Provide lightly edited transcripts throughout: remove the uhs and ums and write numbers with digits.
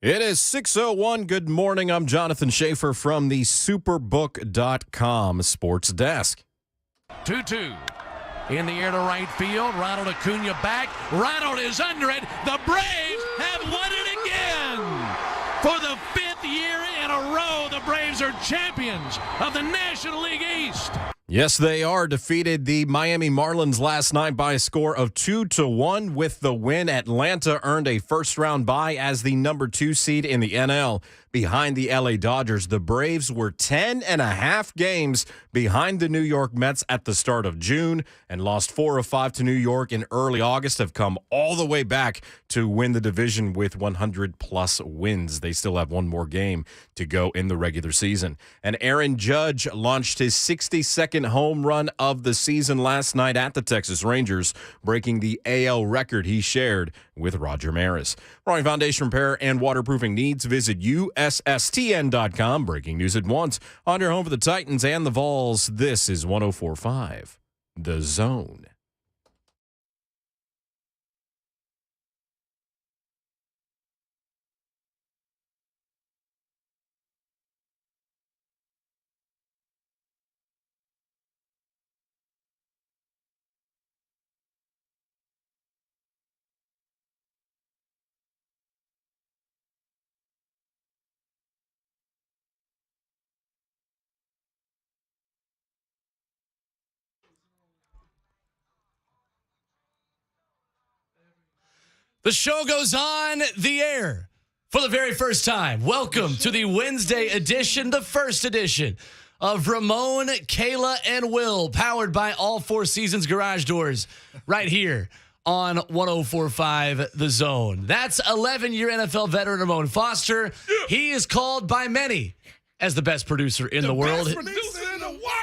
It is 6:01. Good morning. I'm Jonathan Schaefer from the Superbook.com Sports Desk. 2-2. In the air to right field. Ronald Acuna back. Ronald is under it. The Braves have won it again. For the fifth year in a row, the Braves are champions of the National League East. Yes, they are. Defeated the Miami Marlins last night by a score of 2-1. With the win, Atlanta earned a first-round bye as the number 2 seed in the NL. Behind the LA Dodgers, the Braves were 10.5 games behind the New York Mets at the start of June and lost 4 of 5 to New York in early August, have come all the way back to win the division with 100-plus wins. They still have one more game to go in the regular season. And Aaron Judge launched his 62nd home run of the season last night at the Texas Rangers, breaking the AL record he shared with Roger Maris. For all foundation repair and waterproofing needs, visit USSTN.com. Breaking news at once on your home for the Titans and the Vols. This is 104.5 The Zone. The show goes on the air for the very first time. Welcome to the Wednesday edition, the first edition of Ramon, Kayla, and Will, powered by All Four Seasons Garage Doors, right here on 104.5 The Zone. That's 11-year NFL veteran Ramon Foster. He is called by many as the best producer in the world.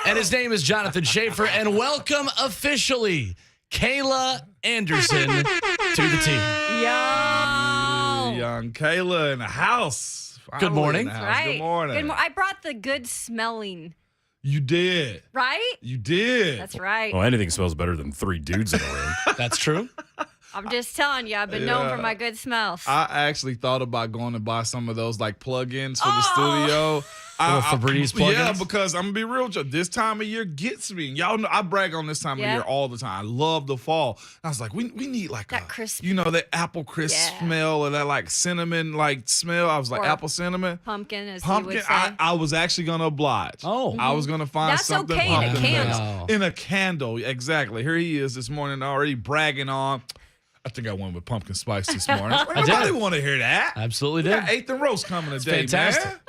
And his name is Jonathan Schaefer. And welcome officially, Kayla Anderson to the team. Yo! Young Kayla in the house. Good morning. Right. Good morning. I brought the good smelling, You did. right? You did. That's right. Well, anything smells better than 3 dudes in a room. That's true. I'm just telling you, I've been known for my good smells. I actually thought about going to buy some of those like plugins for the studio. Little Febreze plugins? Yeah, because I'm gonna be real with you. This time of year gets me. Y'all know I brag on this time of year all the time. I love the fall. I was like, we need like That crisp. that apple crisp smell or that like cinnamon like smell. I was like Or apple cinnamon. Pumpkin, as you Pumpkin. would say. I was actually gonna oblige. Oh. I was gonna find That's something okay in a pumpkin candle. based. In a candle, exactly. Here he is this morning already bragging on. I think I went with pumpkin spice this morning. I did. Nobody want to hear that. Absolutely We did. got 8th and roast coming today, fantastic. man.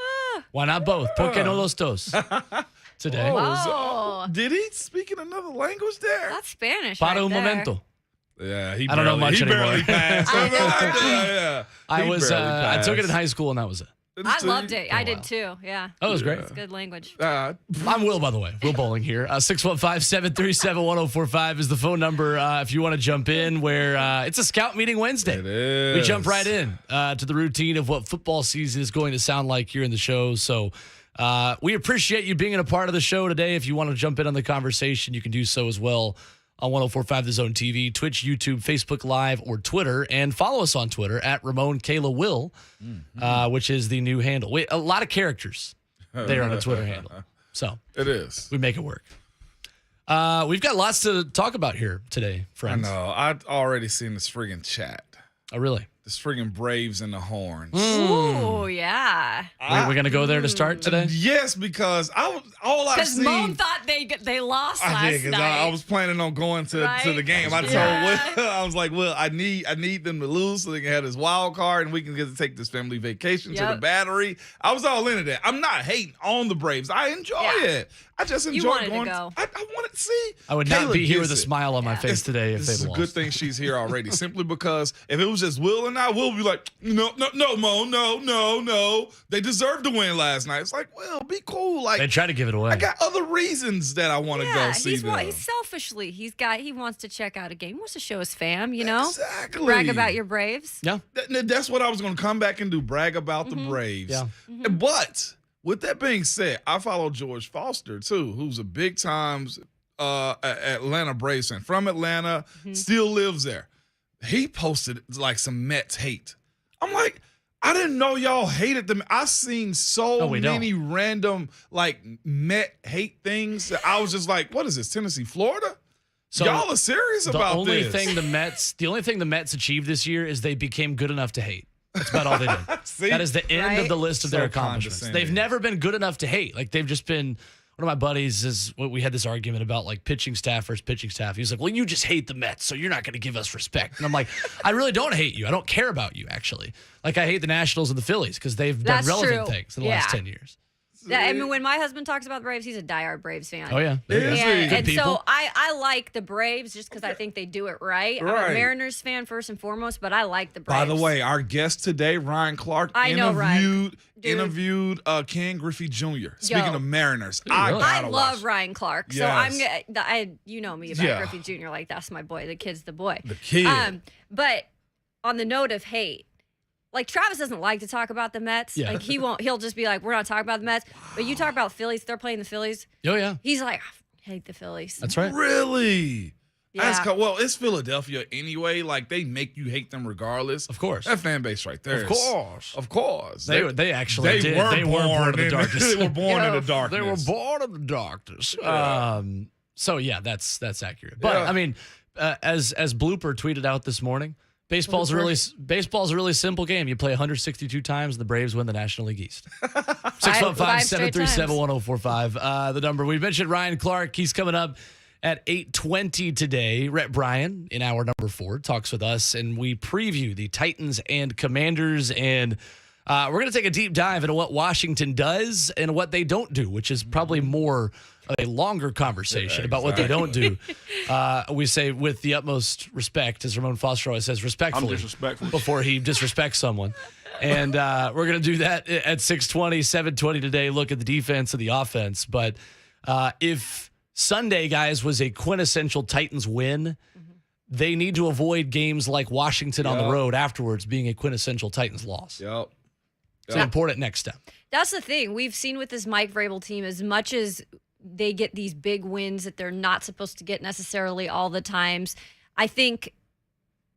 Why not both? ¿Por qué no los dos? Today. Whoa. Did he speak in another language there? That's Spanish. Para right un there. momento. Yeah, he I don't know much he anymore. barely passed. I know. Yeah. I He was. barely I took it in passed. high school, and that was it. I loved it. I wow. did too. Yeah. That was great. It's good language. I'm Will, by the way. Will Bowling here. 615-737-1045 is the phone number if you want to jump in, where it's a scout meeting Wednesday. It is. We jump right in to the routine of what football season is going to sound like here in the show. So we appreciate you being a part of the show today. If you want to jump in on the conversation, you can do so as well on 104.5 The Zone TV, Twitch, YouTube, Facebook Live, or Twitter. And follow us on Twitter at Ramon Kayla Will, which is the new handle. A lot of characters there on a Twitter handle. So It is. we make it work. We've got lots to talk about here today, I friends. know. I'd already seen this friggin' chat. Oh, really? This friggin' Braves and the Horns. Ooh, yeah. We're going to go there to start today? Yes, because all I've Because seen. Mo thought they lost I last did, 'cause night. I was planning on going to the Right? game. I told Yeah. Will, I was like, Will, I need them to lose so they can have this wild card and we can get to take this family vacation to the Yep. Battery. I was all into that. I'm not hating on the Braves. I enjoy it. I just enjoy wanted to going. go. I wanted to see. I would not Kayla be here gets with a it. smile on my face today if This they is a lost. good thing she's here already. Simply because if it was just Will and I, Will would be like, no, Mo, no. They deserved to win last night. It's like, Will, be cool. Like They try to give it away. I got other reasons that I want to go see them. he's selfishly. He wants to check out a game. He wants to show his fam, you know? Exactly. Brag about your Braves. Yeah. That's what I was going to come back and do, brag about the Braves. Yeah. But with that being said, I follow George Foster, too, who's a big-time Atlanta Braves fan. From Atlanta, still lives there. He posted, like, some Mets hate. I'm like, I didn't know y'all hated them. I've seen so many random Met hate things that I was just like, what is this, Tennessee, Florida? So y'all are serious about this. The only thing the Mets achieved this year is they became good enough to hate. That's about all they did. That is the end of the list of their accomplishments. They've never been good enough to hate. Like, they've just been. One of my buddies we had this argument about pitching staff versus pitching staff. He was like, well, you just hate the Mets, so you're not going to give us respect. And I'm like, I really don't hate you. I don't care about you, actually. Like, I hate the Nationals and the Phillies because they've done relevant things in the last 10 years. I mean, when my husband talks about the Braves, he's a diehard Braves fan. Oh, yeah. And so I like the Braves just because I think they do it right. I'm a Mariners fan first and foremost, but I like the Braves. By the way, our guest today, Ryan Clark, interviewed Ken Griffey Jr. Speaking of Mariners, I love Ryan Clark. So you know me about Griffey Jr. Like, that's my boy. The kid's the boy. The kid. But on the note of hate, like, Travis doesn't like to talk about the Mets. Yeah. Like, he'll just be like, we're not talking about the Mets. Wow. But you talk about Phillies, they're playing the Phillies. Oh, yeah. He's like, I hate the Phillies. That's right. Really? Yeah. Well, it's Philadelphia anyway. Like, they make you hate them regardless. Of course. That fan base right there. Of course. They actually did. They were born in the darkness. They were born in the darkness. They were born in the darkness. So, yeah, that's accurate. But, Yeah. I mean, as Blooper tweeted out this morning, Baseball's a really simple game. You play 162 times, and the Braves win the National League East. 615-737-1045. The number. We mentioned Ryan Clark. He's coming up at 8:20 today. Rhett Bryan in hour number 4 talks with us, and we preview the Titans and Commanders. And we're going to take a deep dive into what Washington does and what they don't do, which is probably more a longer conversation about what they don't do. We say with the utmost respect, as Ramon Foster always says, respectfully. I'm disrespectful. Before he disrespects someone. And we're going to do that at 6:20, 7:20 today, look at the defense and the offense. But if Sunday, guys, was a quintessential Titans win, they need to avoid games like Washington on the road afterwards being a quintessential Titans loss. Yep. It's an important next step. That's the thing. We've seen with this Mike Vrabel team, as much as they get these big wins that they're not supposed to get necessarily all the times, I think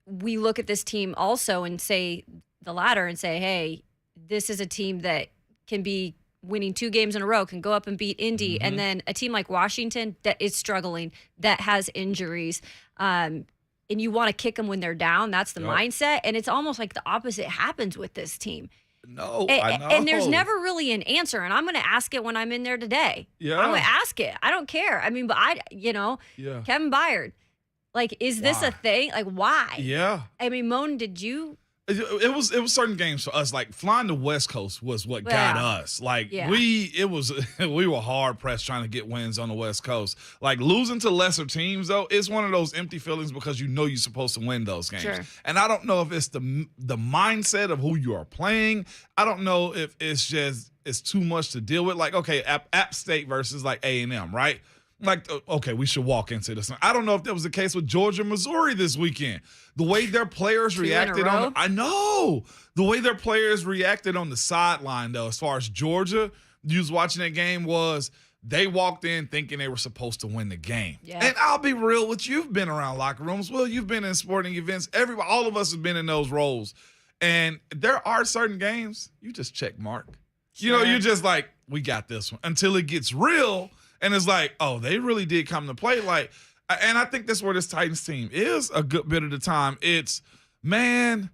we look at this team also and say the latter and say, hey, this is a team that can be winning 2 games in a row, can go up and beat Indy, and then a team like Washington that is struggling, that has injuries, and you want to kick them when they're down. That's the mindset, and it's almost like the opposite happens with this team. No, I know. And there's never really an answer, and I'm going to ask it when I'm in there today. Yeah. I'm going to ask it. I don't care. I mean, but Kevin Byard, like, is this a thing? Like, why? Yeah. I mean, Moan, did you? It was certain games for us. Like, flying to West Coast was what got us. Like, we were hard pressed trying to get wins on the West Coast. Like, losing to lesser teams though, it's one of those empty feelings because you know you're supposed to win those games. Sure. And I don't know if it's the mindset of who you are playing. I don't know if it's too much to deal with. Like, okay, App State versus like A&M, right? Like, okay, we should walk into this. I don't know if that was the case with Georgia, Missouri this weekend. The way their players reacted the way their players reacted on the sideline, though, as far as Georgia, you was watching that game, was they walked in thinking they were supposed to win the game. Yeah. And I'll be real with you. You've been around locker rooms. Well, you've been in sporting events. All of us have been in those roles. And there are certain games you just check mark. Sure. You know, you're just like, we got this one. Until it gets real. And it's like, oh, they really did come to play. Like, and I think that's where this Titans team is a good bit of the time. It's, man,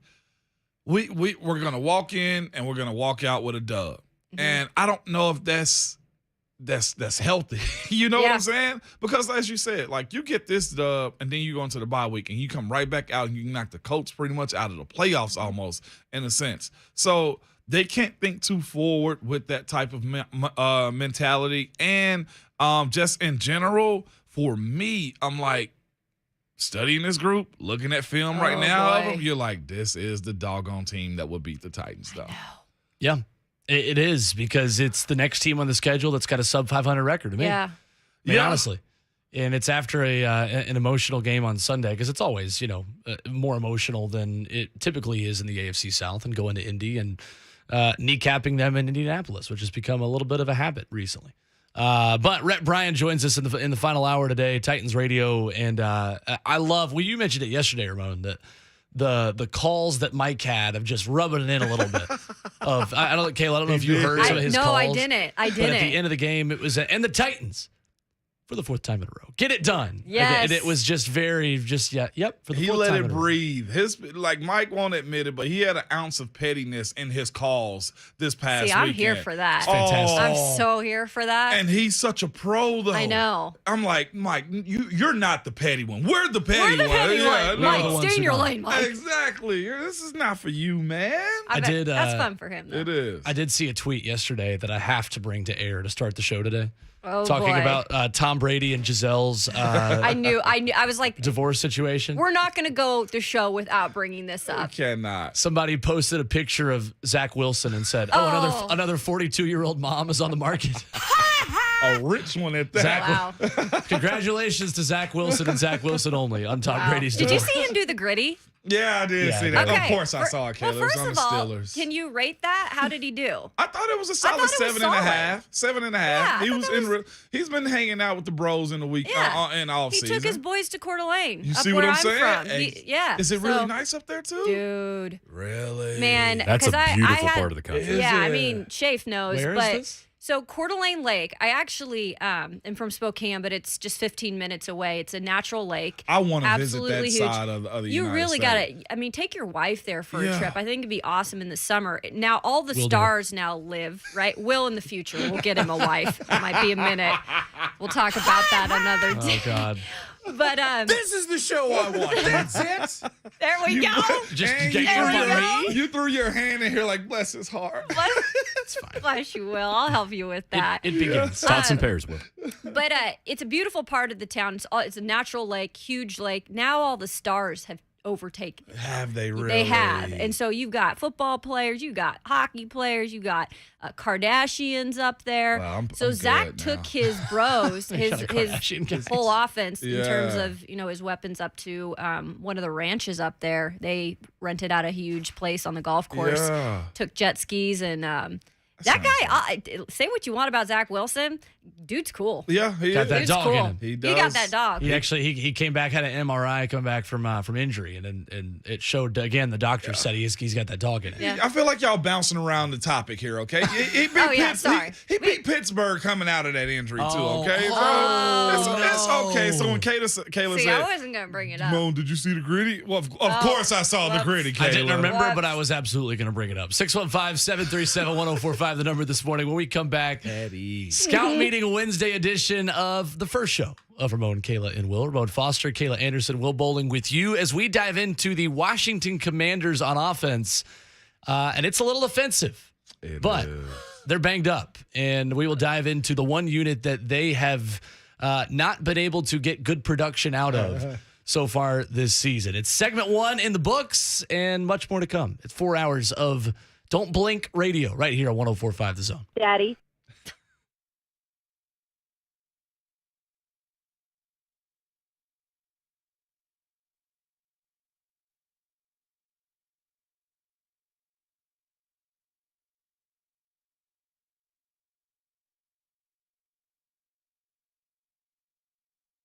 we're going to walk in and we're going to walk out with a dub. Mm-hmm. And I don't know if that's healthy. You know what I'm saying? Because as you said, like, you get this dub and then you go into the bye week and you come right back out and you knock the Colts pretty much out of the playoffs almost, in a sense. So they can't think too forward with that type of mentality. And just in general, for me, I'm like, studying this group, looking at film right now of them, you're like, this is the doggone team that will beat the Titans, though. Yeah, it is, because it's the next team on the schedule that's got a sub 500 record to me. Yeah. I mean, honestly. And it's after an emotional game on Sunday, because it's always, more emotional than it typically is in the AFC South, and going to Indy and kneecapping them in Indianapolis, which has become a little bit of a habit recently. But Rhett Bryan joins us in the final hour today, Titans Radio, and I love, you mentioned it yesterday, Ramon, that the calls that Mike had of just rubbing it in a little bit. I don't know, Kayla, I don't know if you heard some of his calls. No, I didn't. But at the end of the game, it was and the Titans for the fourth time in a row. Get it done. Yes. And it was just very, for the fourth time He let in it a row. breathe. Mike won't admit it, but he had an ounce of pettiness in his calls this past weekend. I'm here for that. fantastic. I'm so here for that. And he's such a pro, though. I know. I'm like, Mike, you're not the petty one. We're the petty We're the one. petty Yeah, one. no. Mike, stay in your lane, Mike. Exactly. This is not for you, man. I bet did, that's fun for him, though. It is. I did see a tweet yesterday that I have to bring to air to start the show today. Oh, Talking boy. about Tom Brady and Gisele's I knew. I was like, divorce situation. we're not going to go the show without bringing this I up. cannot. Somebody posted a picture of Zach Wilson and said, another 42-year-old mom is on the market. A rich one at that. Zach, Wow. Congratulations to Zach Wilson and Zach Wilson only on Tom Wow. Brady's Did you divorce. see him do the gritty? Yeah, I did Yeah, see that. Okay. Of course I saw it, Kayla. Well, It was first on of the all, Steelers. can you rate that? How did he do? I thought it was a thought solid it was 7.5. solid. 7.5. Yeah, I he thought was that he's been hanging out with the bros in the week in off He season. took his boys to Coeur d'Alene. You up see where what I'm saying? From. Yeah. Is it really So, nice up there too? dude? Really? Man, That's a 'cause I beautiful had- part of the country. Is Yeah, I it? mean, Shafe knows, Where is but this? so Coeur d'Alene Lake. I actually am from Spokane, but it's just 15 minutes away. It's a natural lake. I want to visit Absolutely that huge. side of the You United really States. got to. I mean, take your wife there for a Yeah. trip. I think it'd be awesome in the summer. Now all the Will do. stars now live right. Will in the future. We'll get him a wife. It might be a minute. We'll talk about that another day. Oh, God. But This is the show I want. That's it. there we go. Just And get you your There we threw go. your- You threw your hand in here like, bless his heart. It's fine. Bless you, Will. I'll help you with that. It begins. Tots and pairs, Will. But it's a beautiful part of the town. It's a natural lake, huge lake. Now all the stars have overtaken it. Have they really? They have. And so you've got football players, you got hockey players, you got Kardashians up there. Well, I'm so Zach good took now. his bros, his Kardashian guys. whole offense in terms Yeah. of, his weapons up to one of the ranches up there. They rented out a huge place on the golf course, Yeah. took jet skis, and that guy, say what you want about Zach Wilson, dude's cool. Yeah, he Got is. that Dude's dog cool. in him. He He got does. that dog. He actually he came back, had an MRI, come back from injury, and it showed again. The doctor said he's got that dog in it. Yeah. I feel like y'all bouncing around the topic here, okay? He beat Oh, yeah, sorry. He beat Pittsburgh coming out of that injury, too, Oh. okay? So Oh, it's no. okay. So when Kayla See, said, I wasn't going to bring it up. Ramon, did you see the gritty? Well, of course I saw the whoops. gritty, Kayla. I didn't remember, What? but I was absolutely going to bring it up. 615-737-1045, the number this morning. When we come back, Scout Meeting Wednesday edition of the first show of Ramon, Kayla, and Will. Ramon Foster, Kayla Anderson, Will Bowling with you as we dive into the Washington Commanders on offense. And it's a little offensive, but they're banged up. And we will dive into the one unit that they have not been able to get good production out of so far this season. It's segment 1 in the books and much more to come. It's 4 hours of Don't Blink radio right here on 104.5 The Zone. Daddy.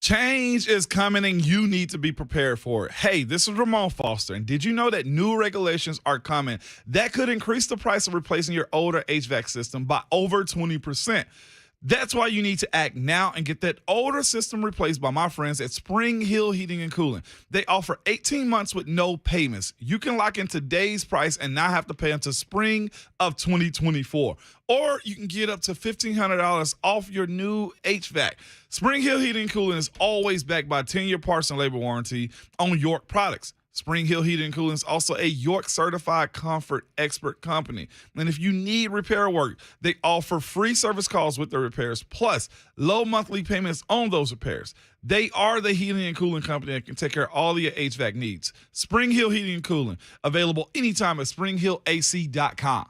Change is coming and you need to be prepared for it. Hey, this is Ramon Foster, and did you know that new regulations are coming that could increase the price of replacing your older HVAC system by over 20%? That's why you need to act now and get that older system replaced by my friends at Spring Hill Heating and Cooling. They offer 18 months with no payments. You can lock in today's price and not have to pay until spring of 2024. Or you can get up to $1,500 off your new HVAC. Spring Hill Heating and Cooling is always backed by a 10-year parts and labor warranty on York products. Spring Hill Heating and Cooling is also a York certified comfort expert company. And if you need repair work, they offer free service calls with the repairs, plus low monthly payments on those repairs. They are the heating and cooling company that can take care of all of your HVAC needs. Spring Hill Heating and Cooling, available anytime at springhillac.com.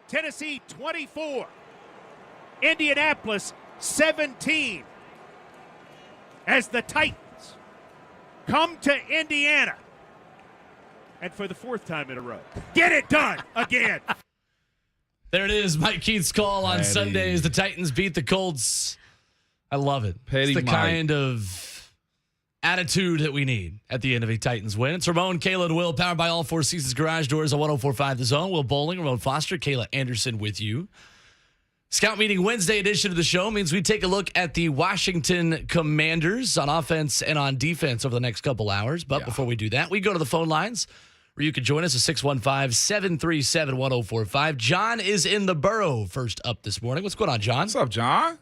Tennessee 24. Indianapolis 17. As the Titans come to Indiana. And for the 4th time in a row, get it done again. There it is, Mike Keith's call on Sundays. The Titans beat the Colts. I love it. Petty it's the Mike. kind of attitude that we need at the end of a Titans win. It's Ramon, Kayla, and Will, powered by All Four Seasons Garage Doors on 104.5 The Zone. Will Bowling, Ramon Foster, Kayla Anderson with you. Scout Meeting Wednesday edition of the show means we take a look at the Washington Commanders on offense and on defense over the next couple hours. But before we do that, we go to the phone lines where you can join us at 615-737-1045. John is in the borough first up this morning. What's going on, John? What's up, John?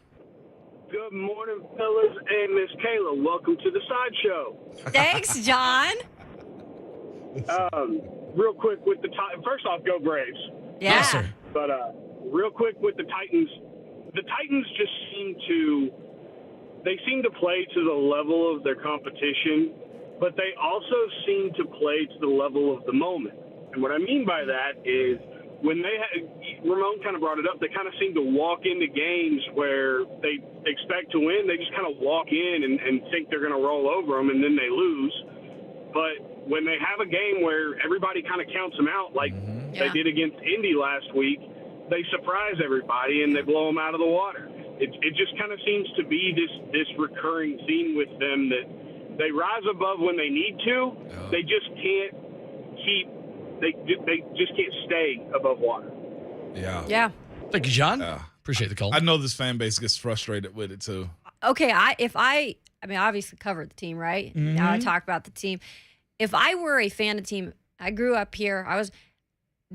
Good morning, fellas, and Miss Kayla. Welcome to the sideshow. Thanks, John. Real quick with the first off, go Braves. Yeah. Yes, sir. But real quick with the Titans just seem to play to the level of their competition, but they also seem to play to the level of the moment. And what I mean by that is when Ramon kind of brought it up, they kind of seem to walk into games where they expect to win. They just kind of walk in and think they're going to roll over them, and then they lose. But when they have a game where everybody kind of counts them out, like they did against Indy last week, they surprise everybody and they blow them out of the water. It just kind of seems to be this recurring theme with them that they rise above when they need to. They just can't they just can't stay above water. Yeah. Thank you, John. Appreciate the call. I know this fan base gets frustrated with it, too. Okay, I obviously covered the team, right? Now I talk about the team. If I were a fan of the team, I grew up here.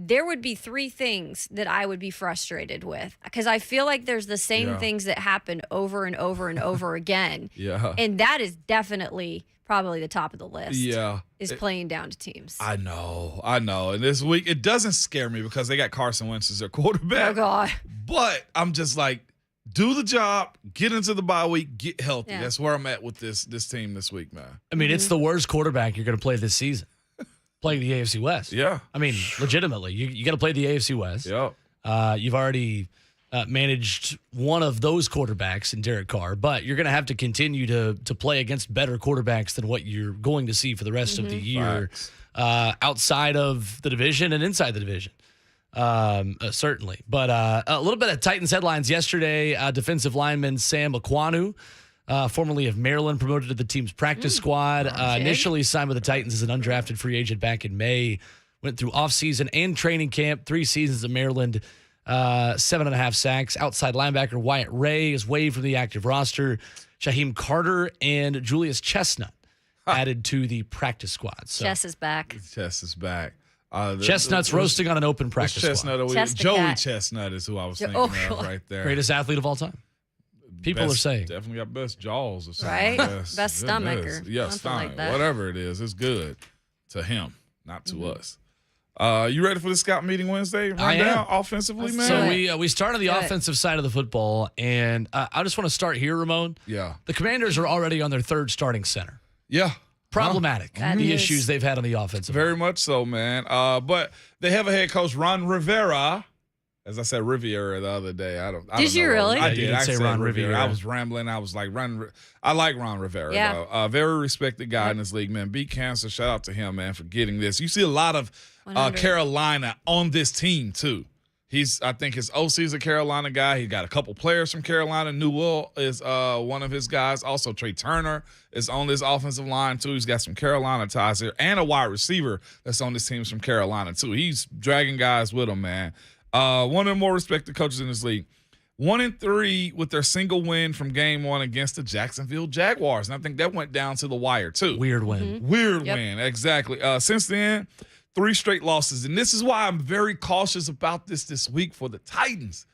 There would be 3 things that I would be frustrated with because I feel like there's the same things that happen over and over and over again. Yeah. And that is definitely probably the top of the list. Yeah. Is playing down to teams. I know. And this week, it doesn't scare me because they got Carson Wentz as their quarterback. Oh, God. But I'm just like, do the job, get into the bye week, get healthy. Yeah. That's where I'm at with this team this week, man. I mean, it's the worst quarterback you're going to play this season. Playing the AFC West. Yeah. I mean, legitimately, you got to play the AFC West. Yep. You've already managed one of those quarterbacks in Derek Carr, but you're going to have to continue to play against better quarterbacks than what you're going to see for the rest of the year outside of the division and inside the division. Certainly. But a little bit of Titans headlines yesterday. Defensive lineman Sam Aquanu, formerly of Maryland, promoted to the team's practice squad. Initially signed with the Titans as an undrafted free agent back in May. Went through offseason and training camp, 3 seasons at Maryland, 7.5 sacks. Outside linebacker Wyatt Ray is waived from the active roster. Shaheem Carter and Julius Chestnut added to the practice squad. So Chess is back. Chess is back. Chestnut's roasting on an open practice squad. Joey cat. Chestnut is who I was thinking Oh, of God. right there. Greatest athlete of all time. People are saying. Definitely got best jaws or something. Right? Best it stomach is. or Yeah, something stomach. like that. Whatever it is, it's good to him, not to us. You ready for the Scout Meeting Wednesday? I am. Rundown offensively, man? So do we started the Do it. offensive side of the football, and I just want to start here, Ramon. Yeah. The Commanders are already on their 3rd starting center. Yeah. Problematic. That The is. issues they've had on the offensive Very line. much so, man. But they have a head coach, Ron Rivera. As I said, Riviera the other day. I don't Did you know. really? I Yeah, you did. didn't I say said Ron Riviera. Riviera. I was rambling. I was like, I like Ron Rivera, Yeah. though. Very respected guy in this league, man. Beat cancer. Shout out to him, man, for getting this. You see a lot of 100. Carolina on this team, too. I think his OC is a Carolina guy. He got a couple players from Carolina. Newell is one of his guys. Also, Trey Turner is on this offensive line, too. He's got some Carolina ties here. And a wide receiver that's on this team from Carolina, too. He's dragging guys with him, man. One of the more respected coaches in this league. 1-3 with their single win from game 1 against the Jacksonville Jaguars. And I think that went down to the wire, too. Weird win. Weird Yep. win, exactly. Since then, 3 straight losses. And this is why I'm very cautious about this week for the Titans.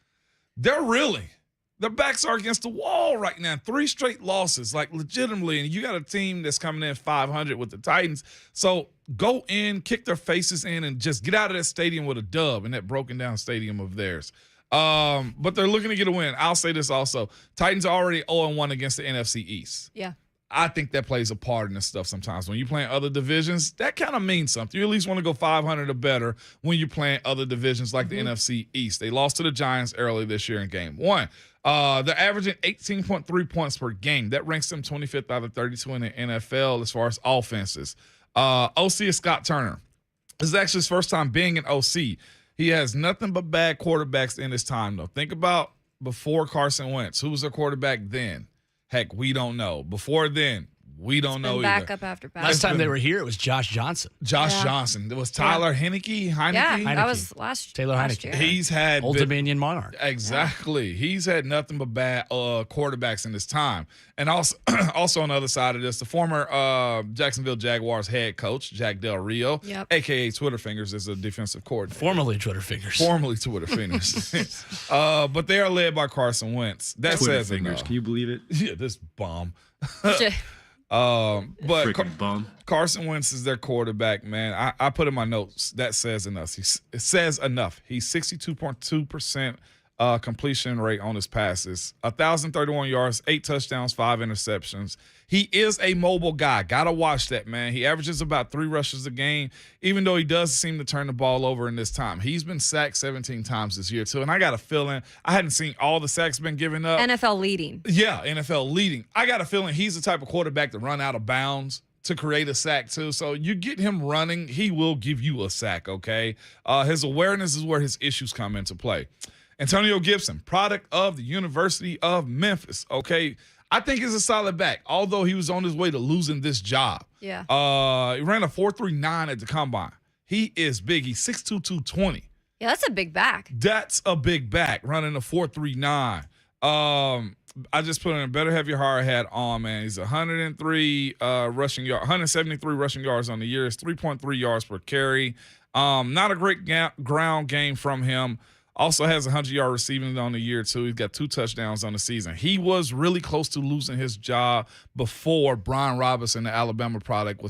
Their backs are against the wall right now. 3 straight losses, like legitimately. And you got a team that's coming in 500 with the Titans. So go in, kick their faces in, and just get out of that stadium with a dub in that broken down stadium of theirs. But they're looking to get a win. I'll say this also. Titans are already 0-1 against the NFC East. Yeah. I think that plays a part in this stuff sometimes. When you play in other divisions, that kind of means something. You at least want to go 500 or better when you're playing other divisions like the NFC East. They lost to the Giants early this year in game 1. They're averaging 18.3 points per game. That ranks them 25th out of 32 in the NFL as far as offenses. OC is Scott Turner. This is actually his first time being an OC. He has nothing but bad quarterbacks in his time, though. Think about before Carson Wentz. Who was their quarterback then? Heck, we don't know. Before then, we don't know either. Backup after backup. Last time they were here, it was Josh Johnson. Johnson. There was Tyler Heineke. Yeah, Heineke. that was last Heineke. year. He's had Old Dominion Monarch. Exactly. Yeah. He's had nothing but bad quarterbacks in his time. And also on the other side of this, the former Jacksonville Jaguars head coach, Jack Del Rio, a.k.a. Twitter Fingers, is a defensive coordinator. Formerly Twitter Fingers. But they are led by Carson Wentz. That Twitter says Fingers. enough. Can you believe it? Yeah, this bomb. But Freaking bum. Carson Wentz is their quarterback, man. I put in my notes. That says enough. It says enough. He's 62.2% completion rate on his passes, 1,031 yards, 8 touchdowns, 5 interceptions. He is a mobile guy. Gotta watch that, man. He averages about 3 rushes a game, even though he does seem to turn the ball over in this time. He's been sacked 17 times this year, too. And I got a feeling, I hadn't seen all the sacks been given up. NFL leading. Yeah, NFL leading. I got a feeling he's the type of quarterback to run out of bounds to create a sack, too. So you get him running, he will give you a sack, okay? His awareness is where his issues come into play. Antonio Gibson, product of the University of Memphis, okay? I think he's a solid back, although he was on his way to losing this job. Yeah. He ran a 4.39 at the combine. He is big. He's 6'2", 220. Yeah, that's a big back. That's a big back, running a 4.39. I just put in a better have your hard hat on, man. He's 173 rushing yards on the year. It's 3.3 yards per carry. Not a great ground game from him. Also has 100-yard receiving on the year, too. He's got 2 touchdowns on the season. He was really close to losing his job before Brian Robinson, the Alabama product,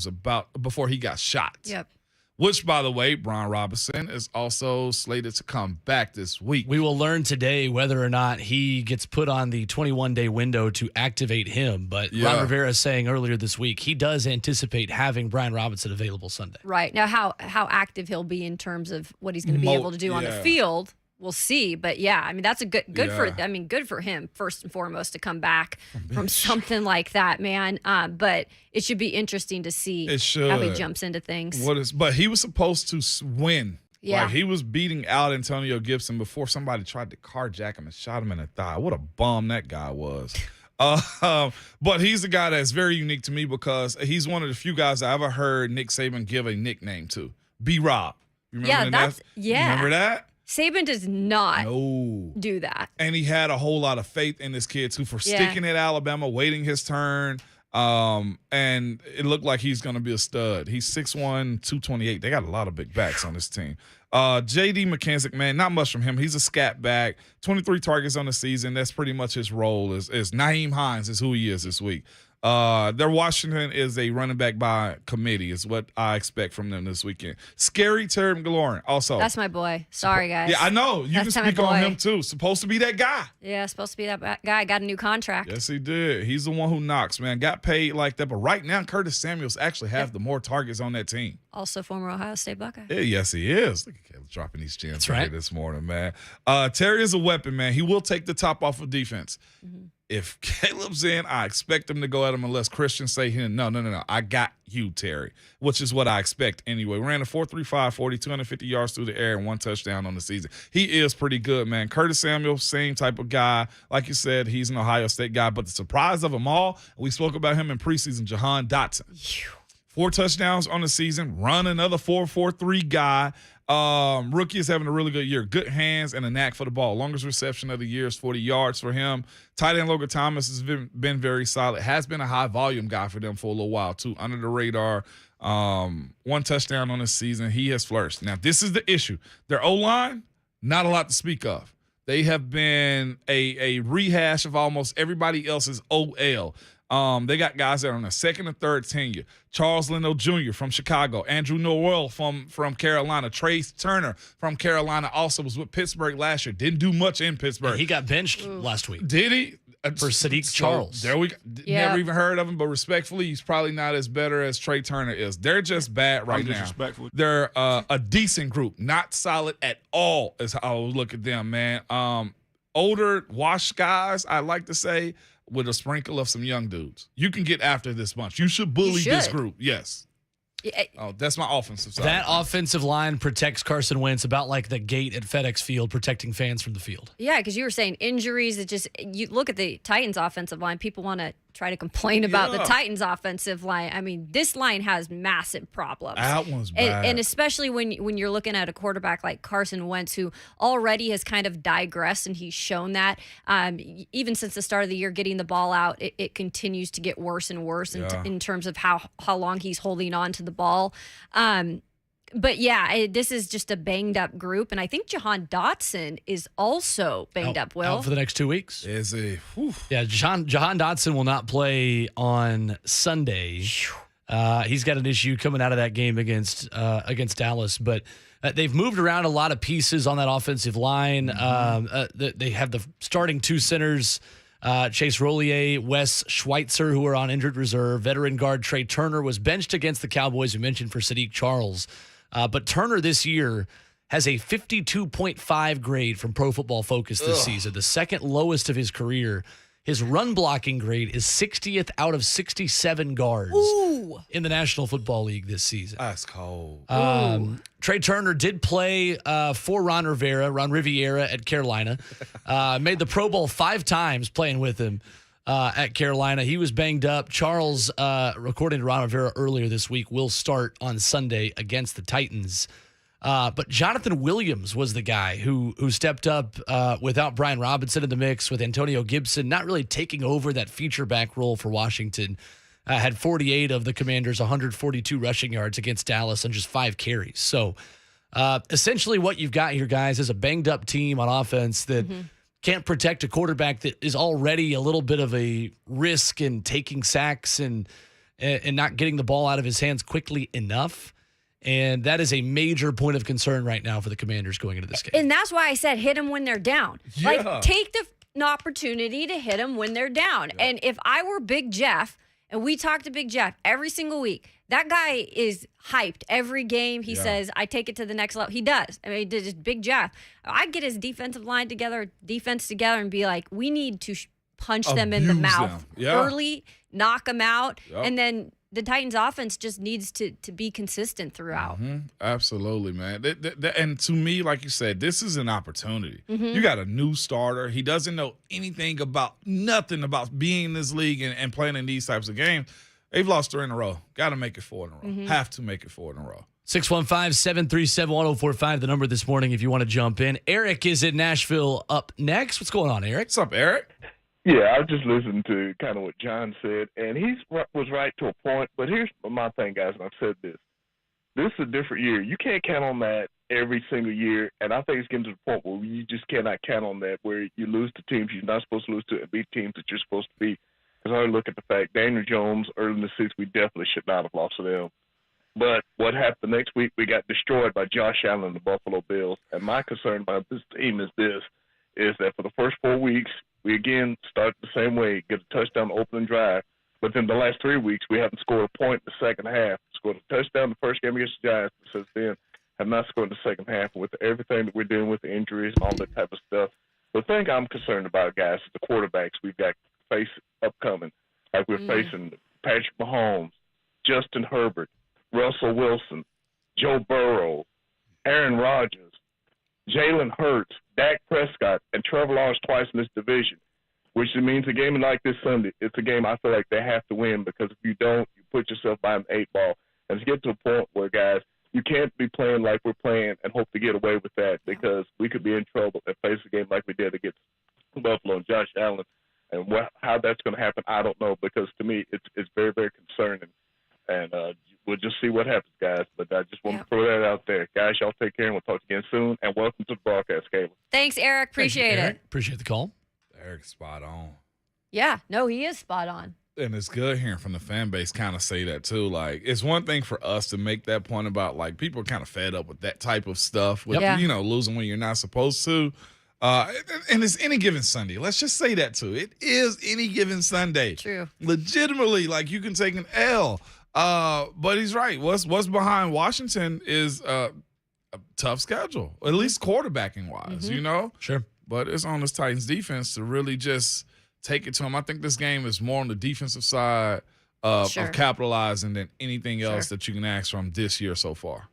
before he got shot. Yep. Which, by the way, Brian Robinson is also slated to come back this week. We will learn today whether or not he gets put on the 21-day window to activate him. But Ron Rivera is saying earlier this week he does anticipate having Brian Robinson available Sunday. Right. Now, how active he'll be in terms of what he's going to be able to do on the field, we'll see. But yeah, I mean, that's a good for him first and foremost to come back from something like that, man. But it should be interesting to see how he jumps into things. But he was supposed to win. Yeah. Like, he was beating out Antonio Gibson before somebody tried to carjack him and shot him in the thigh. What a bum that guy was. But he's a guy that's very unique to me because he's one of the few guys I ever heard Nick Saban give a nickname to. B-Rob. You remember You remember that? Saban does not do that. And he had a whole lot of faith in this kid, too, for sticking at Alabama, waiting his turn. And it looked like he's going to be a stud. He's 6'1", 228. They got a lot of big backs on this team. J.D. McKissick, man, not much from him. He's a scat back, 23 targets on the season. That's pretty much his role. Is Naeem Hines is who he is this week. Their Washington is a running back by committee is what I expect from them this weekend. Scary Terry McLaurin also. That's my boy. Sorry, guys. Yeah, I know. You can speak on him, too. Supposed to be that guy. Yeah, supposed to be that guy. Got a new contract. Yes, he did. He's the one who knocks, man. Got paid like that. But right now, Curtis Samuels actually has the more targets on that team. Also former Ohio State Buckeye. Yeah, yes, he is. Look at Caleb dropping these gems That's right. this morning, man. Terry is a weapon, man. He will take the top off of defense. Mm-hmm. If Caleb's in, I expect him to go at him unless Christian say, no, I got you, Terry, which is what I expect anyway. Ran a 4.35 40, 250 yards through the air and 1 touchdown on the season. He is pretty good, man. Curtis Samuel, same type of guy. Like you said, he's an Ohio State guy, but the surprise of them all, we spoke about him in preseason, Jahan Dotson. 4 touchdowns on the season, run another 4.43 guy. Rookie is having a really good year. Good hands and a knack for the ball. Longest reception of the year is 40 yards for him. Tight end Logan Thomas has been very solid. Has been a high volume guy for them for a little while too. Under the radar. 1 touchdown on the season. He has flourished. Now this is the issue. Their O-line, not a lot to speak of. They have been a rehash of almost everybody else's OL. They got guys that are on the 2nd and 3rd tenure. Charles Leno Jr. from Chicago. Andrew Norwell from Carolina. Trace Turner from Carolina also was with Pittsburgh last year. Didn't do much in Pittsburgh. He got benched last week. Did he? for Sadiq Charles. There we go. Yeah. Never even heard of him, but respectfully, he's probably not as better as Trey Turner is. They're just bad right now. They're a decent group, not solid at all is how I would look at them, man. Older, washed guys, I like to say, with a sprinkle of some young dudes. You can get after this bunch. You should bully this group. Yes. Oh, that's my offensive side. That offensive line protects Carson Wentz about like the gate at FedEx Field protecting fans from the field. Yeah, because you were saying injuries. It just, you look at the Titans offensive line, people want to try to complain about the Titans offensive line. I mean, this line has massive problems. That one's bad. And especially when you're looking at a quarterback like Carson Wentz, who already has kind of digressed, and he's shown that. Even since the start of the year, getting the ball out, it continues to get worse and worse in terms of how long he's holding on to the ball. But yeah, this is just a banged up group, and I think Jahan Dotson is also banged up. Will out for the next 2 weeks. Is he? Yeah, Jahan Dotson will not play on Sunday. He's got an issue coming out of that game against Dallas, but they've moved around a lot of pieces on that offensive line. They have the starting two centers. Chase Rollier, Wes Schweitzer, who are on injured reserve. Veteran guard Trey Turner was benched against the Cowboys, we mentioned, for Sadiq Charles. But Turner this year has a 52.5 grade from Pro Football Focus this season, the second lowest of his career. His run blocking grade is 60th out of 67 guards in the National Football League this season. That's cold. Trey Turner did play for Ron Riviera at Carolina. Made the Pro Bowl 5 times playing with him at Carolina. He was banged up. Charles, according to Ron Rivera earlier this week, will start on Sunday against the Titans. But Jonathan Williams was the guy who stepped up without Brian Robinson in the mix, with Antonio Gibson not really taking over that feature back role for Washington. Had 48 of the Commanders' 142 rushing yards against Dallas on just 5 carries. So essentially what you've got here, guys, is a banged up team on offense that can't protect a quarterback that is already a little bit of a risk in taking sacks and not getting the ball out of his hands quickly enough. And that is a major point of concern right now for the Commanders going into this game. And that's why I said hit them when they're down. Yeah. Like, take the opportunity to hit them when they're down. Yeah. And if I were Big Jeff, and we talk to Big Jeff every single week, that guy is hyped every game. He says, I take it to the next level. He does. I mean, just Big Jeff. I'd get his defense together, and be like, we need to punch them in the mouth early, knock them out, and then the Titans offense just needs to be consistent throughout. Absolutely, man. And to me, like you said, this is an opportunity. You got a new starter. He doesn't know nothing about being in this league and playing in these types of games. They've lost 3 in a row. Got to make it 4 in a row. Have to make it 4 in a row. 615-737-1045, the number this morning if you want to jump in. Eric is in Nashville up next. What's going on, Eric? What's up, Eric? Yeah, I was just listening to kind of what John said, and he was right to a point. But here's my thing, guys, and I've said this. This is a different year. You can't count on that every single year, and I think it's getting to the point where you just cannot count on that, where you lose to teams you're not supposed to lose to and beat teams that you're supposed to beat. Because I look at the fact, Daniel Jones, early in the season, we definitely should not have lost to them. But what happened the next week, we got destroyed by Josh Allen and the Buffalo Bills. And my concern about this team is that for the first 4 weeks, we again start the same way, get a touchdown opening drive. But then the last 3 weeks, we haven't scored a point in the second half. Scored a touchdown the first game against the Giants, and since then have not scored in the second half. And with everything that we're doing with the injuries and all that type of stuff, the thing I'm concerned about, guys, is the quarterbacks we've got face upcoming. Like we're facing Patrick Mahomes, Justin Herbert, Russell Wilson, Joe Burrow, Aaron Rodgers, Jalen Hurts, Dak Prescott, and Trevor Lawrence twice in this division, which means a game like this Sunday, it's a game I feel like they have to win, because if you don't, you put yourself behind the 8 ball. And to get to a point where, guys, you can't be playing like we're playing and hope to get away with that, because we could be in trouble and face a game like we did against Buffalo and Josh Allen. And how that's going to happen, I don't know, because to me it's very, very concerning. And we'll just see what happens, guys. But I just want to throw that out there. Guys, y'all take care, and we'll talk again soon. And welcome to the broadcast, Kayla. Thanks, Eric. Appreciate it. Appreciate the call. Eric's spot on. Yeah, no, he is spot on. And it's good hearing from the fan base kind of say that, too. Like, it's one thing for us to make that point about, like, people are kind of fed up with that type of stuff, with, losing when you're not supposed to. And it's any given Sunday. Let's just say that too. It is any given Sunday. True. Legitimately, like you can take an L. But he's right. What's behind Washington is a tough schedule, at least quarterbacking wise, you know? Sure. But it's on this Titans defense to really just take it to him. I think this game is more on the defensive side of capitalizing than anything else that you can ask from this year so far.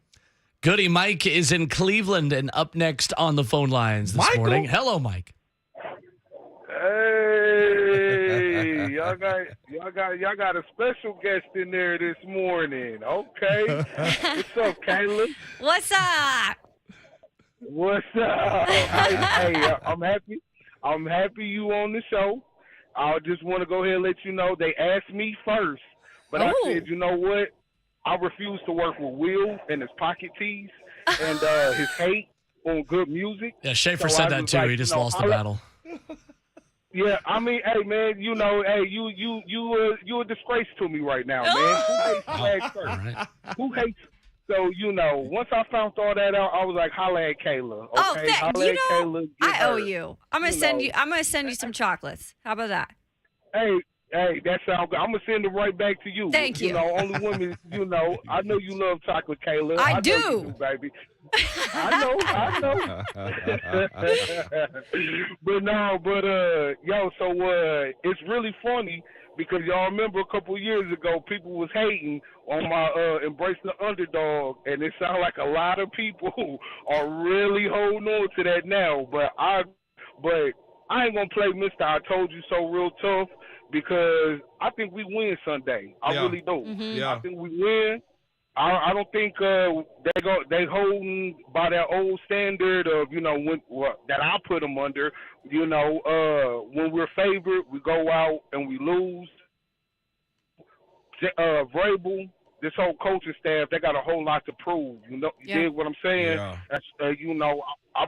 Goody Mike is in Cleveland and up next on the phone lines this morning. Hello, Mike. Hey, y'all got a special guest in there this morning. Okay. What's up, Kayla? What's up? What's up? Hey, I'm happy. I'm happy you on the show. I just want to go ahead and let you know they asked me first, but I said, you know what? I refuse to work with Will and his pocket tees and his hate on good music. Yeah, Schaefer said that too. He just lost the battle. Yeah, I mean, hey man, you know, hey, you a disgrace to me right now, man. Who hates flag first? Right. Who hates? So you know, once I found all that out, I was like, holla at Kayla. Okay? Oh, holla you at know, Kayla, I owe her. you. I'm gonna send you some chocolates. How about that? Hey, that sounds good. I'm gonna send it right back to you. Thank you. You know, only women. You know, I know you love chocolate, Kayla. I know you do, baby. I know. So it's really funny because y'all remember a couple of years ago, people was hating on my embrace the underdog, and it sounds like a lot of people are really holding on to that now. But I ain't gonna play Mr. I told you so real tough because I think we win Sunday. I really do. Yeah. I think we win. I don't think they holding by that old standard of that I put them under. You know, when we're favored, we go out and we lose. Vrabel, this whole coaching staff, they got a whole lot to prove. You know, you dig what I'm saying? Yeah. That's, I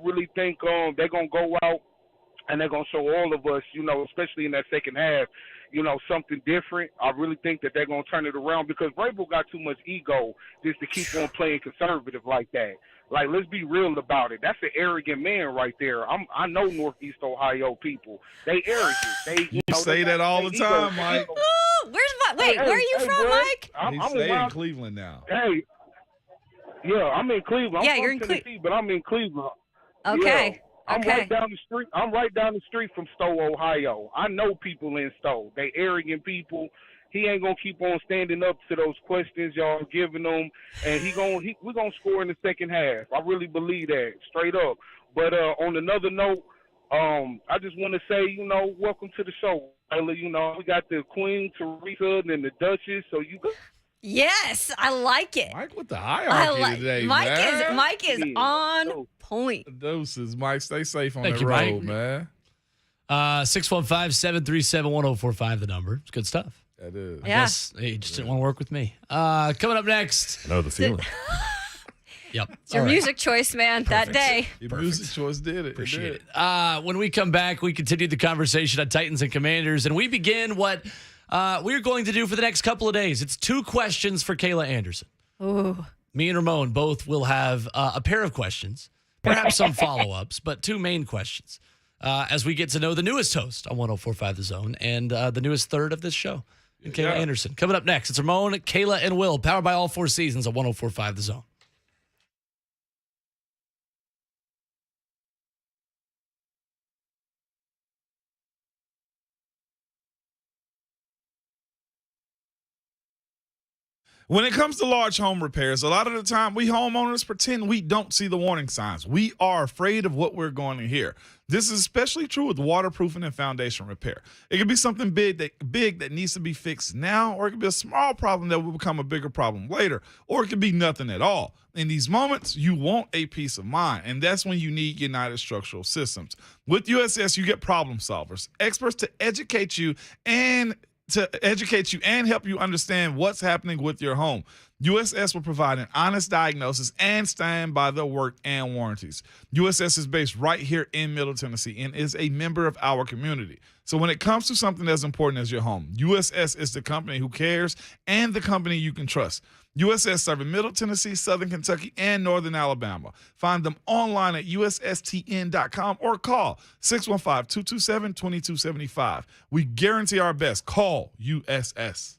really think they're gonna go out and they're gonna show all of us, especially in that second half, something different. I really think that they're gonna turn it around because Vrabel got too much ego just to keep on playing conservative like that. Like, let's be real about it. That's an arrogant man right there. I know Northeast Ohio people. They arrogant. You say that all the time, Mike. Ooh, where are you from, bro, Mike? He's staying in Cleveland now. Hey, yeah, I'm in Cleveland. Yeah, I'm you're from in Tennessee, but I'm in Cleveland. Okay. Yeah. I'm right down the street. I'm right down the street from Stowe, Ohio. I know people in Stowe. They arrogant people. He ain't gonna keep on standing up to those questions y'all giving him, and we're gonna score in the second half. I really believe that, straight up. But on another note, I just want to say, welcome to the show, Kayla. We got the Queen Teresa and the Duchess, so you. Yes, I like it. Mike with the hierarchy today, man. Mike is on point. Doses, Mike. Stay safe on Thank that you, road, Mike. man. 615-737-1045, the number. It's good stuff. That is. I guess he just didn't want to work with me. Coming up next. I know the feeling. Yep. It's your music choice, man, that day. Your music choice did it. Appreciate it. When we come back, we continue the conversation on Titans and Commanders, and we begin what we're going to do for the next couple of days. It's 2 questions for Kayla Anderson. Ooh. Me and Ramon both will have a pair of questions, perhaps some follow-ups, but 2 main questions as we get to know the newest host on 104.5 The Zone and the newest third of this show, Kayla Anderson. Coming up next, it's Ramon, Kayla, and Will, powered by all 4 seasons on 104.5 The Zone. When it comes to large home repairs, a lot of the time we homeowners pretend we don't see the warning signs. We are afraid of what we're going to hear. This is especially true with waterproofing and foundation repair. It could be something big that needs to be fixed now, or it could be a small problem that will become a bigger problem later, or it could be nothing at all. In these moments, you want a peace of mind, and that's when you need United Structural Systems. With USS, you get problem solvers, experts to educate you and help you understand what's happening with your home. USS will provide an honest diagnosis and stand by their work and warranties. USS is based right here in Middle Tennessee and is a member of our community. So when it comes to something as important as your home, USS is the company who cares and the company you can trust. USS serving Middle Tennessee, Southern Kentucky, and Northern Alabama. Find them online at ussTN.com or call 615-227-2275. We guarantee our best. Call USS.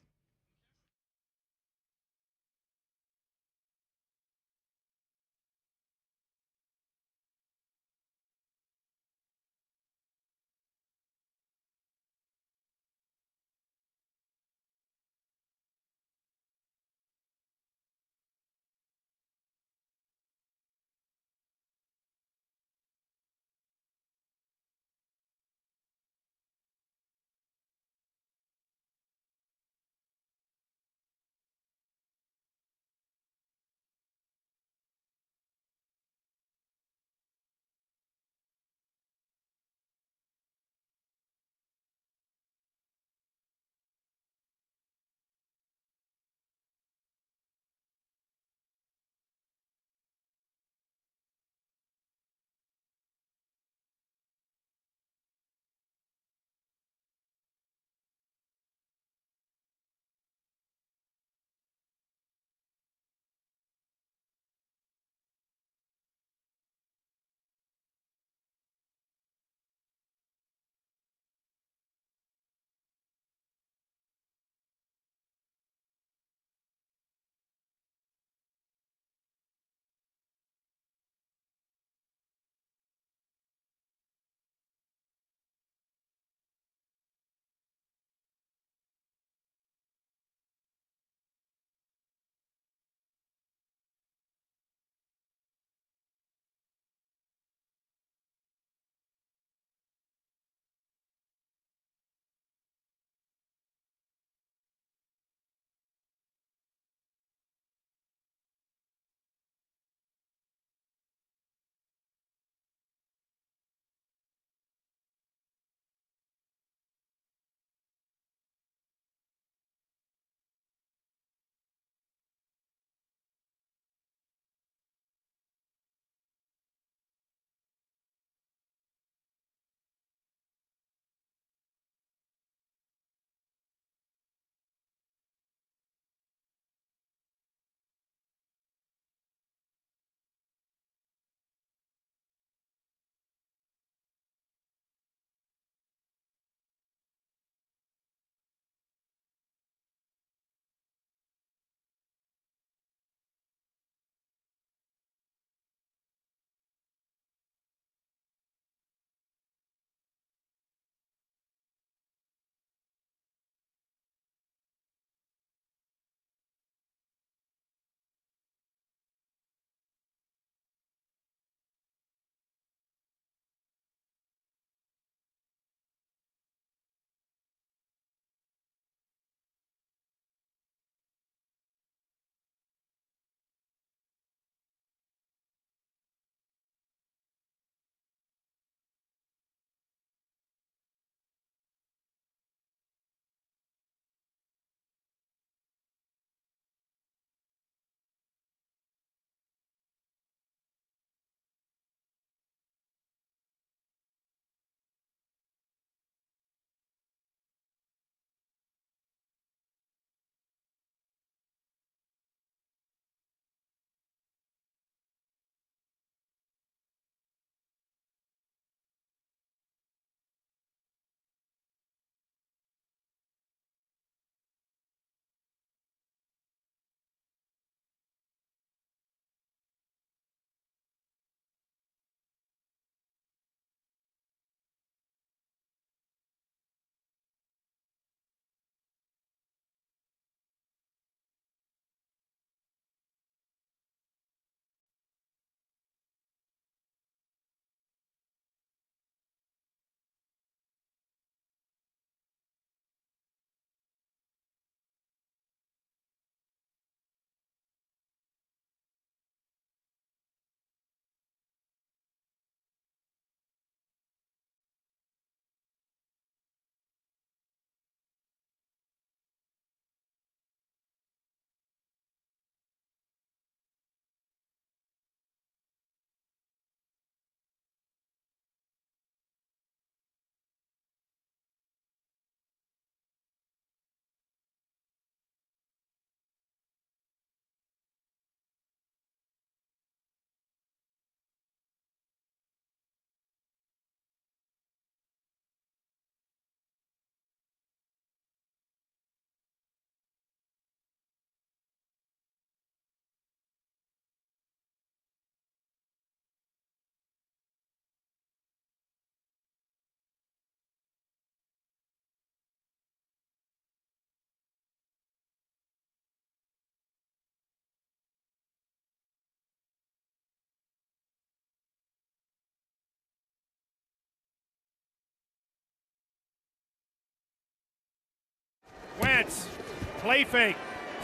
Play fake.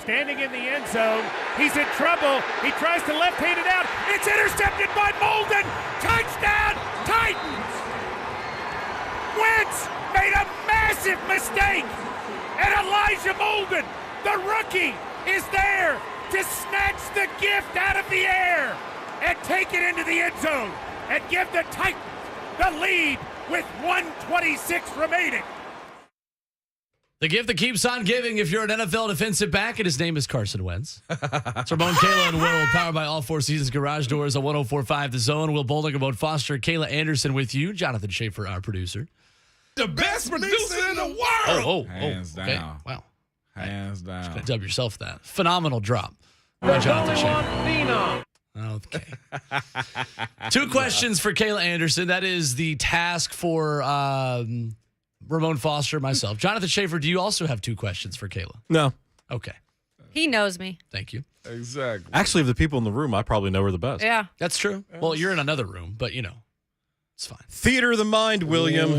Standing in the end zone. He's in trouble. He tries to left-hand it out. It's intercepted by Molden. Touchdown, Titans. Wentz made a massive mistake. And Elijah Molden, the rookie, is there to snatch the gift out of the air and take it into the end zone and give the Titans the lead with 1:26 remaining. The gift that keeps on giving if you're an NFL defensive back, and his name is Carson Wentz. It's Ramon, Kayla, and Will, powered by All Four Seasons Garage Doors on 104.5 The Zone. Will Bowling, Ramon Foster, Kayla Anderson with you. Jonathan Schaefer, our producer. The best producer in the world. Hands okay. down. Wow. Hands down. Dub yourself that. Phenomenal drop by Jonathan Schaefer. Okay. 2 questions for Kayla Anderson. That is the task for Ramon Foster, myself. Jonathan Schaefer, do you also have 2 questions for Kayla? No. Okay. He knows me. Thank you. Exactly. Actually, of the people in the room, I probably know her the best. Yeah. That's true. Well, you're in another room, but it's fine. Theater of the mind, William.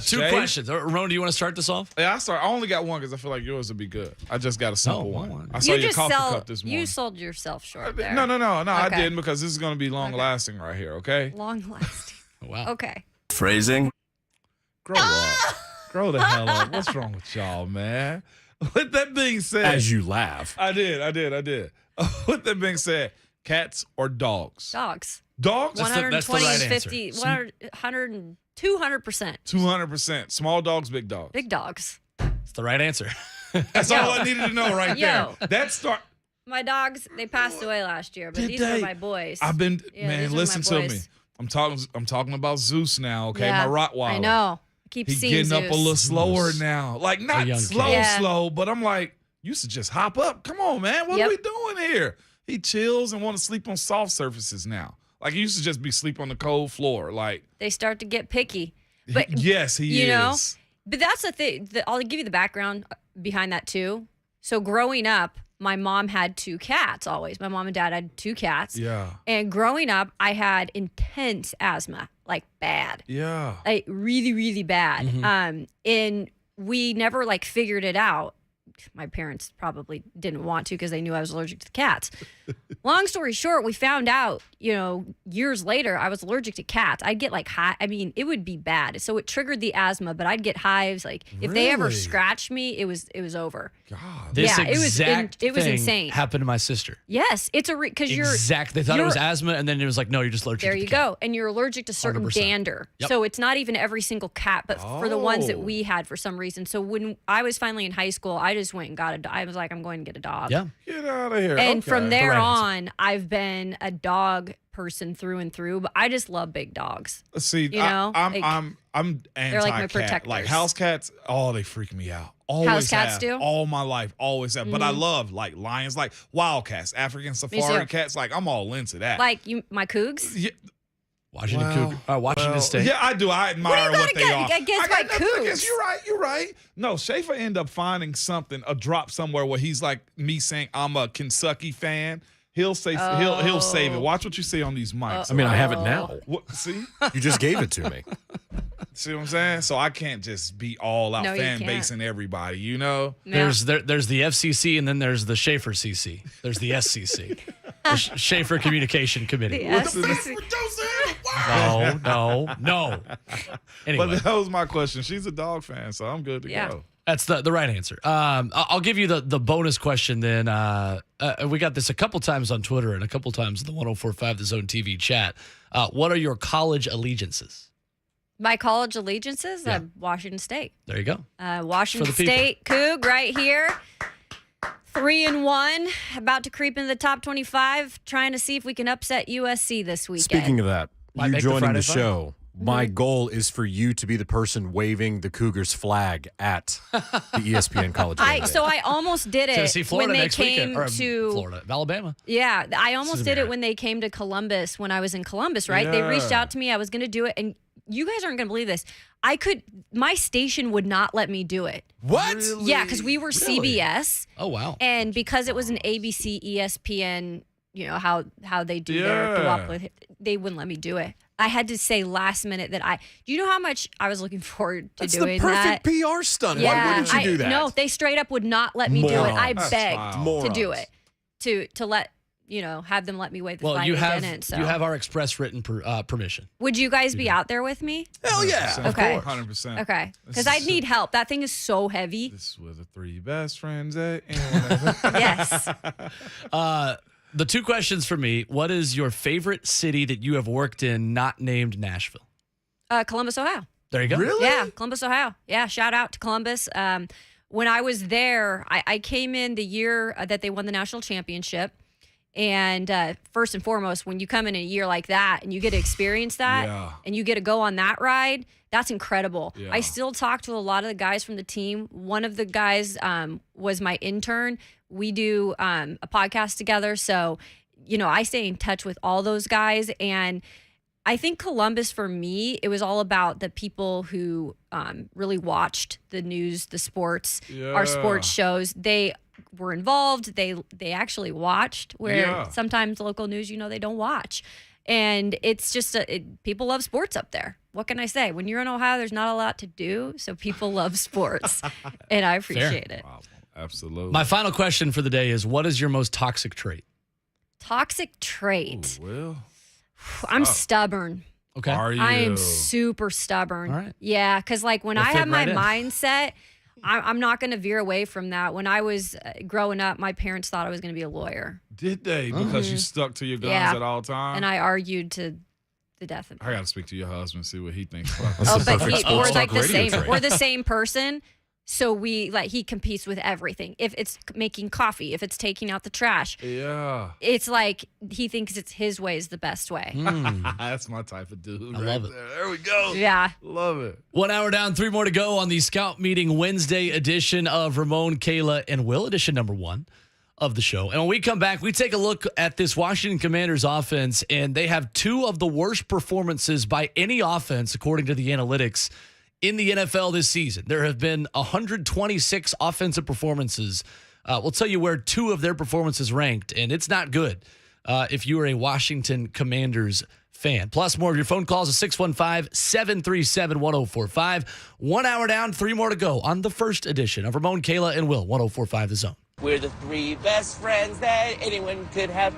2 questions. Ramon, do you want to start this off? Yeah, I only got one because I feel like yours would be good. I just got a simple one. I saw You your just coffee cup this morning. You sold yourself short there. No, I Okay. didn't because this is going to be long lasting right here, okay? Long lasting. Wow. Okay. Phrasing. Grow up. Grow the hell up. What's wrong with y'all, man? With that being said. As you laugh. I did. With that being said, cats or dogs? Dogs. Dogs? 120, right 50, 100, 200%. 200%. Small dogs, big dogs. Big dogs. That's the right answer. That's all I needed to know right Yo. there. That start. My dogs, they passed away last year, but Did these they? are my boys. I've been, Yeah, man, these are listen my to me. boys. I'm talking about Zeus now, okay? Yeah, My Rottweiler. I know. I keep He's seeing getting up a Zeus. little slower now. Like, not young slow, kid. Yeah. slow, but I'm like, you should just hop up. Come on, man. What Yep. are we doing here? He chills and want to sleep on soft surfaces now. Like, he used to just be sleep on the cold floor. Like, They start to get picky. But yes, he you know, is. but that's the thing. I'll give you the background behind that too. So growing up, my mom had 2 cats always. My mom and dad had 2 cats. Yeah. And growing up, I had intense asthma, like bad. Yeah. Like really, really bad. And we never like figured it out. My parents probably didn't want to because they knew I was allergic to the cats. Long story short, we found out, years later, I was allergic to cats. I'd get like it would be bad. So it triggered the asthma, but I'd get hives. Like if they ever Really? scratched me, it was over. God. This Yeah, exact it was thing insane. happened to my sister. Yes, it's because you're Exact. They thought it was you're- asthma, and then it was like, no, you're just allergic There to the you cat. go. And you're allergic to certain 100%. dander. Yep. So it's not even every single cat, but for the ones that Oh. we had for some reason. So when I was finally in high school, I just went and got a dog. I was like, I'm going to get a dog. Yeah. Get out of here. And Okay. from there right on, I've been a dog person through and through, but I just love big dogs. See, You know, I'm like, anti-cat. like my protectors. Like house cats, they freak me out. Always House cats have. do? All my life, always have. But I love like lions, like wild cats, African safari too. cats. Like I'm all into that. Like my cougs. yeah, Washington Well, Cougar. Washington State. yeah, I do. I admire what they are. against I got my nothing cougs? against- You're right. No, Schaefer ended up finding something, a drop somewhere where he's like me saying I'm a Kentucky fan. He'll say he'll save it. Watch what you see on these mics. I mean, I have it now. What, see? You just gave it to me. See what I'm saying? So I can't just be all out No, you fan can't. basing everybody, you know? Yeah. There's the FCC, and then there's the Schaefer CC. There's the SCC, the Schaefer Communication Committee. The SCC. No. Anyway, But that was my question. She's a dog fan, so I'm good to Yeah. go. that's the right answer. I'll give you the bonus question then. We got this a couple times on Twitter and a couple times in the 104.5 The Zone TV chat. What are your college allegiances? My college allegiances, Yeah. Washington State. There you go. Washington For the people. State Coug right here. 3-1, about to creep into the top 25, trying to see if we can upset USC this weekend. Speaking of that, Might you make the joining Friday the Fun. show. My goal is for you to be the person waving the Cougars flag at the ESPN College Game Day. So I almost did it Tennessee, Florida when they next came weekend. Or to Florida, Alabama. Yeah, I almost is did it America. when they came to Columbus when I was in Columbus, right? They reached Yeah. out to me. I was going to do it. And you guys aren't going to believe this. My station would not let me do it. What? Yeah, because we were CBS. Oh, wow. And because it was an ABC, ESPN, how they do their Yeah. duopoly, they wouldn't let me do it. I had to say last minute that do you know how much I was looking forward to That's doing the perfect that? PR stunt. Why wouldn't you do that? No, they straight up would not let me do it. I That's begged foul. to do it, to let, have them let me wave the flag. you They have didn't, so. you have our express written permission. Would you guys be out there with me? Hell yeah. Okay. 100%. Okay. Because I'd need help. That thing is so heavy. This were the three best friends that Yes. The two questions for me: what is your favorite city that you have worked in, not named Nashville? Columbus, Ohio. There you go. Really? Yeah, Columbus, Ohio. Yeah, shout out to Columbus. When I was there, I came in the year that they won the national championship. And first and foremost, when you come in a year like that and you get to experience that and you get to go on that ride, that's incredible. Yeah. I still talk to a lot of the guys from the team. One of the guys was my intern. We do a podcast together. So, I stay in touch with all those guys. And I think Columbus, for me, it was all about the people who really watched the news, the sports, our sports shows. They were involved. They actually watched, where sometimes local news, they don't watch. And it's just people love sports up there. What can I say? When you're in Ohio, there's not a lot to do, so people love sports, and I appreciate it. Wow, absolutely. My final question for the day is: what is your most toxic trait? Toxic trait. Well, I'm stubborn. Okay. are you? I am super stubborn. All right. Yeah, because when You'll I fit have my right in. mindset, I'm not going to veer away from that. When I was growing up, my parents thought I was going to be a lawyer, Did they? Because you stuck to your guns Yeah. at all times? and I argued to the death of me. I got to speak to your husband, see what he thinks about this. Oh, the but perfect we're sports like talk the radio same. trait. We're the same person. So he competes with everything. If it's making coffee, if it's taking out the trash, Yeah. it's like he thinks it's his way is the best way. That's my type of dude. I love it. There we go. Yeah. Love it. 1 hour down, 3 more to go on the Scout Meeting Wednesday edition of Ramon, Kayla, and Will, edition number 1 of the show. And when we come back, we take a look at this Washington Commanders offense, and they have 2 of the worst performances by any offense, according to the analytics, in the NFL this season. There have been 126 offensive performances. We'll tell you where 2 of their performances ranked, and it's not good if you are a Washington Commanders fan. Plus, more of your phone calls at 615-737-1045. 1 hour down, 3 more to go on the first edition of Ramon, Kayla, and Will, 1045 The Zone. We're the 3 best friends that anyone could have.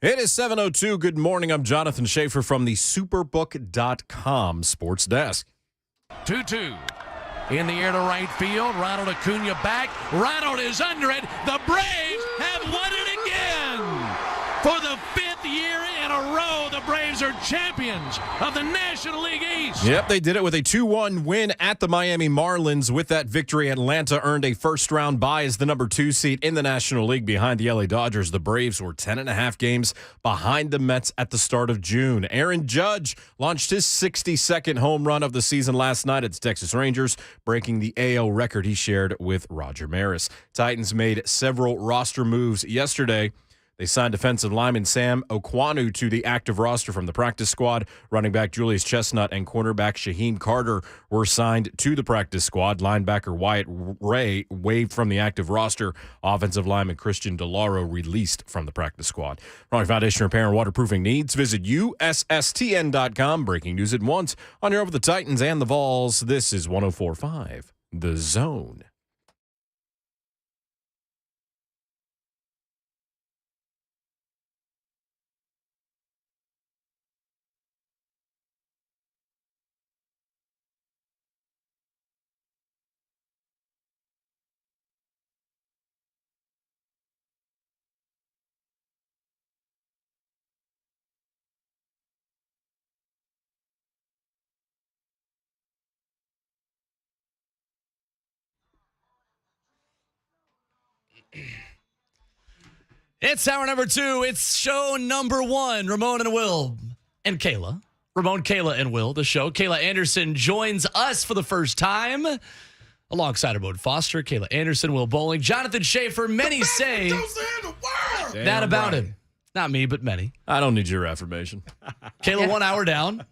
It is 7:02. Good morning. I'm Jonathan Schaefer from the Superbook.com Sports Desk. 2-2. In the air to right field. Ronald Acuna back. Ronald is under it. The Braves have won it again. For the 5th year in a row, the Braves are champions of the National League East. Yep, they did it with a 2-1 win at the Miami Marlins. With that victory, Atlanta earned a first-round bye as the number 2 seed in the National League behind the LA Dodgers. The Braves were 10.5 games behind the Mets at the start of June. Aaron Judge launched his 62nd home run of the season last night at the Texas Rangers, breaking the AL record he shared with Roger Maris. Titans made several roster moves yesterday. They signed defensive lineman Sam Okwanu to the active roster from the practice squad. Running back Julius Chestnut and cornerback Shaheem Carter were signed to the practice squad. Linebacker Wyatt Ray waived from the active roster. Offensive lineman Christian DeLauro released from the practice squad. For all your foundation repair and waterproofing needs, visit USSTN.com. Breaking news at once on your Over the Titans and the Vols. This is 104.5 The Zone. It's hour number 2. It's show number 1. Ramon and Will and Kayla. Ramon, Kayla, and Will, the show. Kayla Anderson joins us for the first time alongside Ramon Foster, Kayla Anderson, Will Bowling, Jonathan Schaefer. Many say that about him. Not me, but many. I don't need your affirmation. Kayla, 1 hour down.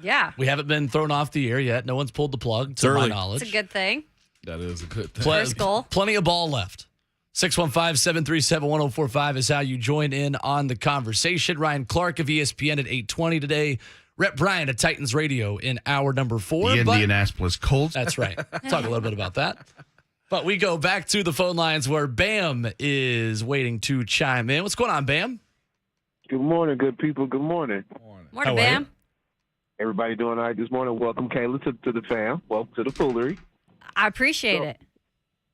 Yeah. We haven't been thrown off the air yet. No one's pulled the plug, to my knowledge. It's a good thing. That is a good thing. First goal. Plenty of ball left. 615-737-1045 is how you join in on the conversation. Ryan Clark of ESPN at 8:20 today. Rhett Bryan at Titans Radio in hour number 4. The Indianapolis Colts. That's right. Talk a little bit about that. But we go back to the phone lines where Bam is waiting to chime in. What's going on, Bam? Good morning, good people. Good morning. Morning, Bam. Everybody doing all right this morning? Welcome, Kayla, to the fam. Welcome to the foolery. I appreciate it.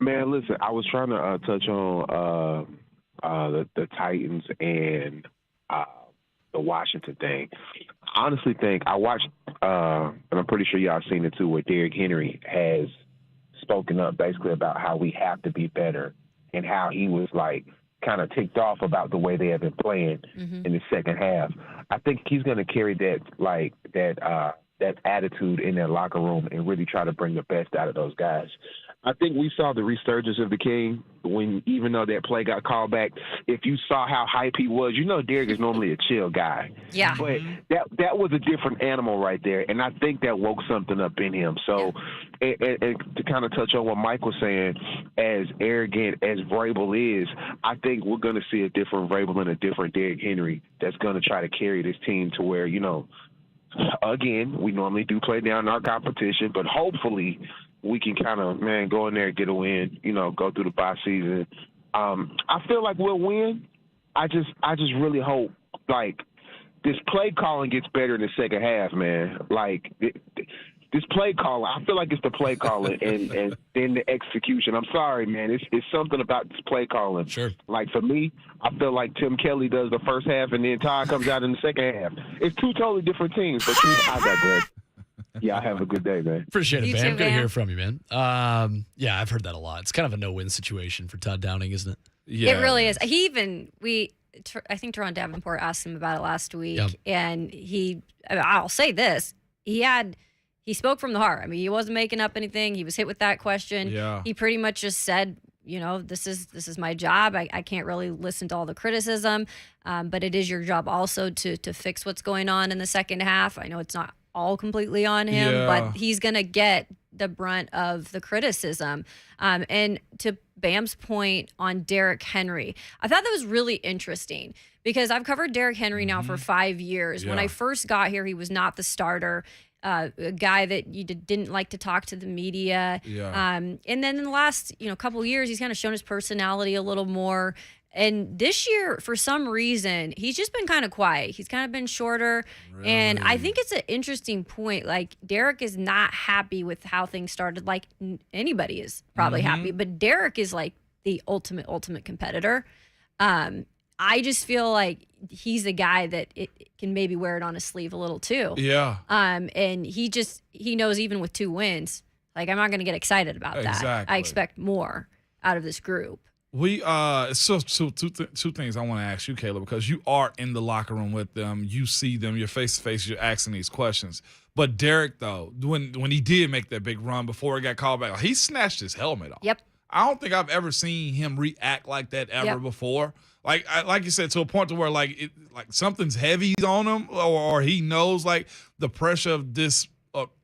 Man, listen, I was trying to touch on the Titans and the Washington thing. I honestly think I watched, and I'm pretty sure y'all seen it too, where Derrick Henry has spoken up basically about how we have to be better and how he was like kind of ticked off about the way they have been playing in the second half. I think he's going to carry that attitude in that locker room and really try to bring the best out of those guys. I think we saw the resurgence of the King when, even though that play got called back, if you saw how hype he was, you know Derrick is normally a chill guy. Yeah. But that was a different animal right there, and I think that woke something up in him. So and to kind of touch on what Mike was saying, as arrogant as Vrabel is, I think we're going to see a different Vrabel and a different Derrick Henry that's going to try to carry this team to where, you know, again, we normally do play down our competition, but hopefully we can kind of, go in there and get a win, you know, go through the bye season. I feel like we'll win. I just really hope, like, this play calling gets better in the second half, man. Like, this play calling, I feel like it's the play calling and then the execution. I'm sorry, man. It's something about this play calling. Sure. Like, for me, I feel like Tim Kelly does the first half and then Todd comes out in the second half. It's two totally different teams, but I digress. Yeah, have a good day, man. Appreciate it, You Bam. too, Good to Bam. hear from you, man. Yeah, I've heard that a lot. It's kind of a no-win situation for Todd Downing, isn't it? Yeah. It really is. I think Teron Davenport asked him about it last week, and I'll say this, he spoke from the heart. I mean, he wasn't making up anything. He was hit with that question. Yeah. He pretty much just said, you know, this is my job. I can't really listen to all the criticism, but it is your job also to fix what's going on in the second half. I know it's not all completely on him, but he's going to get the brunt of the criticism. And to Bam's point on Derrick Henry, I thought that was really interesting because I've covered Derrick Henry now for 5 years. When I first got here, he was not the starter. A guy that you didn't like to talk to the media. And then in the last, couple of years, he's kind of shown his personality a little more. And this year, for some reason, he's just been kind of quiet. He's kind of been shorter. Really? And I think it's an interesting point. Like, Derek is not happy with how things started. Like, anybody is probably happy. But Derek is, like, the ultimate competitor. I just feel like he's a guy that it can maybe wear it on his sleeve a little, too. Yeah. And he knows even with 2 wins, like, I'm not going to get excited about that. Exactly. I expect more out of this group. So two things I want to ask you, Kayla, because you are in the locker room with them, you see them, you're face to face, you're asking these questions. But Derek, though, when he did make that big run before he got called back, he snatched his helmet off. Yep. I don't think I've ever seen him react like that ever before. Like you said, to a point to where like something's heavy on him, or he knows like the pressure of this.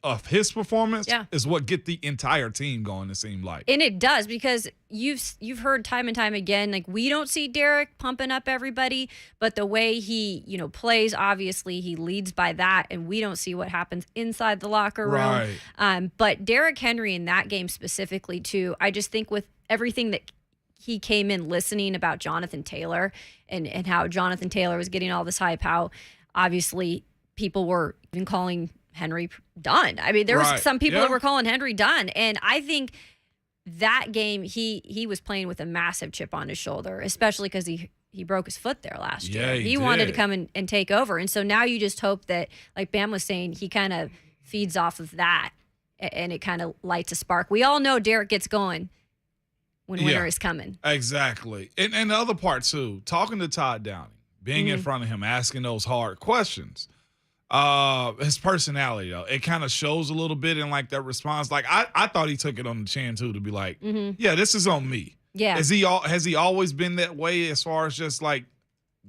Of his performance is what get the entire team going, it seemed like. And it does, because you've heard time and time again, like, we don't see Derek pumping up everybody, but the way he, plays, obviously he leads by that, and we don't see what happens inside the locker room. Right. But Derrick Henry in that game specifically too, I just think with everything that he came in listening about Jonathan Taylor and how Jonathan Taylor was getting all this hype, how obviously people were even calling Henry done. I mean, there was some people that were calling Henry done. And I think that game, he was playing with a massive chip on his shoulder, especially because he broke his foot there last year. He wanted to come and take over. And so now you just hope that, like Bam was saying, he kind of feeds off of that and it kind of lights a spark. We all know Derek gets going when winter is coming. Exactly. And the other part, too, talking to Todd Downing, being in front of him, asking those hard questions. His personality, though, it kind of shows a little bit in like that response. Like I thought he took it on the chin too, to be like, yeah, this is on me. Yeah. Has he always been that way as far as just like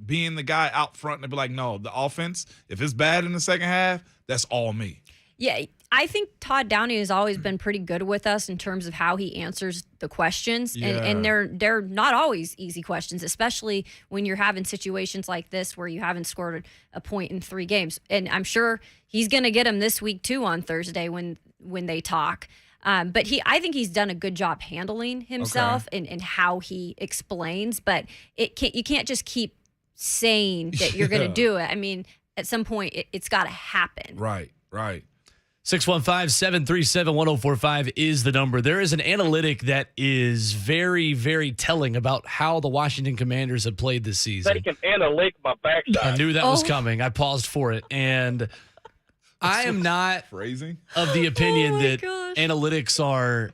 being the guy out front and be like, no, the offense, if it's bad in the second half, that's all me. Yeah, I think Todd Downing has always been pretty good with us in terms of how he answers the questions. And they're not always easy questions, especially when you're having situations like this where you haven't scored a point in 3 games. And I'm sure he's going to get them this week too on Thursday when they talk. But I think he's done a good job handling himself and how he explains. But you can't just keep saying that you're going to do it. I mean, at some point it's got to happen. Right. 615-737-1045 is the number. There is an analytic that is very, very telling about how the Washington Commanders have played this season. Taking lick my backside. I knew that was coming. I paused for it. And I am not phrasing of the opinion that gosh. analytics are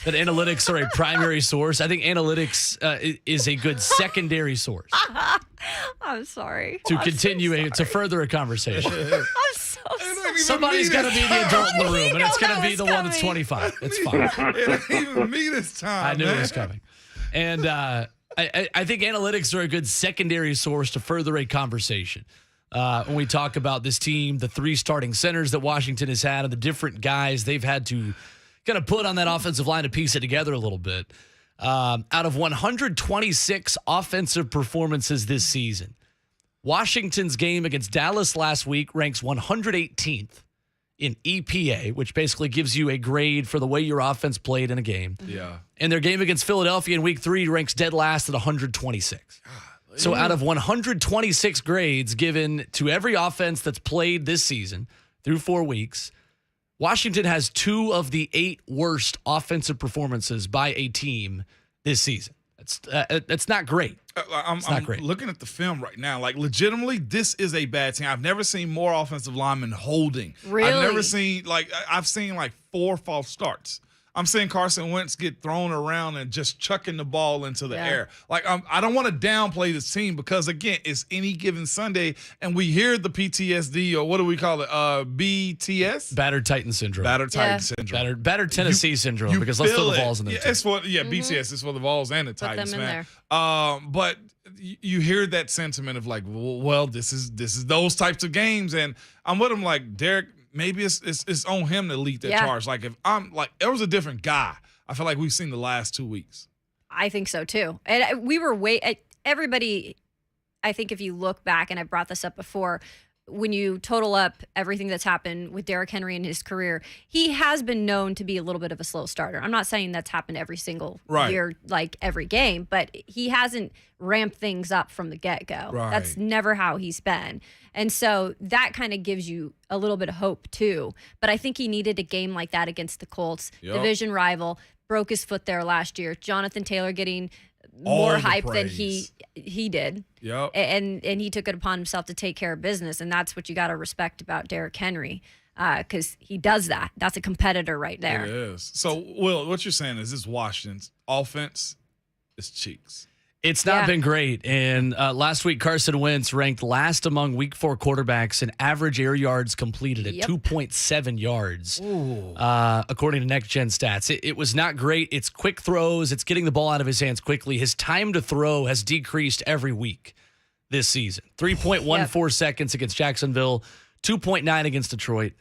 that analytics are a primary source. I think analytics is a good secondary source. I'm sorry. To further a conversation. I'm so sorry. Somebody's got to be the adult in the room, and it's going to be the one that's 25. It's fine. It ain't even me this time. I knew it was coming. And I think analytics are a good secondary source to further a conversation. When we talk about this team, the 3 starting centers that Washington has had, and the different guys they've had to kind of put on that offensive line to piece it together a little bit. Out of 126 offensive performances this season, Washington's game against Dallas last week ranks 118th in EPA, which basically gives you a grade for the way your offense played in a game. Yeah. And their game against Philadelphia in week 3 ranks dead last at 126. So out of 126 grades given to every offense that's played this season through 4 weeks, Washington has 2 of the 8 worst offensive performances by a team this season. That's not great. I'm looking at the film right now. Like, legitimately, this is a bad team. I've never seen more offensive linemen holding. Really? I've never seen, I've seen 4 false starts. I'm seeing Carson Wentz get thrown around and just chucking the ball into the air. I don't want to downplay this team because, again, it's any given Sunday, and we hear the PTSD, or what do we call it? BTS? Battered Titan Syndrome. Battered Titan Syndrome. Battered Tennessee Syndrome, because let's throw the balls in there. Yeah, BTS is for the balls and the Titans, them in man. there. But you hear that sentiment of like, well, this is those types of games, and I'm with him like, Derek, maybe it's on him to lead that charge. Like, if I'm like, it was a different guy. I feel like we've seen the last 2 weeks. I think so too. And we were everybody, I think if you look back, and I brought this up before, when you total up everything that's happened with Derrick Henry in his career, he has been known to be a little bit of a slow starter. I'm not saying that's happened every single year, like every game, but he hasn't ramped things up from the get-go. Right. That's never how he's been. And so that kind of gives you a little bit of hope too. But I think he needed a game like that against the Colts, division rival, broke his foot there last year. Jonathan Taylor getting more hype than he did. Yep. And he took it upon himself to take care of business, and that's what you got to respect about Derrick Henry, because he does that. That's a competitor right there. It is. So, Will, what you're saying is this Washington's offense is cheeks. It's not been great. And last week, Carson Wentz ranked last among Week 4 quarterbacks in average air yards completed at 2.7 yards, according to Next Gen Stats. It was not great. It's quick throws. It's getting the ball out of his hands quickly. His time to throw has decreased every week this season. 3.14 seconds against Jacksonville, 2.9 against Detroit,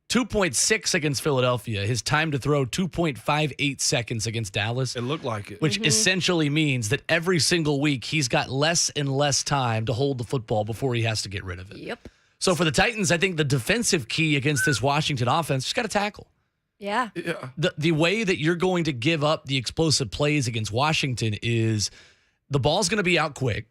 2.6 against Philadelphia. His time to throw, 2.58 seconds against Dallas. It looked like it. Which essentially means that every single week he's got less and less time to hold the football before he has to get rid of it. Yep. So for the Titans, I think the defensive key against this Washington offense, just got to tackle. Yeah. The way that you're going to give up the explosive plays against Washington is the ball's going to be out quick.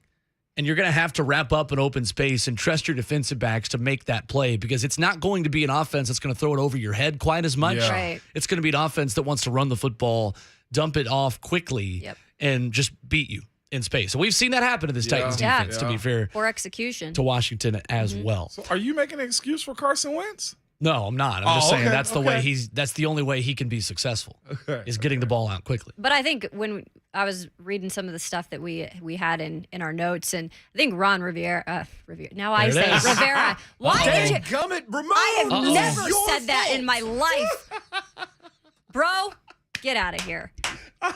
And you're going to have to wrap up an open space and trust your defensive backs to make that play, because it's not going to be an offense that's going to throw it over your head quite as much. Yeah. Right. It's going to be an offense that wants to run the football, dump it off quickly, and just beat you in space. So we've seen that happen to this Titans defense, to be fair. Or execution. To Washington as well. So are you making an excuse for Carson Wentz? No, I'm not. I'm just saying okay, that's the way that's the only way he can be successful is getting the ball out quickly. But I think when I was reading some of the stuff that we had in our notes, and I think Ron Rivera. Now I say Rivera. Why did you? Ramon. I have never said that in my life, bro. Get out of here,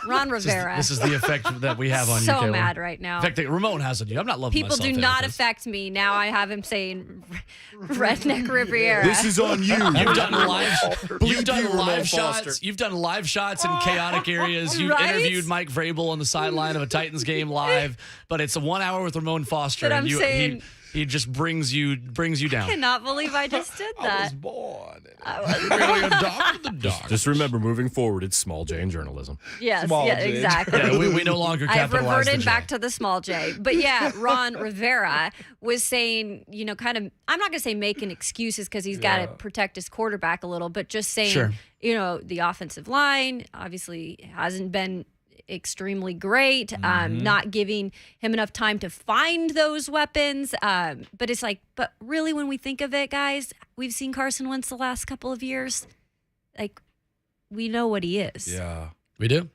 Ron Rivera. This is the effect that we have on you, so Kayla. mad right now. In fact, Ramon has on you. I'm not loving People myself. do not affect me. Now I have him saying Redneck Riviera. This is on you. You've done live Foster. shots. You've done live shots in chaotic areas. You've Right? interviewed Mike Vrabel on the sideline of a Titans game live, but it's a 1 hour with Ramon Foster, But I'm and saying- he just brings you I down. cannot believe I just did that. I was born. Really a dog to the dog. Just remember, moving forward, it's small J in journalism. Yes, Small yeah, J. exactly. Yeah, we no longer I've capitalize the reverted J. back to the small J. But yeah, Ron Rivera was saying, kind of, I'm not going to say making excuses because he's got to protect his quarterback a little, but just saying, the offensive line obviously hasn't been extremely great, not giving him enough time to find those weapons. But it's like, but really when we think of it, guys, we've seen Carson Wentz the last couple of years. Like, we know what he is. Yeah. We do.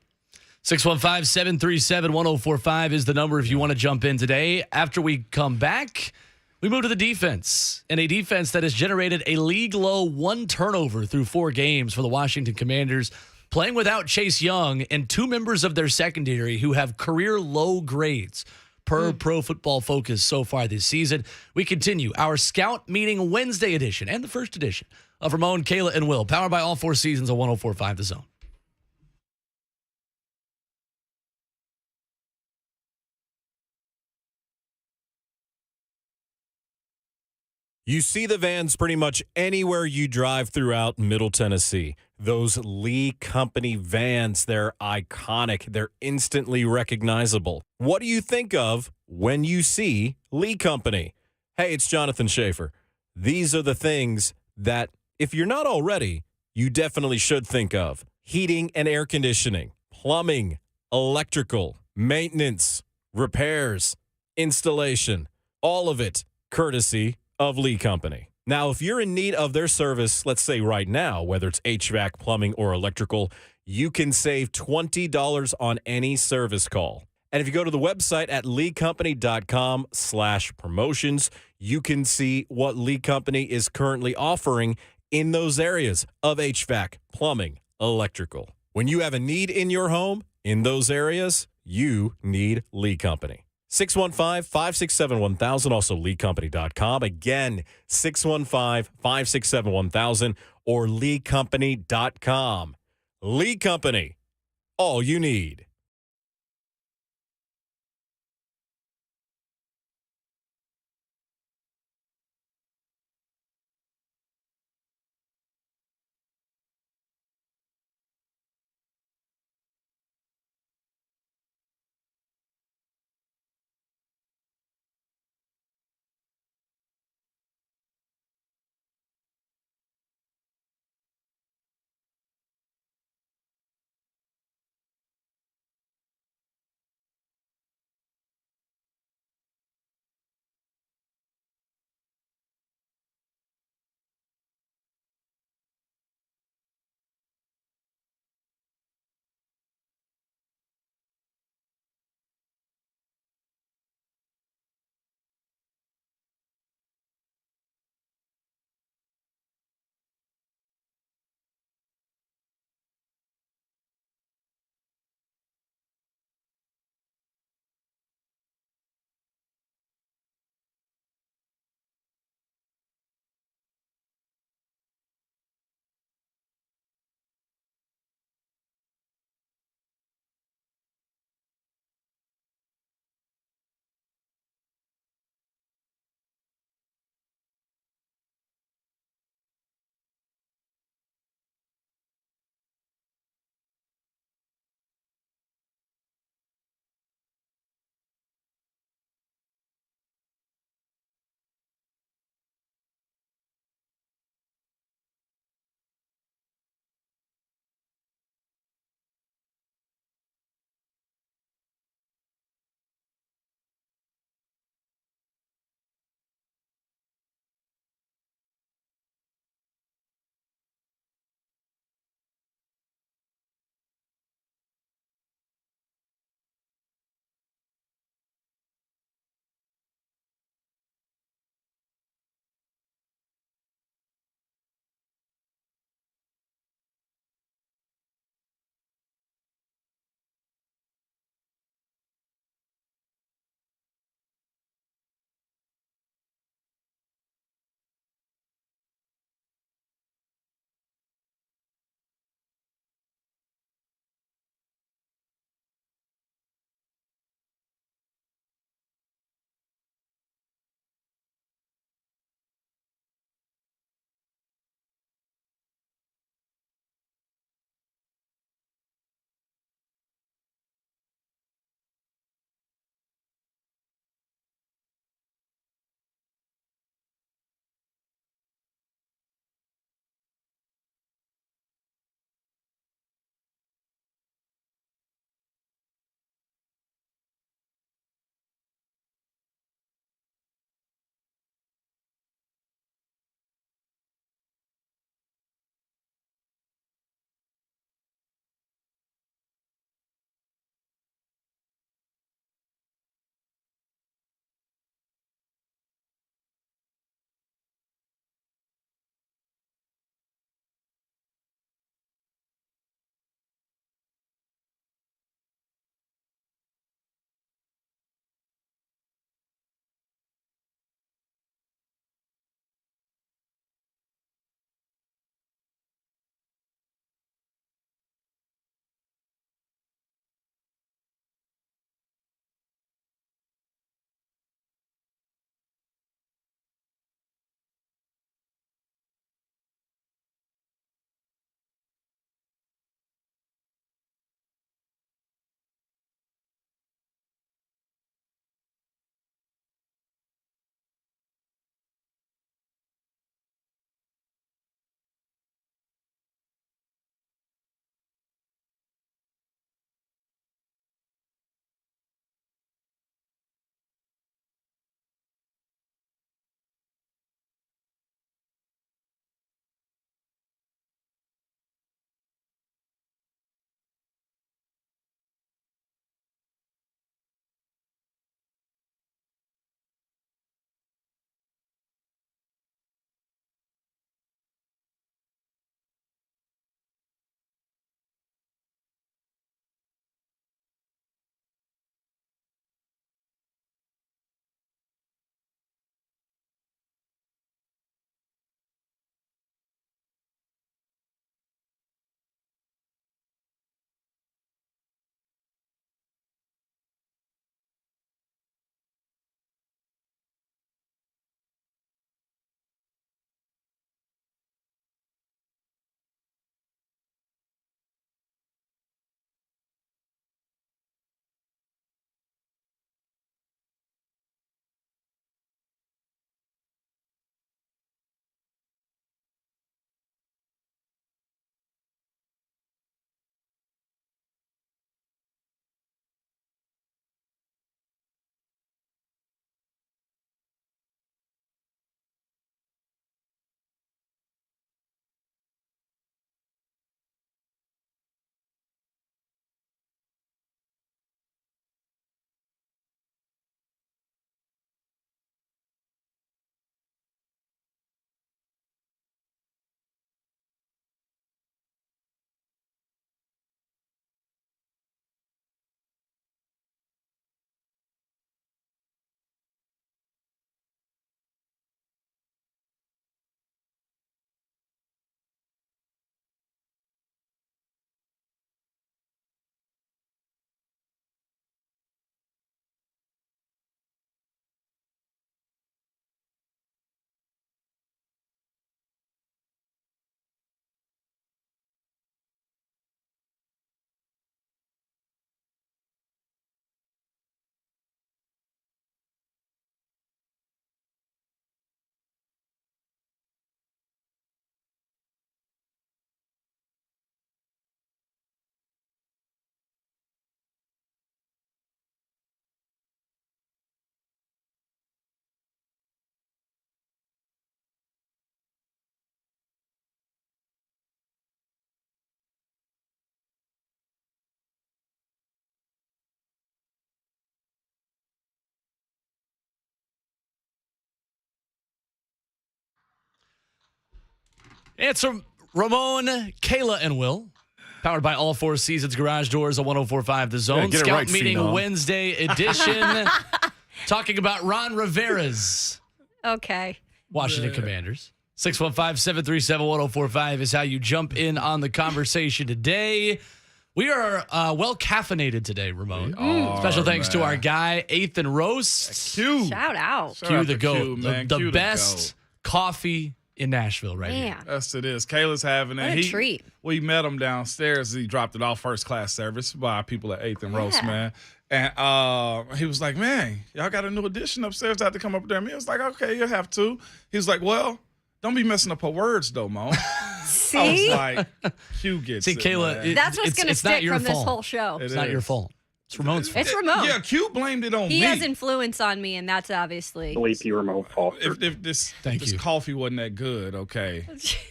615-737-1045 is the number if you want to jump in today. After we come back, we move to the defense, and a defense that has generated a league-low 1 turnover through 4 games for the Washington Commanders, playing without Chase Young and 2 members of their secondary who have career-low grades per Pro Football Focus so far this season. We continue our Scout Meeting Wednesday edition and the first edition of Ramon, Kayla, and Will, powered by all 4 seasons of 104.5 The Zone. You see the vans pretty much anywhere you drive throughout Middle Tennessee. Those Lee Company vans, they're iconic. They're instantly recognizable. What do you think of when you see Lee Company? Hey, it's Jonathan Schaefer. These are the things that, if you're not already, you definitely should think of. Heating and air conditioning, plumbing, electrical, maintenance, repairs, installation, all of it courtesy of Lee Company. Now, if you're in need of their service, let's say right now, whether it's HVAC, plumbing, or electrical, you can save $20 on any service call. And if you go to the website at leecompany.com/promotions, you can see what Lee Company is currently offering in those areas of HVAC, plumbing, electrical. When you have a need in your home in those areas, you need Lee Company. 615-567-1000, also leecompany.com. Again, 615-567-1000 or leecompany.com. Lee Company, all you need. It's Ramon, Kayla, and Will. Powered by All Four Seasons Garage Doors on 104.5 The Zone. Get it Scout right, Meeting Phenom. Wednesday edition. Talking about Ron Rivera's Okay. Washington Commanders. 615-737-1045 is how you jump in on the conversation today. We are well caffeinated today, Ramon. Special thanks to our guy, Eighth and Roast. Q. Shout out. Q the GOAT. Q, man. The Q best coffee in Nashville right here. Man. Yes, it is. Kayla's having it. What a treat. We met him downstairs. He dropped it off first class service by people at 8th and Roast, man. And he was like, man, y'all got a new addition upstairs. I have to come up there. And I was like, okay, you'll have to. He was like, well, don't be messing up her words, though, Mo. See? I was like, Q gets See, it, Kayla, man. That's what's it's going to not stick your from this fault. whole show. It's not your fault. It's Ramon's fault. It's Ramon. Yeah, Q blamed it on He me. has influence on me, and that's obviously. Sleepy Ramon Foster. If this Thank you. coffee wasn't that good, okay,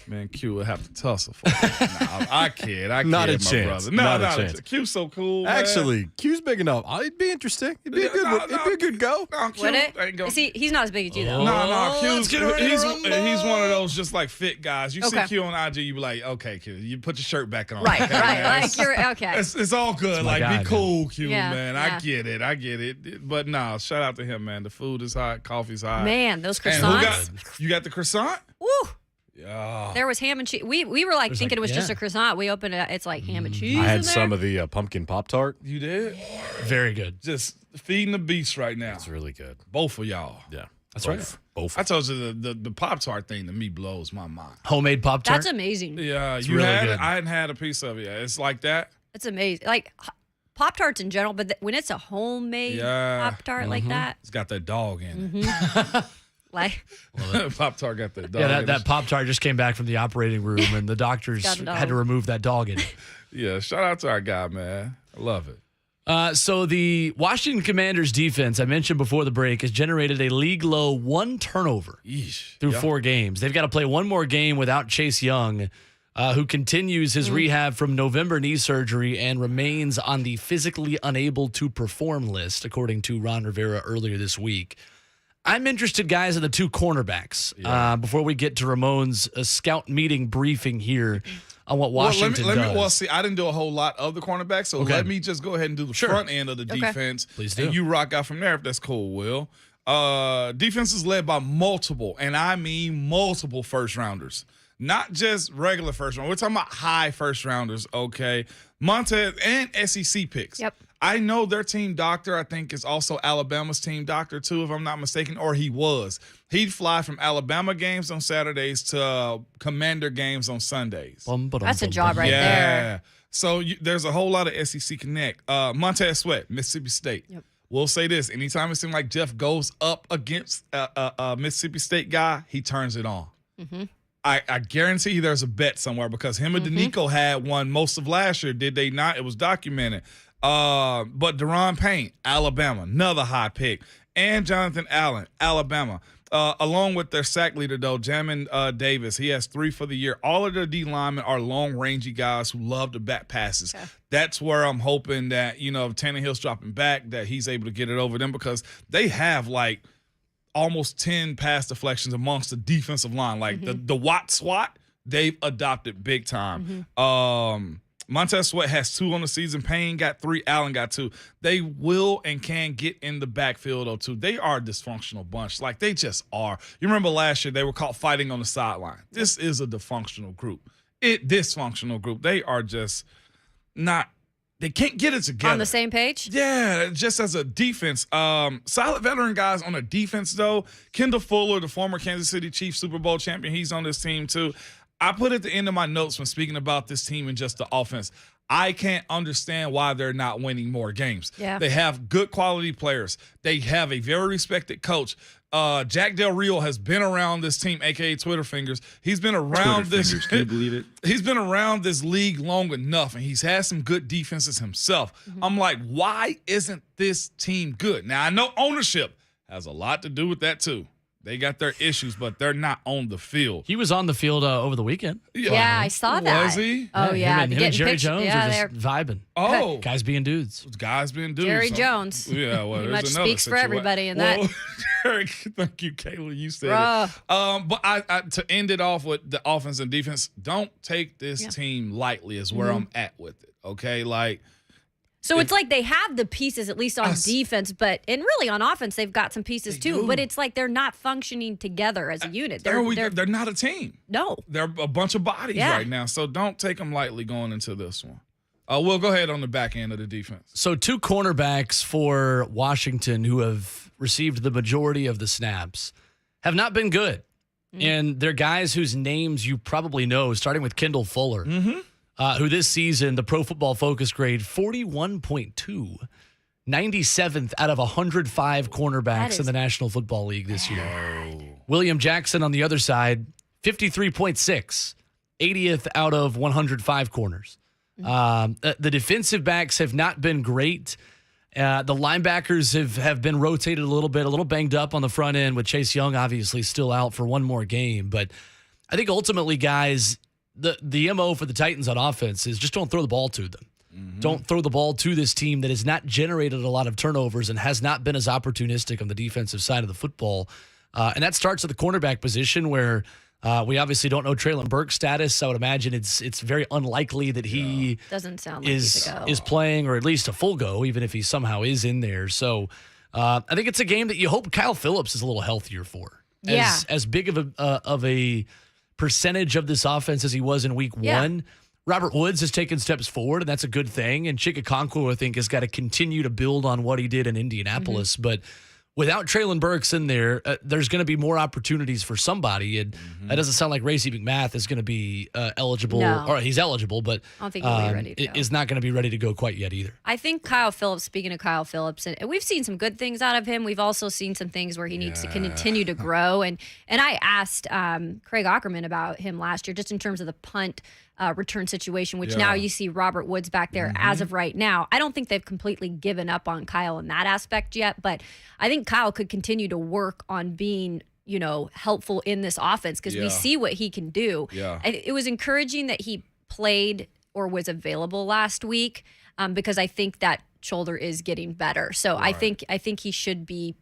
man, Q would have to tussle for it. Nah, I kid. I kid, Not a my chance. brother. No, Not a not a chance. chance. Q's so cool, man. Actually, Q's big enough. It'd be interesting. It'd be a good one. It'd be a good go. No, Q Would it? ain't gonna. See, he's not as big as you, though. No, let's Q's, get ready to he's rumble. one of those just like fit guys. You Okay. see Q on IG, you be like, okay, Q, you put your shirt back on. Right, okay, right. man? Like, you're okay. It's all good. my Like, guy, be cool, Q, Yeah, man. yeah. I get it. But no, shout out to him, man. The food is hot, coffee's hot. Man, those And who croissants. you got the croissant? Woo. Yeah. There was ham and cheese. We were like There's thinking like- it was just yeah. a croissant. We opened it. It's like ham and cheese. I in had there. some of the pumpkin Pop-Tart. You did? Very good. Just feeding the beast right now. It's really good. Both of y'all. Yeah. That's Both. right. Both. I told you the Pop-Tart thing to me blows my mind. Homemade Pop-Tart. That's amazing. Yeah, It's you really had good. it? I hadn't had a piece of it yet. It's like that? It's amazing. Like Pop Tarts in general, but when it's a homemade Yeah. Pop Tart like that, It's got that dog in like it. Pop-Tart got that dog Yeah, in that it. Pop-Tart just came back from the operating room, and the doctors Got a dog. had to remove that dog in it. Yeah, shout out to our guy, man. I love it. So the Washington Commanders defense, I mentioned before the break, has generated a league-low 1 turnover Yeesh. through Yeah. 4 games. They've got to play one more game without Chase Young, who continues his rehab from November knee surgery and remains on the physically unable to perform list, according to Ron Rivera earlier this week. I'm interested, guys, in the 2 cornerbacks before we get to Ramon's scout meeting briefing here on what Washington does. See, I didn't do a whole lot of the cornerbacks, so Okay. let me just go ahead and do the Sure. front end of the defense. Please do. And you rock out from there if that's cool, Will. Defense is led by multiple, and I mean multiple first-rounders. Not just regular first-rounders. We're talking about high first-rounders, okay? Montez and SEC picks. Yep. I know their team doctor, I think, is also Alabama's team doctor, too, if I'm not mistaken, or he was. He'd fly from Alabama games on Saturdays to Commander games on Sundays. that's a job right there. So there's a whole lot of SEC Connect. Montez Sweat, Mississippi State. Yep. We'll say this. Anytime it seems like Jeff goes up against a Mississippi State guy, he turns it on. Mm-hmm. I guarantee you there's a bet somewhere because him and Danico had one most of last year. Did they not? It was documented. But Deron Payne, Alabama, another high pick. And Jonathan Allen, Alabama. Along with their sack leader, though, Jamin Davis. He has 3 for the year. All of their D linemen are long-rangey guys who love to bat passes. Okay. That's where I'm hoping that, if Tannehill's dropping back, that he's able to get it over them because they have, like, almost 10 pass deflections amongst the defensive line. Like, the Watt SWAT, they've adopted big time. Montez Sweat has 2 on the season. Payne got 3. Allen got 2. They will and can get in the backfield, though, too. They are a dysfunctional bunch. Like, they just are. You remember last year, they were caught fighting on the sideline. This is a dysfunctional group. Dysfunctional group. They are just not – they can't get it together. On the same page? Yeah, just as a defense. Solid veteran guys on a defense, though. Kendall Fuller, the former Kansas City Chiefs Super Bowl champion, he's on this team, too. I put at the end of my notes when speaking about this team and just the offense, I can't understand why they're not winning more games. Yeah. They have good quality players. They have a very respected coach. Jack Del Rio has been around this team, a.k.a. Twitter Fingers. He's been around this. Can you believe it? He's been around this league long enough, and he's had some good defenses himself. I'm like, why isn't this team good? Now, I know ownership has a lot to do with that, too. They got their issues, but they're not on the field. He was on the field over the weekend. Yeah, I saw that. Was he? Oh, yeah. Him and Jerry Jones are just vibing. Oh. Guys being dudes. Guys being dudes. Jerry Jones. Yeah, well, He there's much another speaks for everybody in that. Derek, thank you, Kayla. You said it. But I to end it off with the offense and defense, don't take this team lightly is where I'm at with it, okay? Like, so it's like they have the pieces, at least on defense, and really on offense, they've got some pieces too. But it's like they're not functioning together as a unit. They're not a team. No. They're a bunch of bodies right now. So don't take them lightly going into this one. We'll go ahead on the back end of the defense. So 2 cornerbacks for Washington who have received the majority of the snaps have not been good. And they're guys whose names you probably know, starting with Kendall Fuller. Who this season, the Pro Football Focus grade 41.2, 97th out of 105 cornerbacks in the National Football League this year. William Jackson on the other side, 53.6, 80th out of 105 corners. The defensive backs have not been great. The linebackers have been rotated a little bit, a little banged up on the front end with Chase Young obviously still out for one more game. But I think ultimately, guys, the MO for the Titans on offense is just don't throw the ball to them. Don't throw the ball to this team that has not generated a lot of turnovers and has not been as opportunistic on the defensive side of the football. And that starts at the cornerback position where we obviously don't know Traylon Burke's status. I would imagine it's very unlikely that he doesn't sound like is playing, or at least a full go, even if he somehow is in there. So I think it's a game that you hope Kyle Phillips is a little healthier for. As big of a percentage of this offense as he was in week 1. Robert Woods has taken steps forward, and that's a good thing. And Chika Okonkwo, I think, has got to continue to build on what he did in Indianapolis. But without Traylon Burks in there, there's going to be more opportunities for somebody. And that doesn't sound like Racy McMath is going to be eligible. No. Or he's eligible, but I don't think he'll be ready to go. Is not going to be ready to go quite yet either. I think Kyle Phillips, speaking of Kyle Phillips, and we've seen some good things out of him. We've also seen some things where he needs to continue to grow. And I asked Craig Ackerman about him last year, just in terms of the punt return situation, which now you see Robert Woods back there as of right now. I don't think they've completely given up on Kyle in that aspect yet, but I think Kyle could continue to work on being, helpful in this offense because we see what he can do. It was encouraging that he played or was available last week because I think that shoulder is getting better. So I think he should be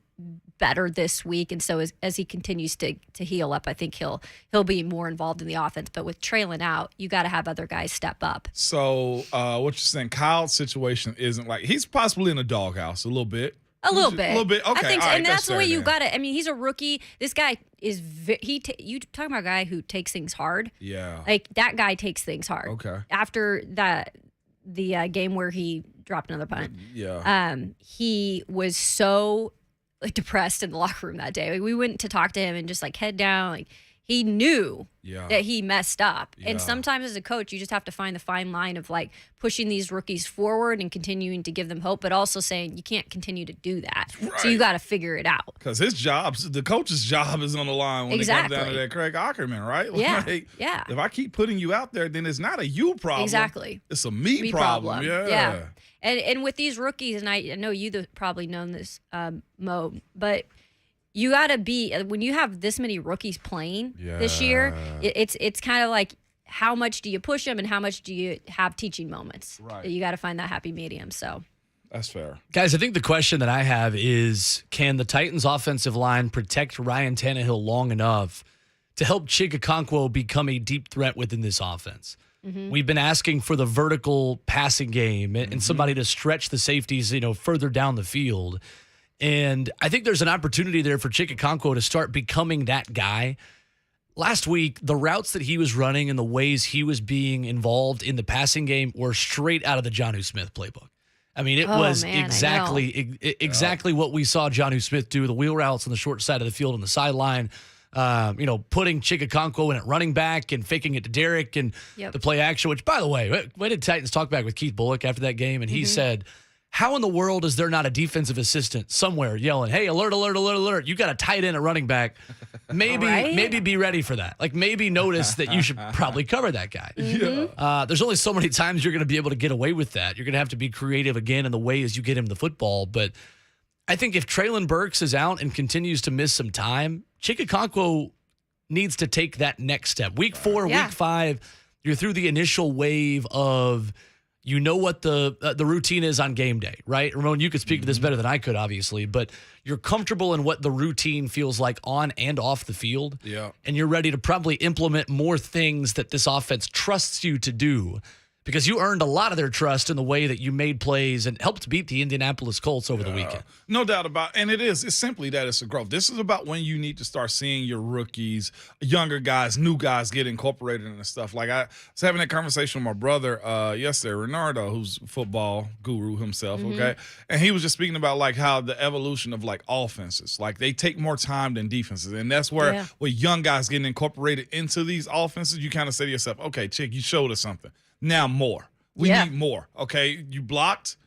better this week, and so as he continues to heal up, I think he'll be more involved in the offense. But with Traylon out, you got to have other guys step up. So what you're saying, Kyle's situation isn't like he's possibly in a doghouse a little bit. A little bit. Okay, I think so. And that's the way you got it. I mean, he's a rookie. This guy is you talking about a guy who takes things hard. Yeah. Like that guy takes things hard. Okay. After the game where he dropped another punt. Yeah. He was so depressed in the locker room that day. Like, we went to talk to him and just head down. Like he knew that he messed up. And sometimes as a coach, you just have to find the fine line of pushing these rookies forward and continuing to give them hope, but also saying you can't continue to do that. Right. So you got to figure it out. Because the coach's job is on the line when it comes down to that Craig Ackerman, right? If I keep putting you out there, then it's not a you problem. Exactly. It's a me problem. Yeah. And with these rookies, and I know you probably known this, Mo, but you got to be, when you have this many rookies playing this year, it's kind of like how much do you push them and how much do you have teaching moments? Right. You got to find that happy medium. So that's fair. Guys, I think the question that I have is, can the Titans offensive line protect Ryan Tannehill long enough to help Chika Okonkwo become a deep threat within this offense? We've been asking for the vertical passing game and somebody to stretch the safeties, further down the field. And I think there's an opportunity there for Chika Okonkwo to start becoming that guy. Last week, the routes that he was running and the ways he was being involved in the passing game were straight out of the Jonnu Smith playbook. I mean, it was exactly what we saw Jonnu Smith do, the wheel routes on the short side of the field on the sideline. Putting Chika Okonkwo in at running back and faking it to Derek and the play action, which, by the way, when did Titans talk back with Keith Bullock after that game? And he said, how in the world is there not a defensive assistant somewhere yelling, hey, alert, alert, alert, alert, you got a tight end at running back. Maybe be ready for that. Maybe notice that you should probably cover that guy. There's only so many times you're going to be able to get away with that. You're going to have to be creative again in the ways you get him the football. But I think if Traylon Burks is out and continues to miss some time, Chika Okonkwo needs to take that next step. Week 4, Week 5, you're through the initial wave of you know what the routine is on game day, right? Ramon, you could speak to this better than I could, obviously, but you're comfortable in what the routine feels like on and off the field. Yeah. And you're ready to probably implement more things that this offense trusts you to do because you earned a lot of their trust in the way that you made plays and helped beat the Indianapolis Colts over the weekend. No doubt about it. And it's simply that it's a growth. This is about when you need to start seeing your rookies, younger guys, new guys get incorporated into stuff. Like I was having that conversation with my brother yesterday, Renardo, who's a football guru himself, okay? And he was just speaking about like how the evolution of like offenses, like they take more time than defenses. And that's where with young guys getting incorporated into these offenses, you kind of say to yourself, okay, Chick, you showed us something. Now more. We need more. Okay, you blocked.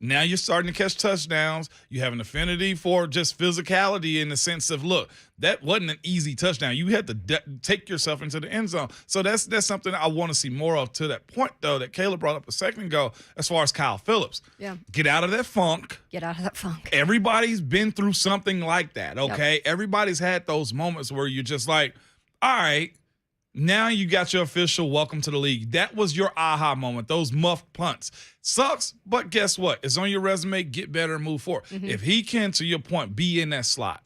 Now you're starting to catch touchdowns. You have an affinity for just physicality in the sense of, look, that wasn't an easy touchdown. You had to take yourself into the end zone. So that's something I want to see more of. To that point, though, that Kayla brought up a second ago, as far as Kyle Phillips. Yeah. Get out of that funk. Get out of that funk. Everybody's been through something like that, okay? Yep. Everybody's had those moments where you're just like, all right, now you got your official welcome to the league. That was your aha moment. Those muffed punts. Sucks, but guess what? It's on your resume. Get better and move forward. If he can, to your point, be in that slot,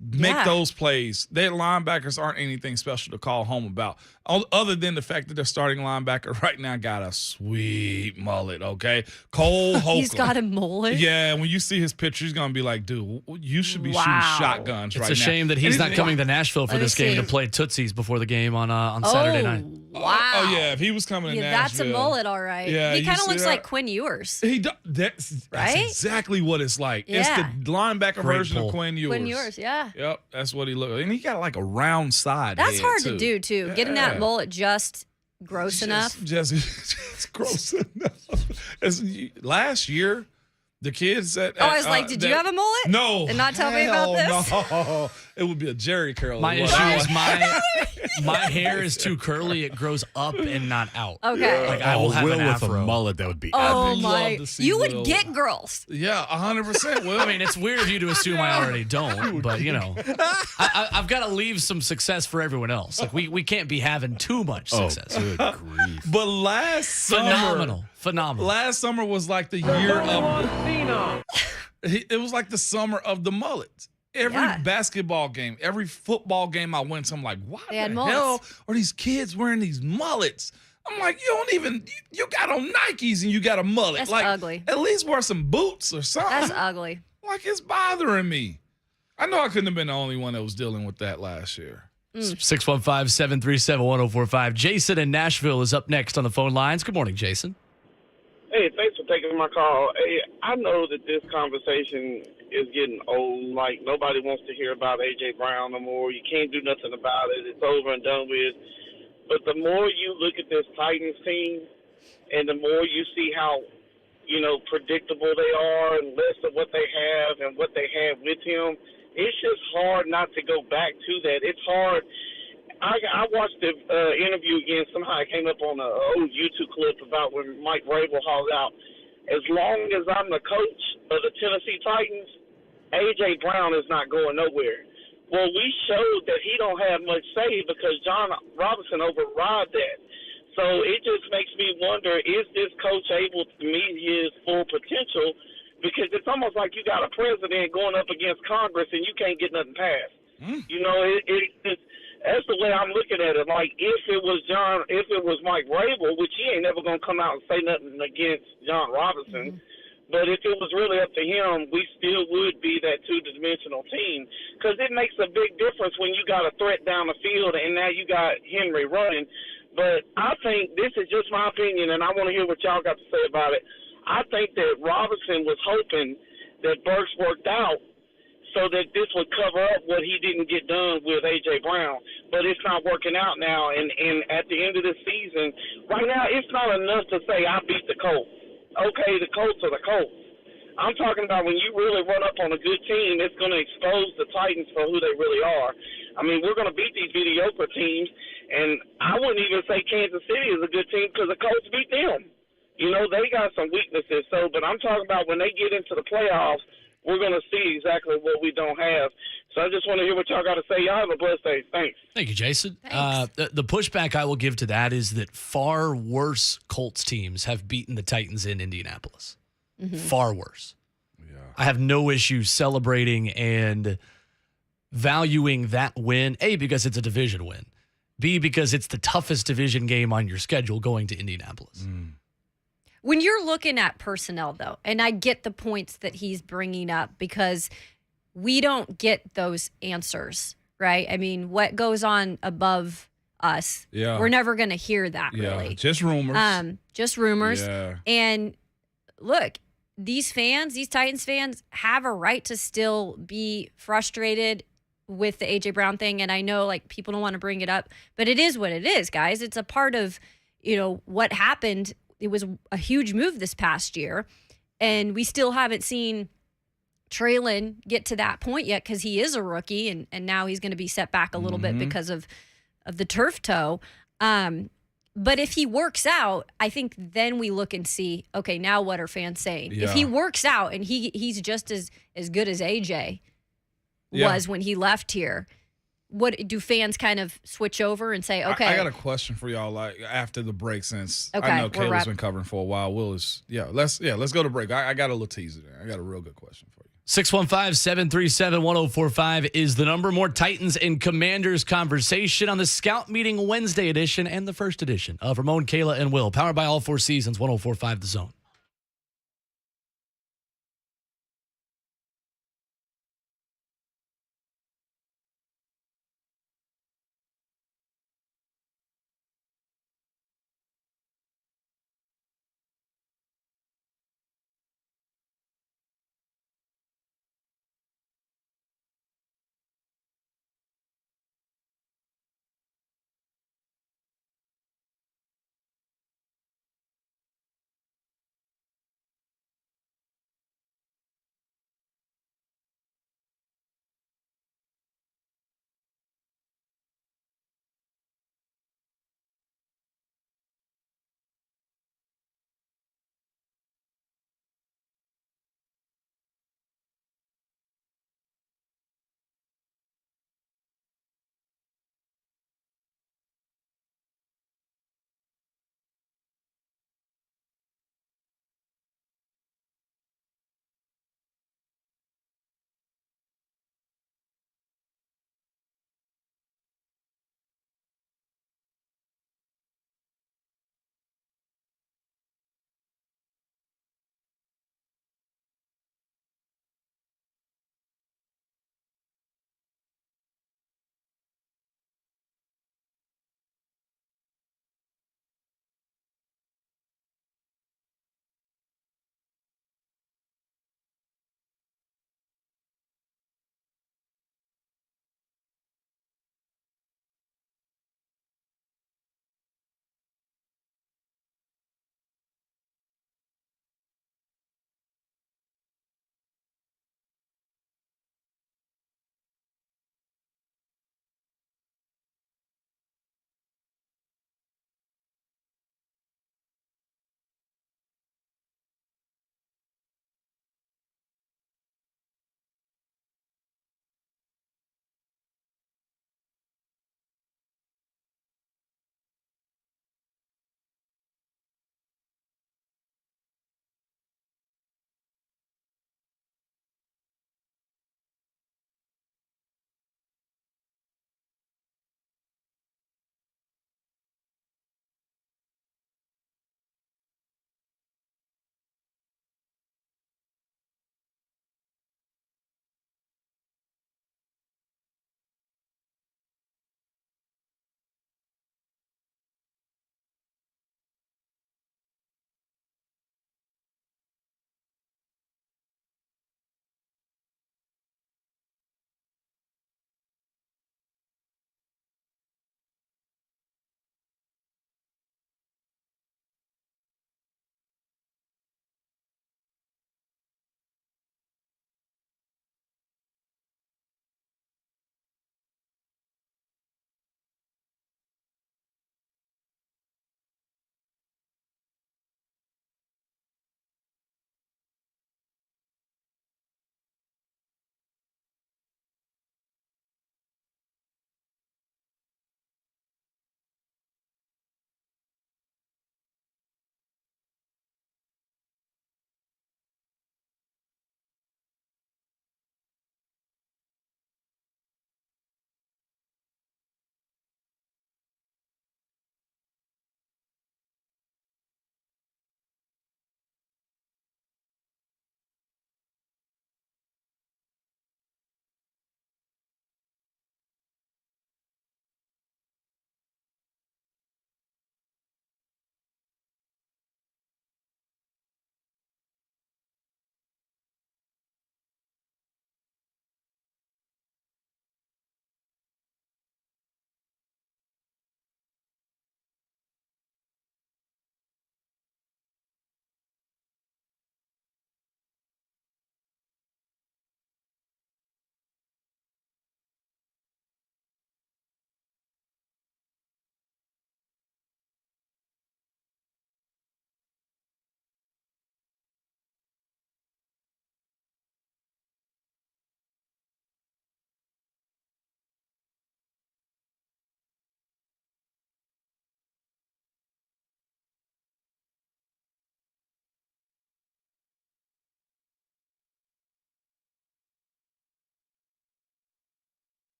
make those plays. Their linebackers aren't anything special to call home about, other than the fact that their starting linebacker right now got a sweet mullet, okay? Cole Holcomb. He's got a mullet? Yeah, when you see his picture, he's going to be like, dude, you should be shooting shotguns right now. It's a shame that he's not coming to Nashville for this game to play Tootsies before the game on Saturday night. Wow. Oh, yeah, if he was coming to Nashville. That's a mullet, all right. Yeah, he kind of looks like Quinn Ewers. He does. That's exactly what it's like. Yeah. It's the linebacker version of Quinn Ewers. Quinn Ewers, yeah. Yep, that's what he looked like. And he got like a round side. That's hard to do, too. Getting that mullet just gross enough. Just gross enough. Last year, the kids at I was like, did you have a mullet? No. And not tell me about this? No. It would be a Jerry curl. My issue is my hair is too curly. It grows up and not out. Okay. Like I will have an afro. With a mullet, that would be epic. My. You would get girls. Yeah, 100% Will. I mean, it's weird of you to assume I already don't, but, you know, I've got to leave some success for everyone else. Like, we can't be having too much success. Good grief. But last summer. Phenomenal. Last summer was like the year of it was like the summer of the mullets. Every basketball game, every football game I went to, I'm like, why the hell are these kids wearing these mullets? I'm like, you got on Nikes and you got a mullet. That's like, ugly. At least wear some boots or something. That's ugly. Like, it's bothering me. I know I couldn't have been the only one that was dealing with that last year. 615-737-1045. Jason in Nashville is up next on the phone lines. Good morning, Jason. Hey, thanks for taking my call. Hey, I know that this conversation is getting old. Like, nobody wants to hear about A.J. Brown no more. You can't do nothing about it. It's over and done with. But the more you look at this Titans team and the more you see how, predictable they are and less of what they have and what they have with him, it's just hard not to go back to that. It's hard. I watched the interview again. Somehow it came up on an old YouTube clip about when Mike Vrabel hauled out, as long as I'm the coach of the Tennessee Titans, A.J. Brown is not going nowhere. Well, we showed that he don't have much say because John Robinson override that. So it just makes me wonder, is this coach able to meet his full potential? Because it's almost like you got a president going up against Congress and you can't get nothing passed. That's the way I'm looking at it. Like, if it was Mike Vrabel, which he ain't never going to come out and say nothing against John Robinson, but if it was really up to him, we still would be that two-dimensional team because it makes a big difference when you got a threat down the field and now you got Henry running. But I think this is just my opinion, and I want to hear what y'all got to say about it. I think that Robinson was hoping that Burks worked out so that this would cover up what he didn't get done with A.J. Brown. But it's not working out now. And at the end of the season, right now, it's not enough to say I beat the Colts. Okay, the Colts are the Colts. I'm talking about when you really run up on a good team, it's going to expose the Titans for who they really are. I mean, we're going to beat these mediocre teams. And I wouldn't even say Kansas City is a good team because the Colts beat them. They got some weaknesses. But I'm talking about when they get into the playoffs, we're going to see exactly what we don't have. So I just want to hear what y'all got to say. Y'all have a blessed day. Thanks. Thank you, Jason. Thanks. The pushback I will give to that is that far worse Colts teams have beaten the Titans in Indianapolis. Far worse. Yeah. I have no issue celebrating and valuing that win, A, because it's a division win, B, because it's the toughest division game on your schedule going to Indianapolis. When you're looking at personnel, though, and I get the points that he's bringing up because we don't get those answers, right? I mean, what goes on above us, we're never going to hear that, really. Just rumors. Just rumors. Yeah. And look, these Titans fans have a right to still be frustrated with the A.J. Brown thing. And I know, like, people don't want to bring it up, but it is what it is, guys. It's a part of, what happened. It was a huge move this past year, and we still haven't seen Traylon get to that point yet because he is a rookie, and now he's going to be set back a little bit because of the turf toe. But if he works out, I think then we look and see, okay, now what are fans saying? Yeah. If he works out and he's just as good as AJ was when he left here, what do fans kind of switch over and say, okay? I got a question for y'all, like after the break, since Okay, I know Kayla's been covering for a while. Let's go to break. I got a little teaser there. I got a real good question for you. 615-737-1045 is the number. More Titans and Commanders conversation on the Scout Meeting Wednesday edition and the first edition of Ramon, Kayla, and Will, powered by All Four Seasons, 104.5 The Zone.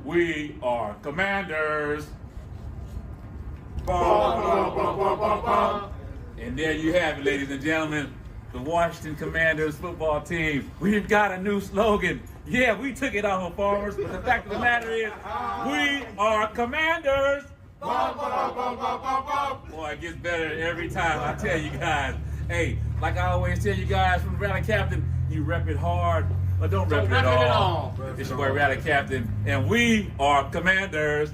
We are Commanders. And there you have it, ladies and gentlemen. The Washington Commanders football team. We've got a new slogan. Yeah, we took it off of Farmers, but the fact of the matter is, we are Commanders. Boy, it gets better every time, I tell you guys. Hey, like I always tell you guys from Rally Captain, you rep it hard, or don't rep it at all. It's your boy Rally Captain, and we are Commanders.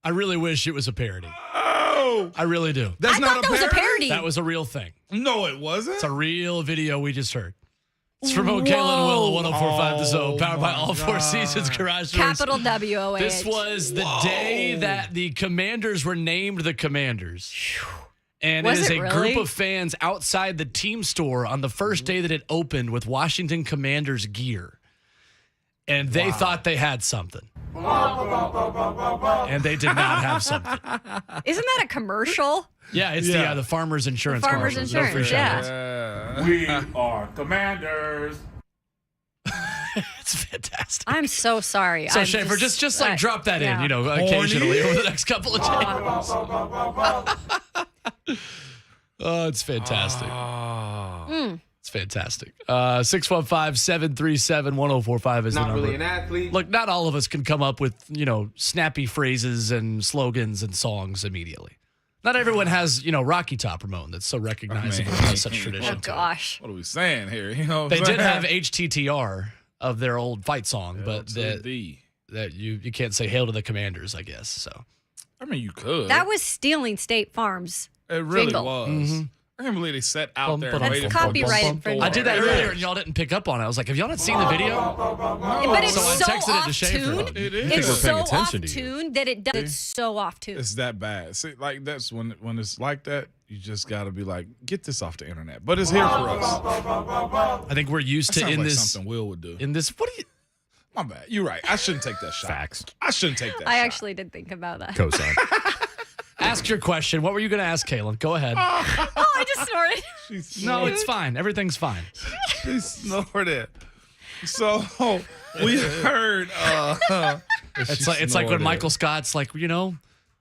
I really wish it was a parody. Oh, I really do. That's not that was a parody. That was a real thing. No, it wasn't. It's a real video we just heard. It's Ramon, Kayla, and Will, 104.5 The Zone, powered by All Four Seasons Garage Doors. Capital WOH. This was the day that the Commanders were named the Commanders. And Was it is it a really? group of fans outside the team store on the first day that it opened with Washington Commanders gear. And they thought they had something. And they did not have something. Isn't that a commercial? Yeah, it's the Farmers Insurance The Farmers commercials. No free Insurance, shout-outs. We are Commanders. It's fantastic. I'm so sorry. So I'm Schaefer, just like drop that yeah. in, you know, occasionally over the next couple of days. Oh, it's fantastic. It's fantastic. 615-737-1045 is the number. Not really an athlete. Look, not all of us can come up with, you know, snappy phrases and slogans and songs immediately. Not everyone has, you know, Rocky Top, Ramon, that's so recognizable and has such tradition. Oh, gosh. What are we saying here? You know, what They I'm did saying? have HTTR of their old fight song, but that you can't say "Hail to the Commanders," I guess. So, I mean, you could. That was stealing State Farm's It really jingle. was. Mm-hmm. I can't believe they set out there and That's waited copyright for infringement. I did that earlier, and y'all didn't pick up on it. I was like, "Have y'all not seen the video?" But it's So I so texted it to off Schaefer. tune. It is. It's we're so paying off attention to you. tune that it does. It's so off tune. It's that bad. See, like that's when it's like that, you just got to be like, get this off the internet. But it's here for us. I think we're used That to sounds in like this. something Will would do. In this, what do you? My bad. You're right. I shouldn't take that shot. Facts. I shouldn't take that I shot. actually did think about that. Cosign. Ask your question. What were you going to ask, Kayla? Go ahead. Oh, I just snorted. No, it's fine. Everything's fine. She snorted. So we heard. It's like when Michael Scott's like, you know,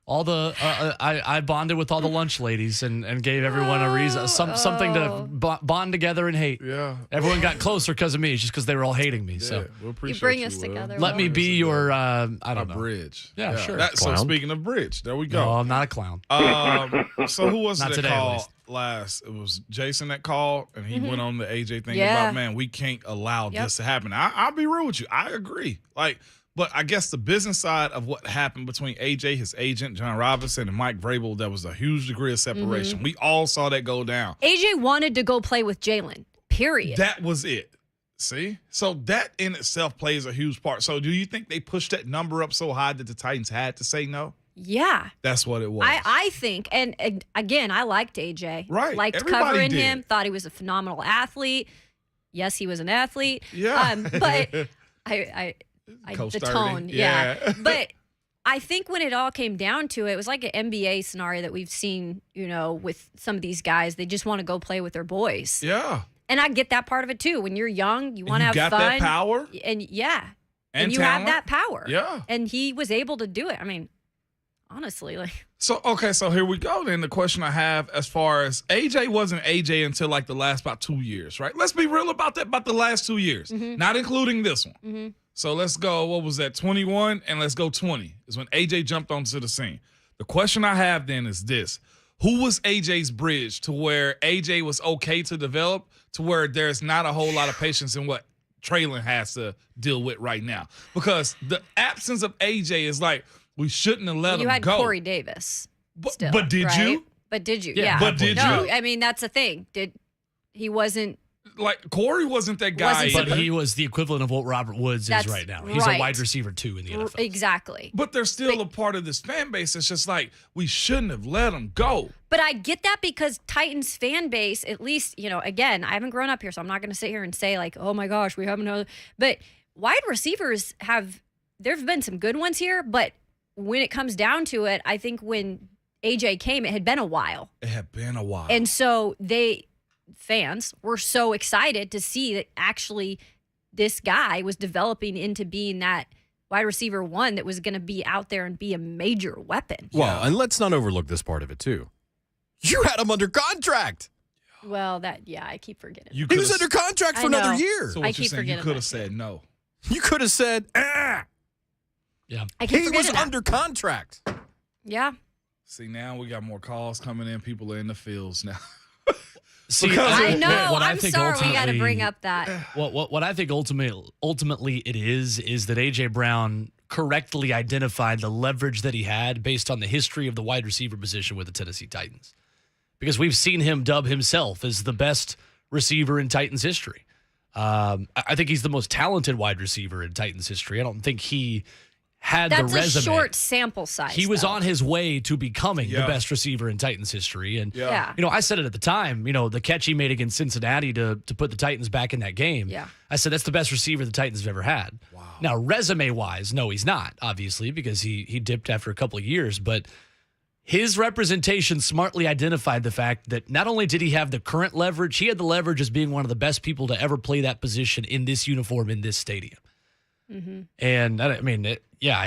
all the I bonded with all the lunch ladies and gave everyone a reason, something to bond together and hate. Yeah. Everyone got closer because of me, just because they were all hating me. So we'll appreciate You bring us Will. together. let me be your I don't know. Bridge. Yeah, sure. So Clown. speaking of bridge, there we No, go. I'm not a clown. So who was Not it that today, at called least. last? It was Jason that called, and he went on the AJ thing Yeah. about, man, we can't allow this to happen. I'll be real with you. I agree. But I guess the business side of what happened between AJ, his agent, John Robinson, and Mike Vrabel, there was a huge degree of separation. We all saw that go down. AJ wanted to go play with Jalen. Period. That was it. See? So that in itself plays a huge part. So do you think they pushed that number up so high that the Titans had to say no? Yeah. That's what it was. I think, and again, I liked AJ. Right. Liked Everybody covering did. him. Thought he was a phenomenal athlete. Yes, he was an athlete. Yeah. But I Coach the 30. tone. Yeah. Yeah. But I think when it all came down to it, it was like an NBA scenario that we've seen, you know, with some of these guys. They just want to go play with their boys. Yeah. And I get that part of it too. When you're young, you want to have got fun. that power. And yeah. And you have talent. that power. Yeah. And he was able to do it. I mean, honestly, like. So here we go. Then the question I have as far as AJ wasn't AJ until like the last about 2 years, right? Let's be real about that, about the last 2 years, not including this one. So let's go, what was that, 21? And let's go 20 is when AJ jumped onto the scene. The question I have then is this. Who was AJ's bridge to where AJ was okay to develop to where there's not a whole lot of patience in what Traylon has to deal with right now? Because the absence of AJ is like, we shouldn't have let him You had go. Corey Davis. Still, but did right? you? But did you? Yeah, Yeah. but did no, you? I mean, that's the thing. He wasn't. Like, Corey wasn't that guy. Wasn't But he was the equivalent of what Robert Woods That's is right now. He's right. a wide receiver too in the NFL. Exactly. But they're still a part of this fan base. It's just like, we shouldn't have let him go. But I get that because Titans fan base, at least, you know, again, I haven't grown up here, so I'm not going to sit here and say like, oh my gosh, we have another. But wide receivers there've been some good ones here, but when it comes down to it, I think when AJ came, it had been a while. It had been a while. And so fans were so excited to see that actually this guy was developing into being that wide receiver one that was going to be out there and be a major weapon. Well, and let's not overlook this part of it, too. You had him under contract. Well, I keep forgetting. He was under contract for another year. So what you're saying, you could have said no. You could have said, Yeah. He was under contract. Yeah. See, now we got more calls coming in. People are in the fields now. See, I know. what I I'm think sorry we got to ultimately- bring up that. What I think ultimately it is that A.J. Brown correctly identified the leverage that he had based on the history of the wide receiver position with the Tennessee Titans. Because we've seen him dub himself as the best receiver in Titans history. I think he's the most talented wide receiver in Titans history. I don't think he had That's the resume. a short sample size. He was though. on his way to becoming the best receiver in Titans history. And, Yeah. I said it at the time, the catch he made against Cincinnati to put the Titans back in that game. Yeah. I said, that's the best receiver the Titans have ever had. Wow. Now, resume-wise, no, he's not, obviously, because he dipped after a couple of years. But his representation smartly identified the fact that not only did he have the current leverage, he had the leverage as being one of the best people to ever play that position in this uniform in this stadium. Mm-hmm. And I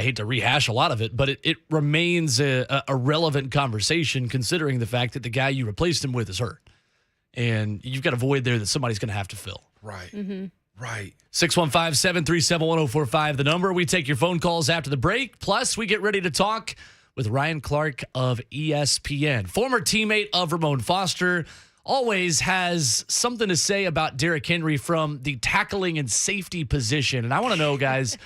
hate to rehash a lot of it, but it remains a relevant conversation considering the fact that the guy you replaced him with is hurt. And you've got a void there that somebody's going to have to fill. Right. Mm-hmm. Right. 615-737-1045, the number. We take your phone calls after the break. Plus, we get ready to talk with Ryan Clark of ESPN, former teammate of Ramon Foster. Always has something to say about Derrick Henry from the tackling and safety position. And I want to know, guys,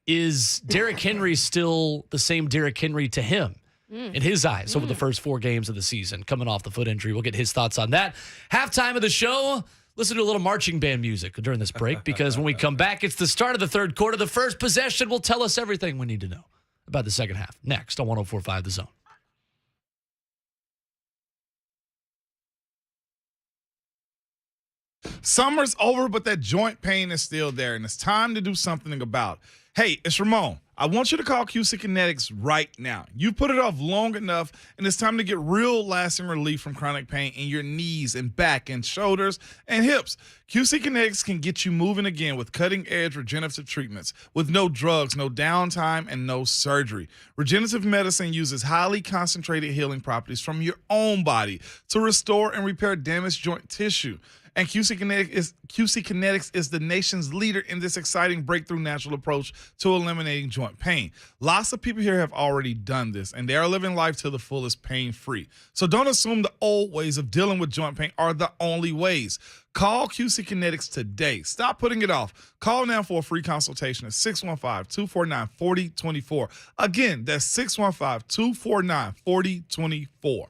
is Derrick Henry still the same Derrick Henry to him in his eyes over the first 4 games of the season, coming off the foot injury? We'll get his thoughts on that. Halftime of the show, listen to a little marching band music during this break, because when we come back, it's the start of the third quarter. The first possession will tell us everything we need to know about the second half. Next on 104.5 The Zone. Summer's over, but that joint pain is still there, and it's time to do something about it. Hey, it's Ramon. I want you to call QC Kinetics right now. You put it off long enough, and it's time to get real lasting relief from chronic pain in your knees and back and shoulders and hips. QC Kinetics can get you moving again with cutting-edge regenerative treatments with no drugs, no downtime, and no surgery. Regenerative medicine uses highly concentrated healing properties from your own body to restore and repair damaged joint tissue. And QC Kinetics is the nation's leader in this exciting breakthrough natural approach to eliminating joint pain. Lots of people here have already done this, and they are living life to the fullest pain-free. So don't assume the old ways of dealing with joint pain are the only ways. Call QC Kinetics today. Stop putting it off. Call now for a free consultation at 615-249-4024. Again, that's 615-249-4024.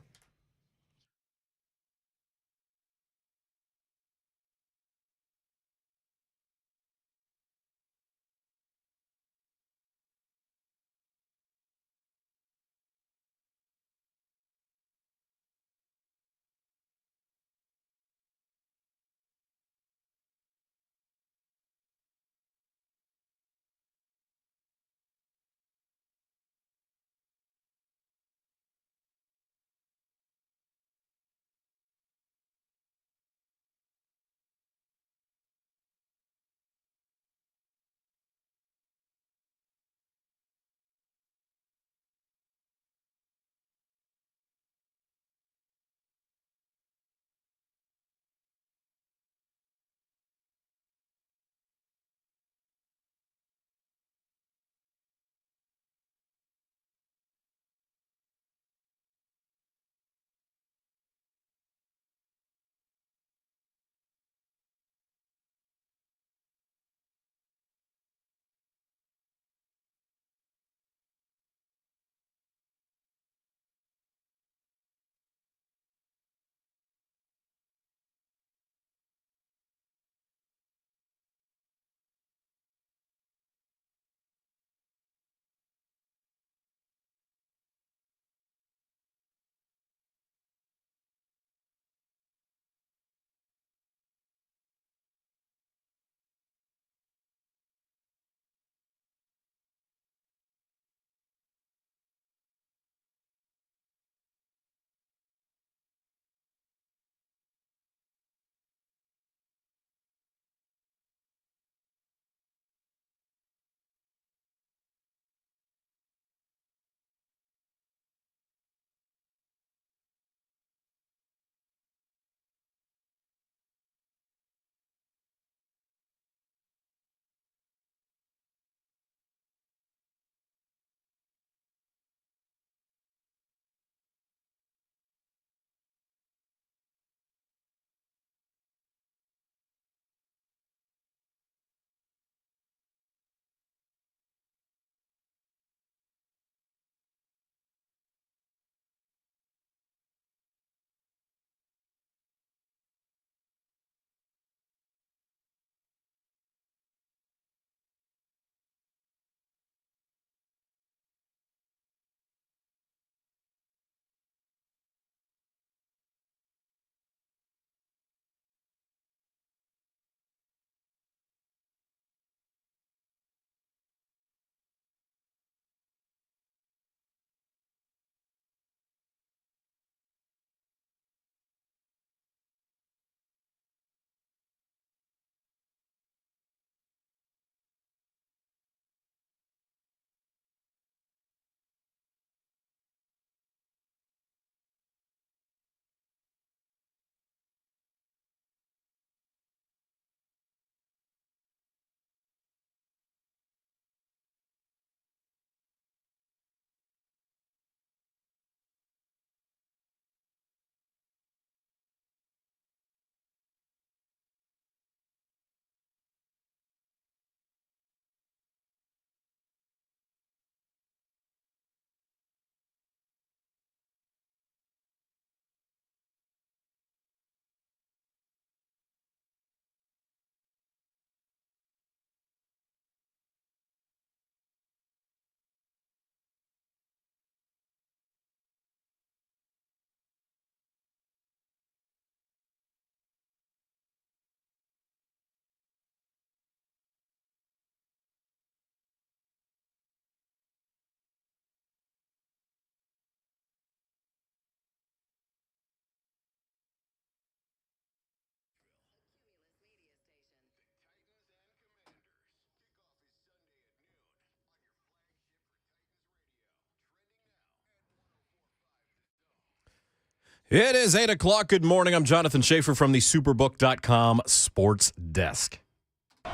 It is 8 o'clock. Good morning. I'm Jonathan Schaefer from the Superbook.com Sports Desk.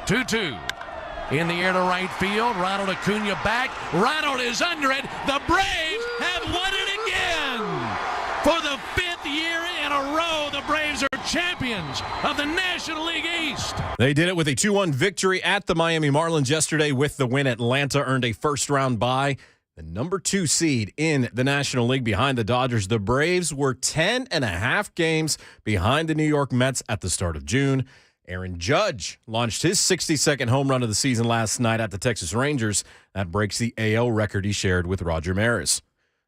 2-2. In the air to right field. Ronald Acuna back. Ronald is under it. The Braves have won it again. For the 5th year in a row, the Braves are champions of the National League East. They did it with a 2-1 victory at the Miami Marlins yesterday. With the win, Atlanta earned a first-round bye. The number 2 seed in the National League behind the Dodgers. The Braves were 10.5 games behind the New York Mets at the start of June. Aaron Judge launched his 62nd home run of the season last night at the Texas Rangers. That breaks the AL record he shared with Roger Maris.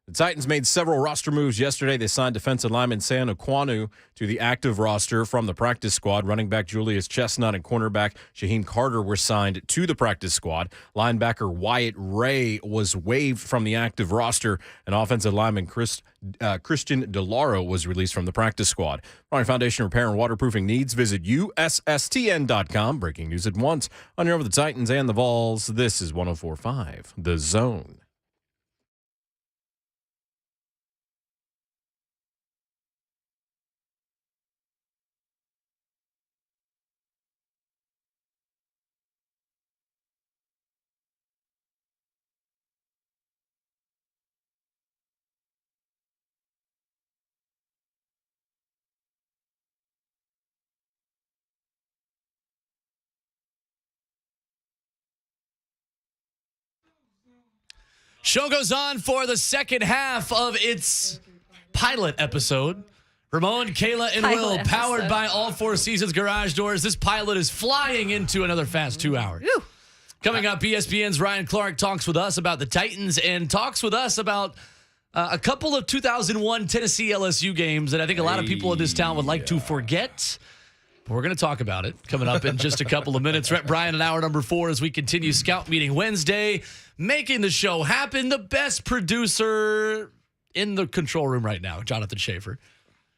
The Titans made several roster moves yesterday. They signed defensive lineman Sam Okwanu to the active roster from the practice squad. Running back Julius Chestnut and cornerback Shaheem Carter were signed to the practice squad. Linebacker Wyatt Ray was waived from the active roster. And offensive lineman Christian DeLauro was released from the practice squad. For your foundation repair and waterproofing needs, visit USSTN.com. Breaking news at once on your over the Titans and the Vols. This is 104.5 The Zone. Show goes on for the second half of its pilot episode. Ramon, Kayla, and Will, powered by All Four Seasons Garage Doors. This pilot is flying into another fast 2 hours. Whew. Coming up, ESPN's Ryan Clark talks with us about the Titans and talks with us about a couple of 2001 Tennessee LSU games that I think a lot of people in this town would like to forget. But we're going to talk about it coming up in just a couple of minutes. Rhett Bryan in hour number 4 as we continue Scout Meeting Wednesday. Making the show happen, the best producer in the control room right now, Jonathan Schaefer.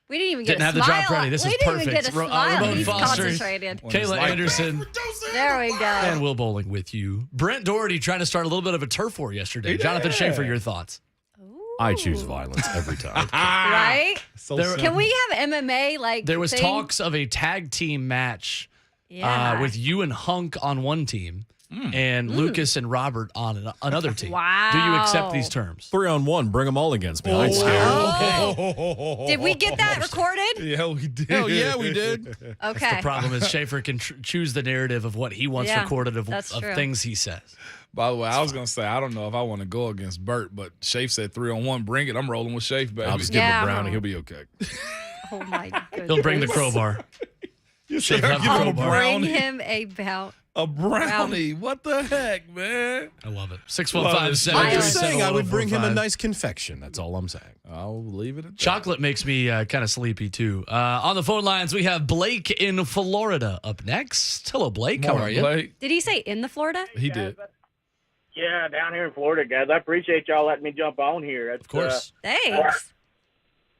We didn't even get Didn't a have the smile. drop ready. This is perfect. We didn't even get a smile. Ramon He's Foster, concentrated. Kayla Anderson, There we go. and Will Bowling with you. Brent Doherty trying to start a little bit of a turf war yesterday. Jonathan Schaefer, your thoughts? I choose violence every time. Right? So Can we have MMA like There was thing? talks of a tag team match with you and Hunk on one team and Lucas and Robert on another team. Wow. Do you accept these terms? 3-on-1, bring them all against me. I ain't scared. Okay. Did we get that recorded? Yeah, we did. Hell yeah, we did. Okay. The problem is Schaefer can choose the narrative of what he wants recorded of true. things he says. By the way, I was going to say, I don't know if I want to go against Bert, but Shafe said 3-on-1, bring it. I'm rolling with Shafe, baby. I'll just give him Yeah. a brownie. He'll be okay. Oh my goodness. He'll bring the crowbar. Shafe have the I'll crowbar. bring him A brownie. What the heck, man? I love it. I'm 615-737-1045. just saying I would bring him a nice confection. That's all I'm saying. I'll leave it at that. Chocolate makes me kind of sleepy, too. On the phone lines, we have Blake in Florida up next. Hello, Blake. How are you? Blake. Did he say in the Florida? He did. Yeah, down here in Florida, guys. I appreciate y'all letting me jump on here. Of course. Thanks.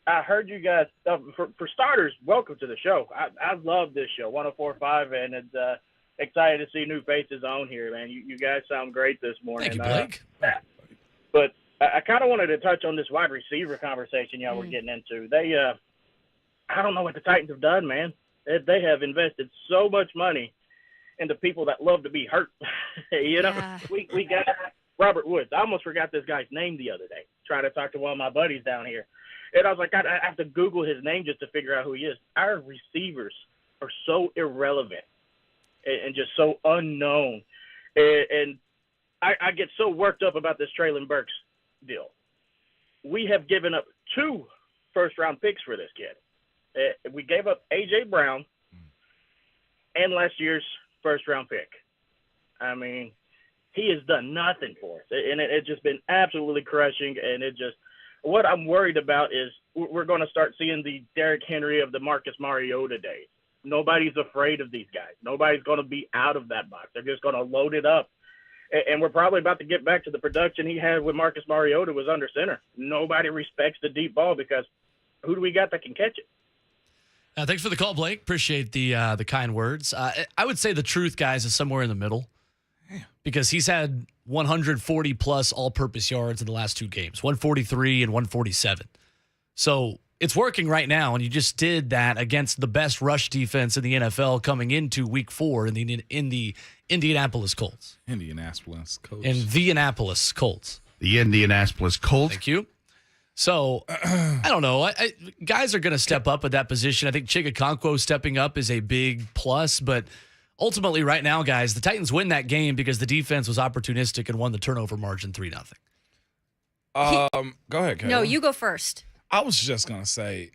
I heard you guys. For starters, welcome to the show. I love this show, 104.5, and it's excited to see new faces on here, man. You guys sound great this morning. Thank you, Blake. But I kind of wanted to touch on this wide receiver conversation y'all were getting into. They, I don't know what the Titans have done, man. They have invested so much money into people that love to be hurt. You know, we got Robert Woods. I almost forgot this guy's name the other day, trying to talk to one of my buddies down here. And I was like, I have to Google his name just to figure out who he is. Our receivers are so irrelevant and just so unknown. And I get so worked up about this Traylon Burks deal. We have given up 2 first-round picks for this kid. We gave up A.J. Brown and last year's first-round pick. I mean, he has done nothing for us. And it's just been absolutely crushing. And it just – what I'm worried about is we're going to start seeing the Derrick Henry of the Marcus Mariota days. Nobody's afraid of these guys. Nobody's going to be out of that box. They're just going to load it up. And we're probably about to get back to the production he had when Marcus Mariota was under center. Nobody respects the deep ball because who do we got that can catch it? Thanks for the call, Blake. Appreciate the kind words. I would say the truth, guys, is somewhere in the middle because he's had 140-plus all-purpose yards in the last 2 games, 143 and 147. So it's working right now, and you just did that against the best rush defense in the NFL coming into Week 4 in the Indianapolis Colts. Indianapolis Colts. Indianapolis Colts. The Indianapolis Colts. Thank you. So, I don't know. Guys are going to step up at that position. I think Chigakonkwo stepping up is a big plus, but ultimately right now, guys, the Titans win that game because the defense was opportunistic and won the turnover margin 3-0. Go ahead, Kayla. No, you go first. I was just going to say,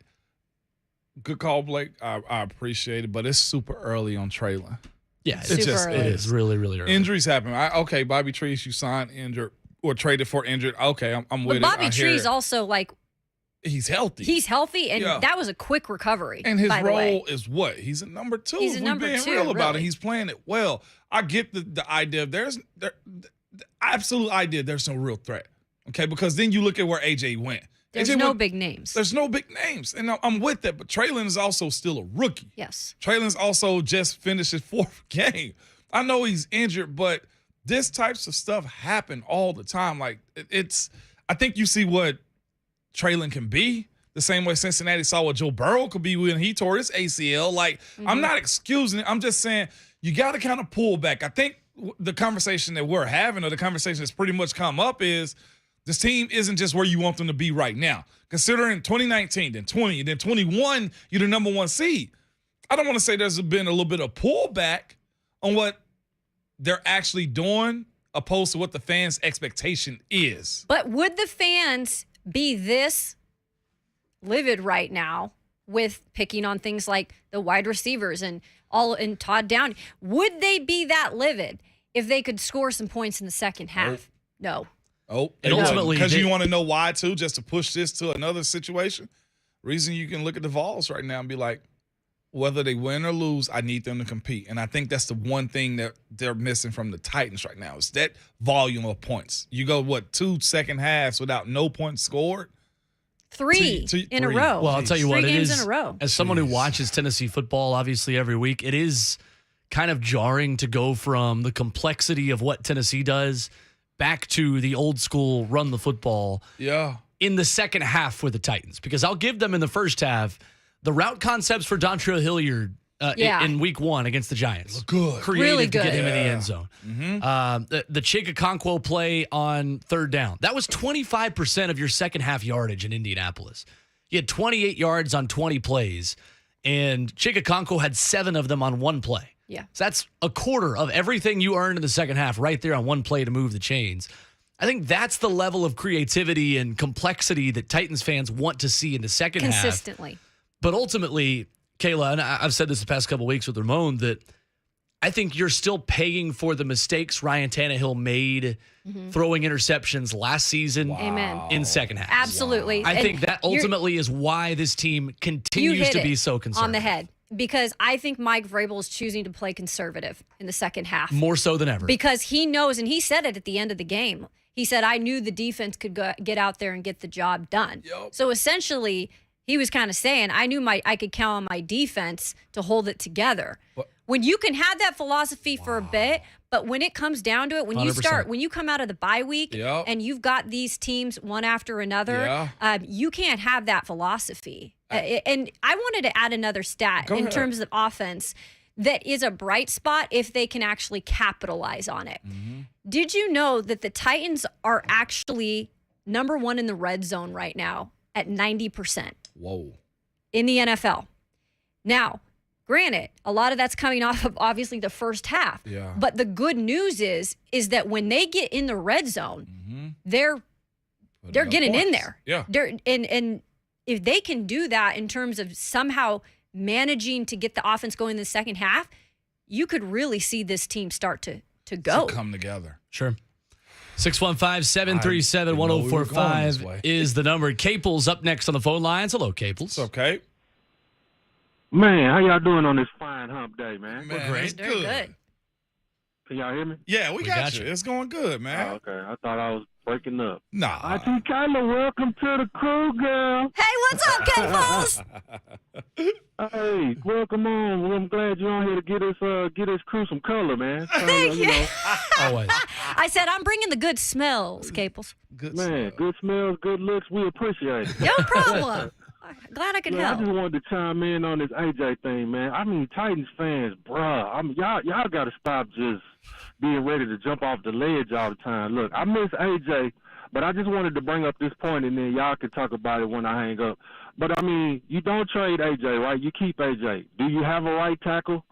good call, Blake. I appreciate it, but it's super early on Traylon. Yeah, Super early. It is really, really early. Injuries happen. Okay, Bobby Trees, you signed injured or traded for injured. Okay, I'm with But it. Bobby I hear Tree's it. also like He's healthy. he's healthy, and Yeah. that was a quick recovery. And his by the way. role is what? He's a number 2. He's a If number we're being 2, real about really. it. He's playing it well. I get the idea of the absolute idea there's no real threat. Okay, because then you look at where AJ went. There's AJ no went- big names. There's no big names. And I'm with that, but Traylon is also still a rookie. Yes. Traylon's also just finished his 4th game. I know he's injured, but this types of stuff happen all the time. Like I think you see what Traylon can be the same way Cincinnati saw what Joe Burrow could be when he tore his ACL. Like, I'm not excusing it. I'm just saying you got to kind of pull back. I think the conversation that we're having, or the conversation that's pretty much come up, is this team isn't just where you want them to be right now. Considering 2019, then 20, and then 21, you're the number 1 seed. I don't want to say there's been a little bit of pullback on what they're actually doing opposed to what the fans' expectation is. But would the fans be this livid right now with picking on things like the wide receivers and Todd Downey? Would they be that livid if they could score some points in the second half? No. Oh, And ultimately, because they- you want to know why too, just to push this to another situation. Reason you can look at the Vols right now and be like, whether they win or lose, I need them to compete. And I think that's the one thing that they're missing from the Titans right now is that volume of points. You go, 2 second halves without no points scored? 3 in a row. Well, I'll tell you what, 3 it games is, in a row. as someone who watches Tennessee football obviously every week, it is kind of jarring to go from the complexity of what Tennessee does back to the old school run the football in the second half for the Titans. Because I'll give them in the first half, the route concepts for Dontrell Hilliard in week 1 against the Giants. Good. Creative Really to good. get him in the end zone. The Chigakonkwo play on 3rd down. That was 25% of your second half yardage in Indianapolis. You had 28 yards on 20 plays, and Chigakonkwo had 7 of them on 1 play. Yeah. So that's a quarter of everything you earned in the second half right there on 1 play to move the chains. I think that's the level of creativity and complexity that Titans fans want to see in the second half. Consistently. But ultimately, Kayla, and I've said this the past couple of weeks with Ramon, that I think you're still paying for the mistakes Ryan Tannehill made throwing interceptions last season in second half. Absolutely. I And think that ultimately is why this team you continues hit to be it so conservative. on the head. Because I think Mike Vrabel is choosing to play conservative in the second half. More so than ever. Because he knows, and he said it at the end of the game. He said, I knew the defense could get out there and get the job done. So essentially, he was kind of saying, I knew I could count on my defense to hold it together. When you can have that philosophy for a bit, but when it comes down to it, when 100%. you come out of the bye week and you've got these teams one after another, you can't have that philosophy. And I wanted to add another stat in terms of offense that is a bright spot if they can actually capitalize on it. Did you know that the Titans are actually number 1 in the red zone right now at 90%? Whoa. In the NFL. Now, granted, a lot of that's coming off of obviously the first half. Yeah. But the good news is that when they get in the red zone, they're getting in there. Yeah. And if they can do that in terms of somehow managing to get the offense going in the second half, you could really see this team start to go. To come together. Sure. 615-737-1045 is the number. Caples up next on the phone lines. Hello, Caples. Okay. Man, how y'all doing on this fine hump day, man? Man, great. Very good. Can y'all hear me? Yeah, we got you. It's going good, man. Oh, okay. I thought I was breaking up. Nah. IT Kayla, welcome to the crew, girl. Hey, what's up, Caples? Hey, welcome on. Well, I'm glad you're on here to get us crew some color, man. Thank you. Always. I said I'm bringing the good smells, Caples. Good man, good smells, good looks. We appreciate it. No problem. glad I can Look, help. I just wanted to chime in on this AJ thing, man. I mean, Titans fans, bruh. Y'all got to stop just being ready to jump off the ledge all the time. Look, I miss AJ, but I just wanted to bring up this point, and then y'all can talk about it when I hang up. But, I mean, you don't trade AJ, right? You keep AJ. Do you have a right tackle?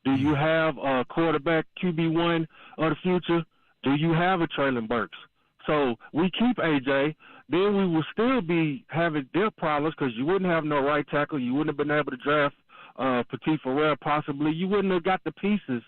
Do you have a quarterback QB1 of the future? Do you have a Traylon Burks? So we keep AJ, then we will still be having depth problems because you wouldn't have no right tackle. You wouldn't have been able to draft Petit Farrell possibly. You wouldn't have got the pieces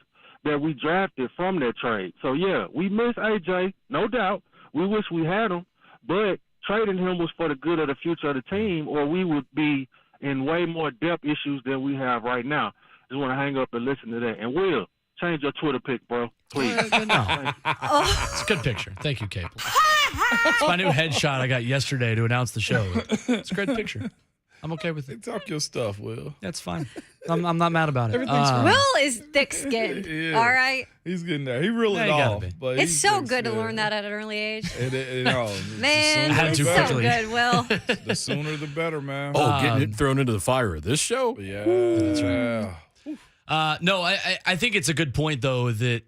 that we drafted from that trade. So, yeah, we miss AJ, no doubt. We wish we had him, but trading him was for the good of the future of the team, or we would be in way more depth issues than we have right now. Just want to hang up and listen to that. And Will, change your Twitter pic, bro. Please. No. It's a good picture. Thank you, Cable. It's my new headshot I got yesterday to announce the show. It's a great picture. I'm okay with it. Talk your stuff, Will. That's fine. I'm not mad about it. Will is thick-skinned. Yeah. All right. He's getting there. He reeled Yeah, it you gotta off. be. But It's he's so thick good to skinned. learn that at an early age. Man, I had to so quickly. good, Will. The sooner the better, man. Oh, getting it thrown into the fire of this show? Yeah. That's right. No, I think it's a good point, though, that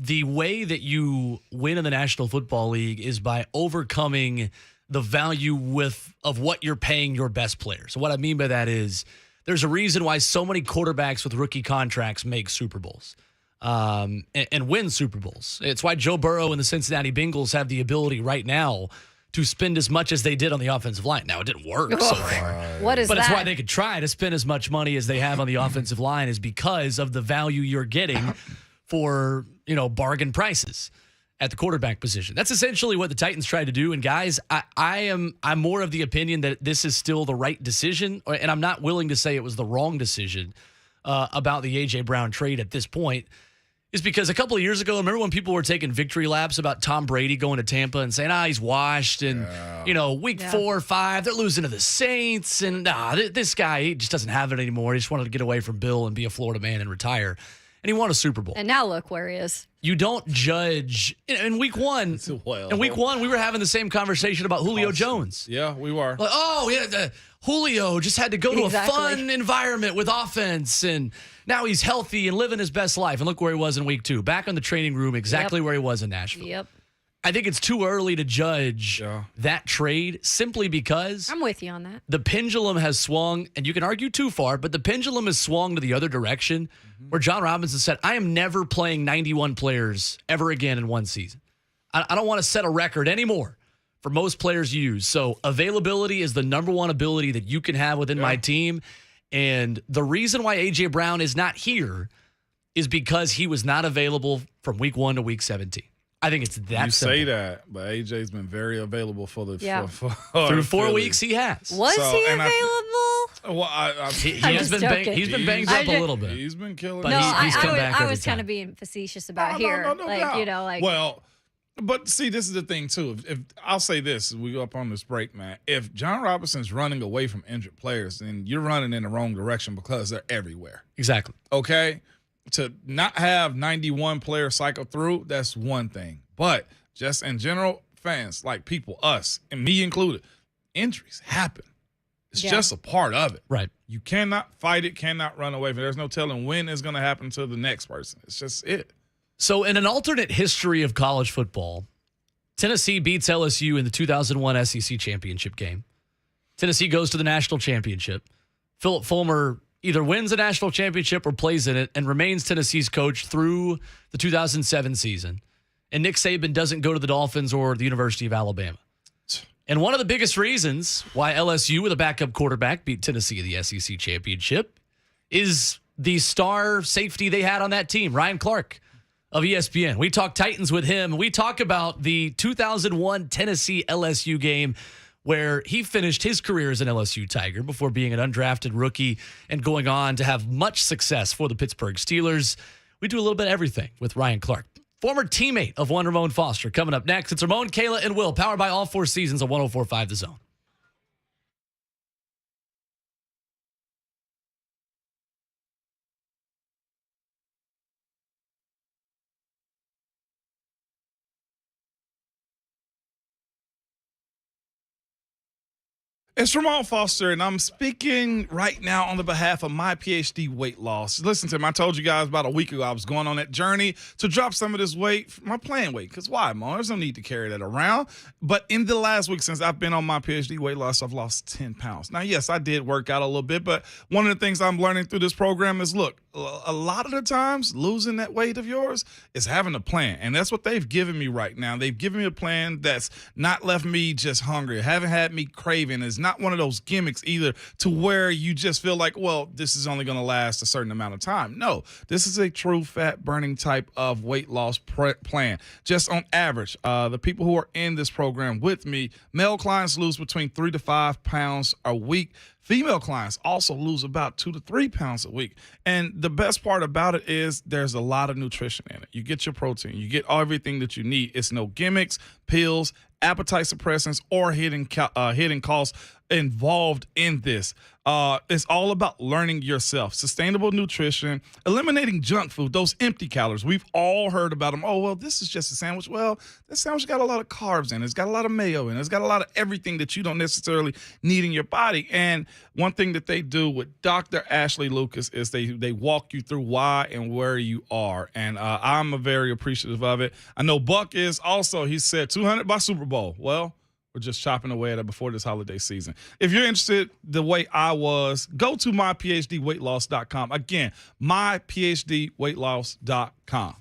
the way that you win in the National Football League is by overcoming the value of what you're paying your best players. So what I mean by that is there's a reason why so many quarterbacks with rookie contracts make Super Bowls and win Super Bowls. It's why Joe Burrow and the Cincinnati Bengals have the ability right now to spend as much as they did on the offensive line. Now, it didn't work so far. What is But that? it's why they could try to spend as much money as they have on the offensive line is because of the value you're getting for, bargain prices at the quarterback position. That's essentially what the Titans tried to do. And guys, I'm more of the opinion that this is still the right decision, and I'm not willing to say it was the wrong decision about the A.J. Brown trade at this point. Is because a couple of years ago, remember when people were taking victory laps about Tom Brady going to Tampa and saying, he's washed, and, week 4 or 5, they're losing to the Saints, and this guy, he just doesn't have it anymore. He just wanted to get away from Bill and be a Florida man and retire. And he won a Super Bowl. And now look where he is. You don't judge. In week one, we were having the same conversation about Julio Jones. Yeah, we were. Like, Julio just had to go to a fun environment with offense, and now he's healthy and living his best life. And look where he was in week 2. Back in the training room, exactly where he was in Nashville. Yep. I think it's too early to judge that trade simply because I'm with you on that. the pendulum has swung, and you can argue too far, but the pendulum has swung to the other direction where John Robinson said, I am never playing 91 players ever again in one season. I don't want to set a record anymore for most players use. So availability is the number one ability that you can have within my team. And the reason why A.J. Brown is not here is because he was not available from week 1 to week 17. I think it's that You simple. say that, but AJ's been very available for the for through 4 Philly. weeks. He has. Was he available? He has been he's been banged up a little bit. He's been killing. But he's come back I every was kind time. of being facetious about No, here. no doubt. Well, but see, this is the thing too. If I'll say this, we go up on this break, man. If John Robinson's running away from injured players, then you're running in the wrong direction because they're everywhere. Exactly. Okay, to not have 91 players cycle through, that's one thing. But just in general, fans, like people, us, and me included, injuries happen. It's just a part of it. Right. You cannot fight it, cannot run away from it. There's no telling when it's going to happen to the next person. It's just it. So in an alternate history of college football, Tennessee beats LSU in the 2001 SEC championship game. Tennessee goes to the national championship. Philip Fulmer either wins the national championship or plays in it and remains Tennessee's coach through the 2007 season. And Nick Saban doesn't go to the Dolphins or the University of Alabama. And one of the biggest reasons why LSU with a backup quarterback beat Tennessee in the SEC championship is the star safety they had on that team, Ryan Clark of ESPN. We talk Titans with him. We talk about the 2001 Tennessee LSU game where he finished his career as an LSU Tiger before being an undrafted rookie and going on to have much success for the Pittsburgh Steelers. We do a little bit of everything with Ryan Clark. Former teammate of one Ramon Foster. Coming up next, it's Ramon, Kayla, and Will, powered by all 4 seasons of 104.5 The Zone. It's Ramon Foster, and I'm speaking right now on the behalf of my PhD weight loss. Listen to me. I told you guys about a week ago I was going on that journey to drop some of this weight, my playing weight. Because why, Mo? There's no need to carry that around. But in the last week since I've been on my PhD weight loss, I've lost 10 pounds. Now, yes, I did work out a little bit, but one of the things I'm learning through this program is, look, a lot of the times losing that weight of yours is having a plan. And that's what they've given me right now. They've given me a plan that's not left me just hungry, haven't had me craving. It's not one of those gimmicks either to where you just feel like, well, this is only going to last a certain amount of time. No, this is a true fat burning type of weight loss plan. Just on average, the people who are in this program with me, male clients lose between 3 to 5 pounds a week. Female clients also lose about 2 to 3 pounds a week. And the best part about it is there's a lot of nutrition in it. You get your protein. You get everything that you need. It's no gimmicks, pills, appetite suppressants, or hidden costs involved in this. It's all about learning yourself, sustainable nutrition, eliminating junk food, those empty calories. We've all heard about them. Oh, well, this is just a sandwich. Well, this sandwich got a lot of carbs in it. It's got a lot of mayo in it. It's got a lot of everything that you don't necessarily need in your body. And one thing that they do with Dr. Ashley Lucas is they walk you through why and where you are. And I'm very appreciative of it. I know Buck is also. He said 200 by Super Bowl. Well, we're just chopping away at it before this holiday season. If you're interested the way I was, go to myphdweightloss.com. Again, myphdweightloss.com.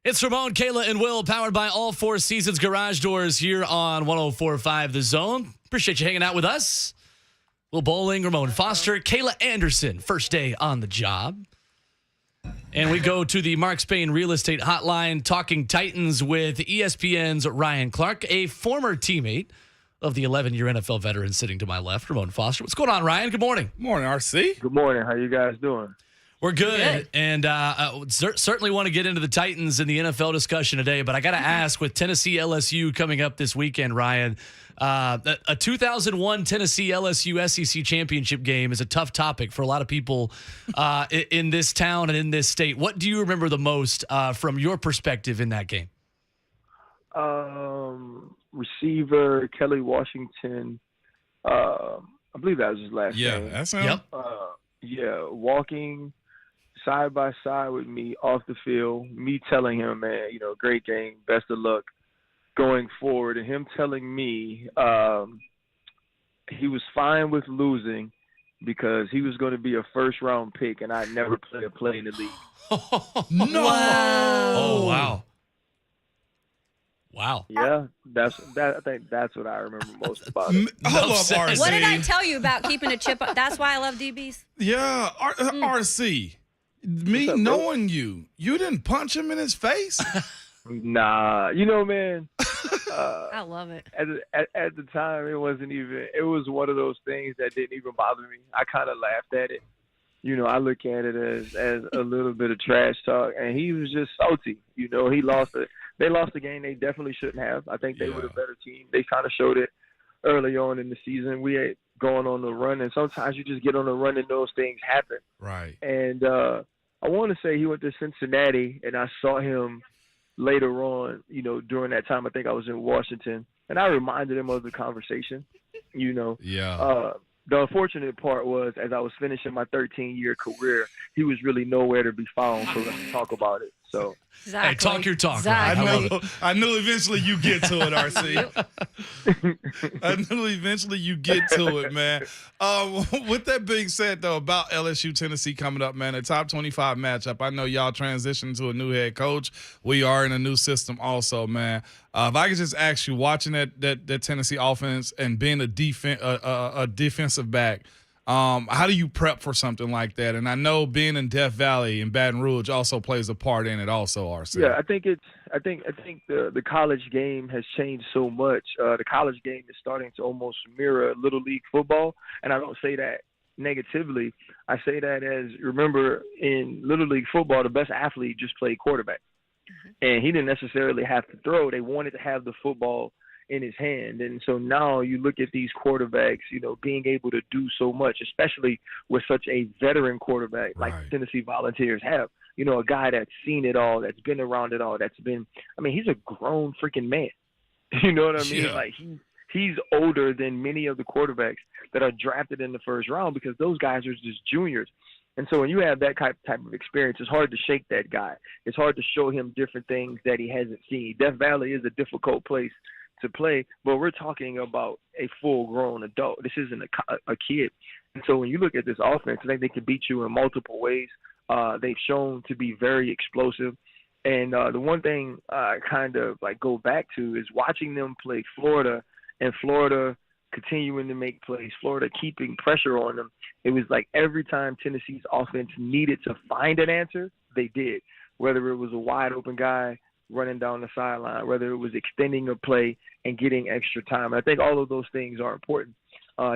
It's Ramon, Kayla, and Will, powered by All Four Seasons Garage Doors here on 104.5 The Zone. Appreciate you hanging out with us. Will Bowling, Ramon Foster, Kayla Anderson, first day on the job. And we go to the Mark Spain Real Estate Hotline, talking Titans with ESPN's Ryan Clark, a former teammate of the 11-year NFL veteran sitting to my left, Ramon Foster. What's going on, Ryan? Good morning. Morning, RC. Good morning. How you guys doing? We're good. And certainly want to get into the Titans and the NFL discussion today, but I got to ask, with Tennessee LSU coming up this weekend, Ryan, a 2001 Tennessee LSU SEC championship game is a tough topic for a lot of people in this town and in this state. What do you remember the most from your perspective in that game? Receiver Kelly Washington. I believe that was his last name. Yeah, that's him. Yep. Walking side by side with me off the field, me telling him, man, great game, best of luck going forward, and him telling me he was fine with losing because he was going to be a first-round pick, and I'd never play a play in the league. No! Wow. Oh, wow. Wow. Yeah, I think that's what I remember most about it. Hold up, RC. What did I tell you about keeping a chip? That's why I love DBs. Yeah, RC. Me knowing you didn't punch him in his face? Nah, man. I love it. At the time, it was one of those things that didn't even bother me. I kind of laughed at it. I look at it as a little bit of trash talk, and he was just salty. They lost the game they definitely shouldn't have. I think they were the better team. They kind of showed it early on in the season. We had gone on the run, and sometimes you just get on the run and those things happen. Right. And I want to say he went to Cincinnati, and I saw him later on, during that time. I think I was in Washington, and I reminded him of the conversation, Yeah. The unfortunate part was, as I was finishing my 13-year career, he was really nowhere to be found for us to talk about it. So, Hey, talk your talk. Exactly. I knew eventually you get to it, RC. I knew eventually you get to it, man. With that being said, though, about LSU Tennessee coming up, man, a top 25 matchup. I know y'all transitioned to a new head coach. We are in a new system also, man. If I could just ask you, watching that Tennessee offense and being a defensive back, how do you prep for something like that? And I know being in Death Valley and Baton Rouge also plays a part in it also, RC. Yeah, I think the college game has changed so much. The college game is starting to almost mirror Little League football, and I don't say that negatively. I say that as, remember, in Little League football, the best athlete just played quarterback. And he didn't necessarily have to throw. They wanted to have the football in his hand. And so now you look at these quarterbacks, being able to do so much, especially with such a veteran quarterback like the Tennessee Volunteers have. A guy that's seen it all, that's been around it all, he's a grown freaking man. You know what I mean? Yeah. Like, he's older than many of the quarterbacks that are drafted in the first round, because those guys are just juniors. And so when you have that type of experience, it's hard to shake that guy. It's hard to show him different things that he hasn't seen. Death Valley is a difficult place to play, but we're talking about a full-grown adult. This isn't a kid. And so when you look at this offense, I think they can beat you in multiple ways. They've shown to be very explosive. And the one thing I kind of go back to is watching them play Florida, and Florida continuing to make plays, Florida keeping pressure on them. It was like every time Tennessee's offense needed to find an answer, they did. Whether it was a wide open guy running down the sideline, whether it was extending a play and getting extra time. I think all of those things are important.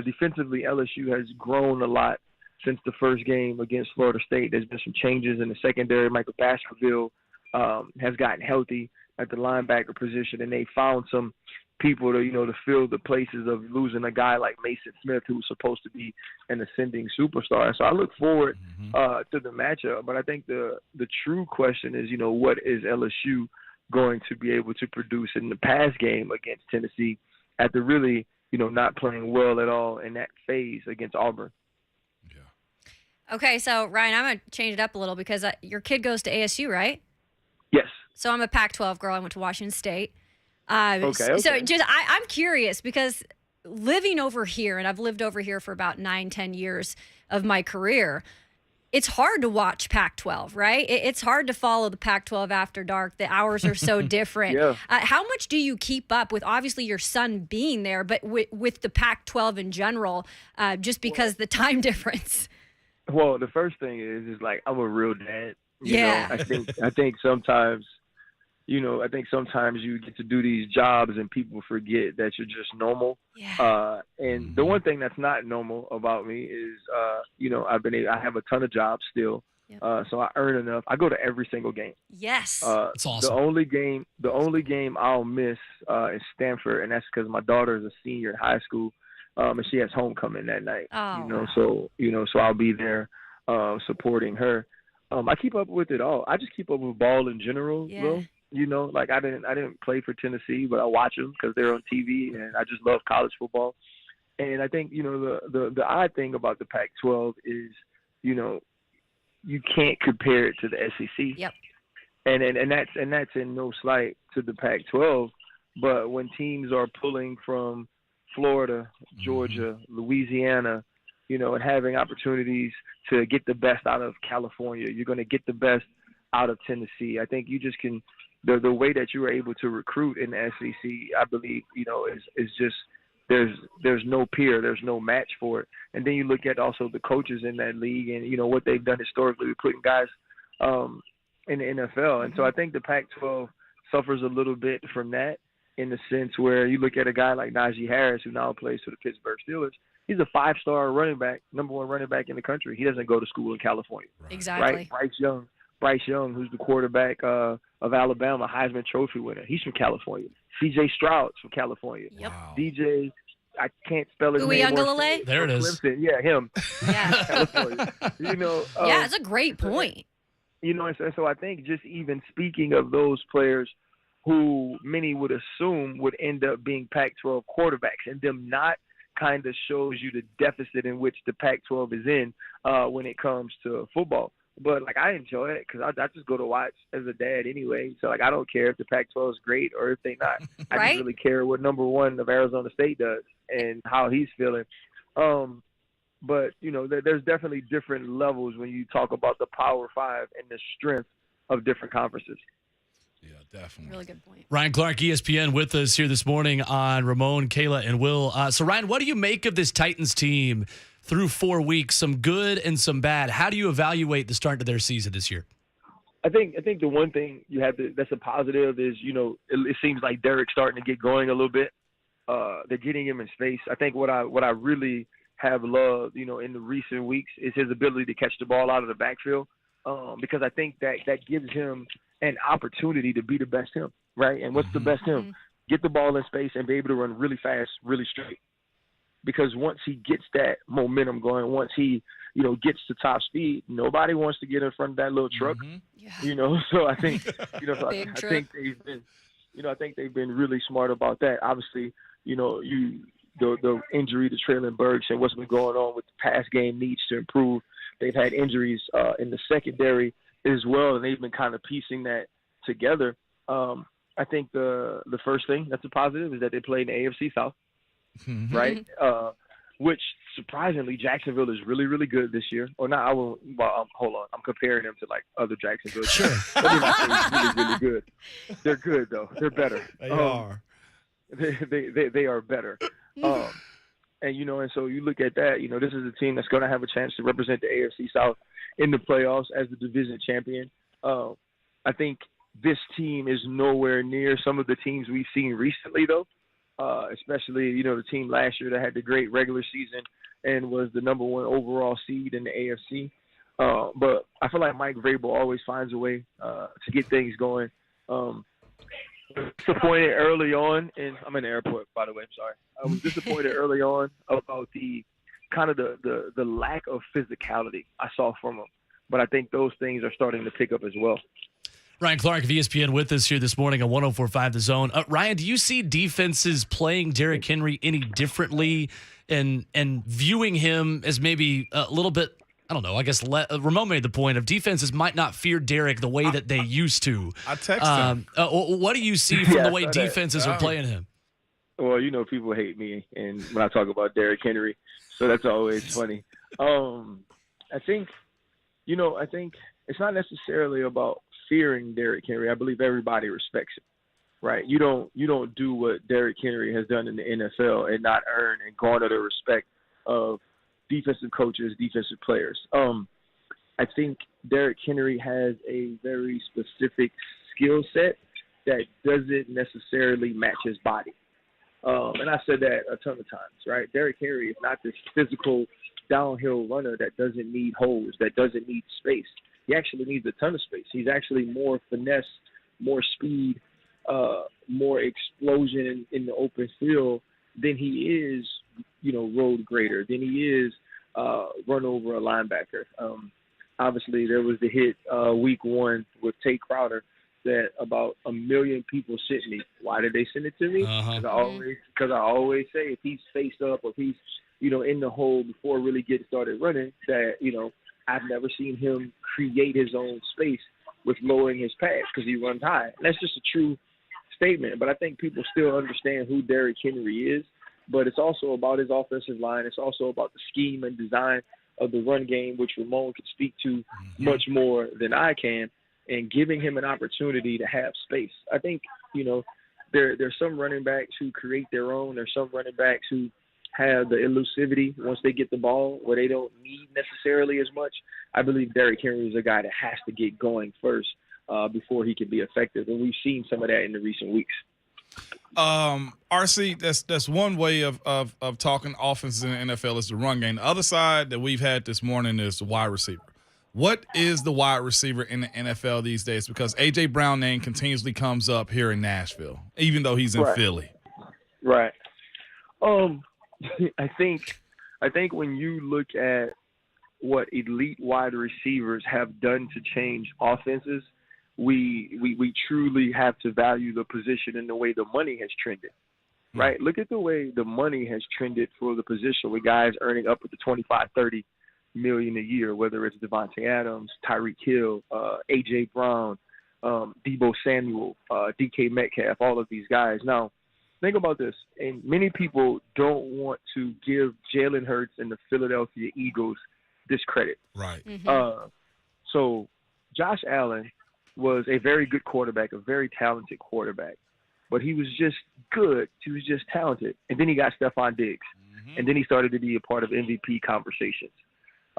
Defensively, LSU has grown a lot since the first game against Florida State. There's been some changes in the secondary. Michael Baskerville has gotten healthy at the linebacker position, and they found some people to fill the places of losing a guy like Mason Smith, who's supposed to be an ascending superstar. So I look forward to the matchup. But I think the true question is, what is LSU going to be able to produce in the pass game against Tennessee after really, not playing well at all in that phase against Auburn? Okay, so Ryan, I'm going to change it up a little because your kid goes to ASU, right? Yes. So I'm a Pac-12 girl. I went to Washington State. Okay. So I'm curious because living over here, and I've lived over here for about 9-10 years of my career, it's hard to watch Pac-12, right? It's hard to follow the Pac-12 after dark. The hours are so different. Yeah. How much do you keep up with, obviously, your son being there, but with the Pac-12 in general, just because the time difference? Well, the first thing is like I'm a real dad. You Yeah. know, I think sometimes, I think sometimes you get to do these jobs and people forget that you're just normal. Yeah. And the one thing that's not normal about me is, I have a ton of jobs still. Yep. So I earn enough. I go to every single game. Yes. That's awesome. The only game I'll miss is Stanford, and that's because my daughter is a senior in high school, and she has homecoming that night. Oh. So I'll be there supporting her. I keep up with it all. I just keep up with ball in general, Yeah. bro. Like I didn't play for Tennessee, but I watch them because they're on TV, and I just love college football. And I think the odd thing about the Pac-12 is, you can't compare it to the SEC. Yep. And that's in no slight to the Pac-12, but when teams are pulling from Florida, Georgia, Louisiana, and having opportunities to get the best out of California, you're going to get the best out of Tennessee. I think you just can. The way that you were able to recruit in the SEC, I believe, is just there's no peer, there's no match for it. And then you look at also the coaches in that league and what they've done historically with putting guys in the NFL. And so I think the Pac-12 suffers a little bit from that in the sense where you look at a guy like Najee Harris, who now plays for the Pittsburgh Steelers. He's a 5-star running back, number one running back in the country. He doesn't go to school in California. Exactly. Right? Bryce Young, who's the quarterback of Alabama, Heisman Trophy winner. He's from California. C.J. Stroud's from California. Yep. Wow. DJ, I can't spell his name. Uyunglele? There it is. Clemson. Yeah, him. Yeah. California. Yeah, it's a great point. And so I think just even speaking of those players who many would assume would end up being Pac-12 quarterbacks, and them not kind of shows you the deficit in which the Pac-12 is in when it comes to football. But, I enjoy it because I just go to watch as a dad anyway. So, I don't care if the Pac-12 is great or if they're not. I Right? just really care what number one of Arizona State does and how he's feeling. But, there's definitely different levels when you talk about the Power Five and the strength of different conferences. Yeah, definitely. Really good point. Ryan Clark, ESPN, with us here this morning on Ramon, Kayla, and Will. So, Ryan, what do you make of this Titans team through 4 weeks? Some good and some bad. How do you evaluate the start of their season this year? I think the one thing that's a positive is, it seems like Derek's starting to get going a little bit. They're getting him in space. I think what I really have loved, in the recent weeks is his ability to catch the ball out of the backfield. Because I think that gives him an opportunity to be the best him, right? And what's the best him? Get the ball in space and be able to run really fast, really straight. Because once he gets that momentum going, once he, gets to top speed, nobody wants to get in front of that little truck, So I think, I think they've been really smart about that. Obviously, the injury to Traylon Burks and what's been going on with the pass game needs to improve. They've had injuries in the secondary as well, and they've been kind of piecing that together. I think the first thing that's a positive is that they play in the AFC South, right? Which surprisingly, Jacksonville is really, really good this year. Or not? Hold on. I'm comparing them to other Jacksonville. Sure. Really, really good. They're good though. They're better. They are. They are better. And so you look at that. This is a team that's going to have a chance to represent the AFC South in the playoffs as the division champion. I think this team is nowhere near some of the teams we've seen recently, though. Especially, the team last year that had the great regular season and was the number one overall seed in the AFC. But I feel like Mike Vrabel always finds a way to get things going. Disappointed early on, and I'm in the airport, by the way. I'm sorry. I was disappointed early on about the kind of the lack of physicality I saw from them. But I think those things are starting to pick up as well. Ryan Clark of ESPN with us here this morning on 104.5 The Zone. Ryan, do you see defenses playing Derrick Henry any differently and viewing him as maybe a little bit, I don't know, I guess Ramon made the point of defenses might not fear Derrick the way that they used to. I texted him. What do you see from the way defenses are playing him? Well, people hate me and when I talk about Derrick Henry, so that's always funny. I think I think it's not necessarily about fearing Derrick Henry. I believe everybody respects him, right? You don't do what Derrick Henry has done in the NFL and not earn and garner the respect of defensive coaches, defensive players. I think Derrick Henry has a very specific skill set that doesn't necessarily match his body. And I said that a ton of times, right? Derrick Henry is not this physical downhill runner that doesn't need holes, that doesn't need space. He actually needs a ton of space. He's actually more finesse, more speed, more explosion in the open field than he is, road grader, than he is run over a linebacker. Obviously, there was the hit week 1 with Tate Crowder that about 1 million people sent me. Why did they send it to me? Because I always say if he's faced up or if he's in the hole before really getting started running, that I've never seen him create his own space with lowering his pads because he runs high. And that's just a true statement. But I think people still understand who Derrick Henry is. But it's also about his offensive line. It's also about the scheme and design of the run game, which Ramon can speak to much more than I can, and giving him an opportunity to have space. I think, there's some running backs who create their own. There's some running backs who have the elusivity once they get the ball where they don't need necessarily as much. I believe Derrick Henry is a guy that has to get going first before he can be effective. And we've seen some of that in the recent weeks. RC, that's one way of talking offenses in the NFL is the run game. The other side that we've had this morning is the wide receiver. What is the wide receiver in the NFL these days? Because A.J. Brown name continuously comes up here in Nashville, even though he's in Philly. Right. I think when you look at what elite wide receivers have done to change offenses, we truly have to value the position and the way the money has trended, right? Look at the way the money has trended for the position with guys earning up to $25-30 million a year, whether it's Devontae Adams, Tyreek Hill, A.J. Brown, Deebo Samuel, DK Metcalf, all of these guys. Now, think about this, and many people don't want to give Jalen Hurts and the Philadelphia Eagles discredit. Right. So Josh Allen was a very good quarterback, a very talented quarterback, but he was just good. He was just talented. And then he got Stephon Diggs, and then he started to be a part of MVP conversations.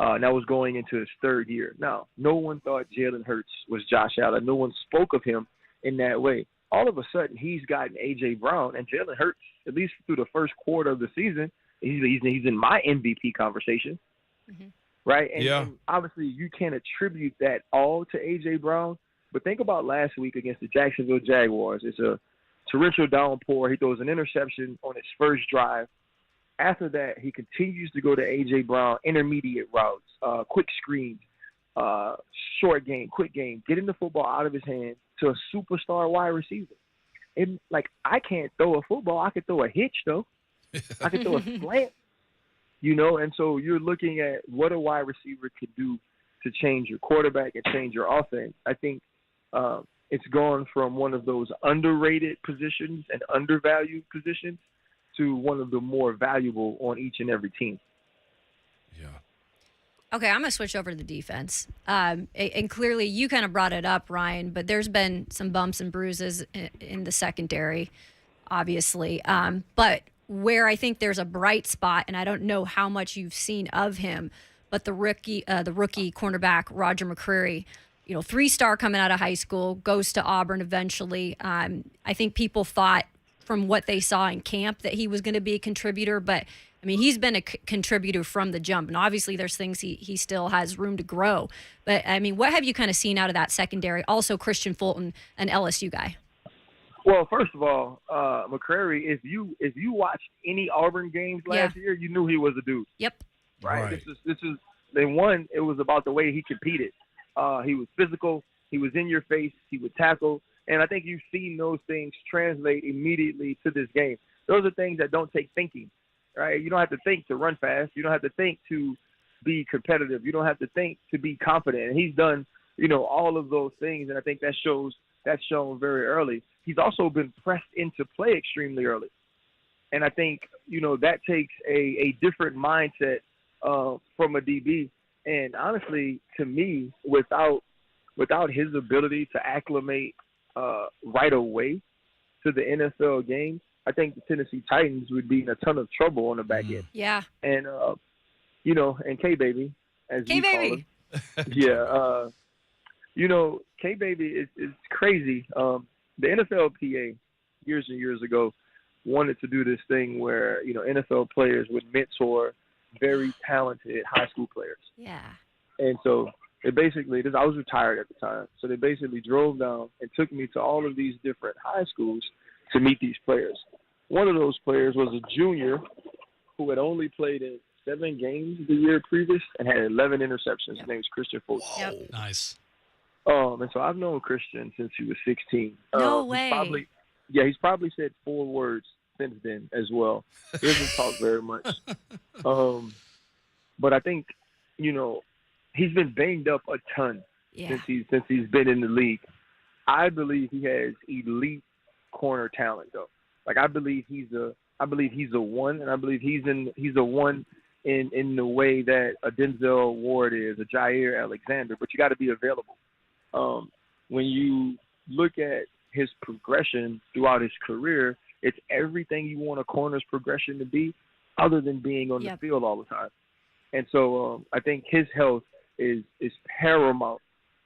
And that was going into his 3rd year. Now, no one thought Jalen Hurts was Josh Allen. No one spoke of him in that way. All of a sudden, he's gotten A.J. Brown, and Jalen Hurts, at least through the first quarter of the season, he's in my MVP conversation, right? And obviously, you can't attribute that all to A.J. Brown, but think about last week against the Jacksonville Jaguars. It's a torrential downpour. He throws an interception on his first drive. After that, he continues to go to A.J. Brown, intermediate routes, quick screens, short game, quick game, getting the football out of his hand to a superstar wide receiver. And, I can't throw a football. I can throw a hitch, though. I can throw a slant, and so you're looking at what a wide receiver can do to change your quarterback and change your offense. I think it's gone from one of those underrated positions and undervalued positions to one of the more valuable on each and every team. Okay, I'm going to switch over to the defense. And clearly you kind of brought it up, Ryan, but there's been some bumps and bruises in the secondary, obviously. But where I think there's a bright spot, and I don't know how much you've seen of him, but the rookie cornerback, Roger McCreary, 3-star coming out of high school, goes to Auburn eventually. I think people thought from what they saw in camp that he was going to be a contributor, but he's been a contributor from the jump, and obviously there's things he still has room to grow. But what have you kind of seen out of that secondary? Also, Christian Fulton, an LSU guy. Well, first of all, McCreary, if you watched any Auburn games last year, you knew he was a dude. Yep. Right. This is they won. It was about the way he competed. He was physical. He was in your face. He would tackle. And I think you've seen those things translate immediately to this game. Those are things that don't take thinking, right? You don't have to think to run fast. You don't have to think to be competitive. You don't have to think to be confident. And he's done, all of those things. And I think that's shown very early. He's also been pressed into play extremely early. And I think, that takes a different mindset from a DB. And honestly, to me, without his ability to acclimate right away to the NFL game, I think the Tennessee Titans would be in a ton of trouble on the back end. Yeah. And and K-Baby, as we call him. Yeah. K-Baby is crazy. The NFLPA years and years ago wanted to do this thing where, NFL players would mentor very talented high school players. Yeah. And so they basically, I was retired at the time, so they basically drove down and took me to all of these different high schools to meet these players. One of those players was a junior who had only played in 7 games the year previous and had 11 interceptions. His name was Christian Fulton. Yep. Nice. And so I've known Christian since he was 16. No way. He's probably said 4 words since then as well. He doesn't talk very much. But I think, he's been banged up a ton since he's been in the league. I believe he has elite corner talent though. Like I believe he's a one, and I believe he's a one in the way that a Denzel Ward is, a Jair Alexander, but you got to be available. When you look at his progression throughout his career, it's everything you want a corner's progression to be, other than being on the field all the time. And so I think his health is paramount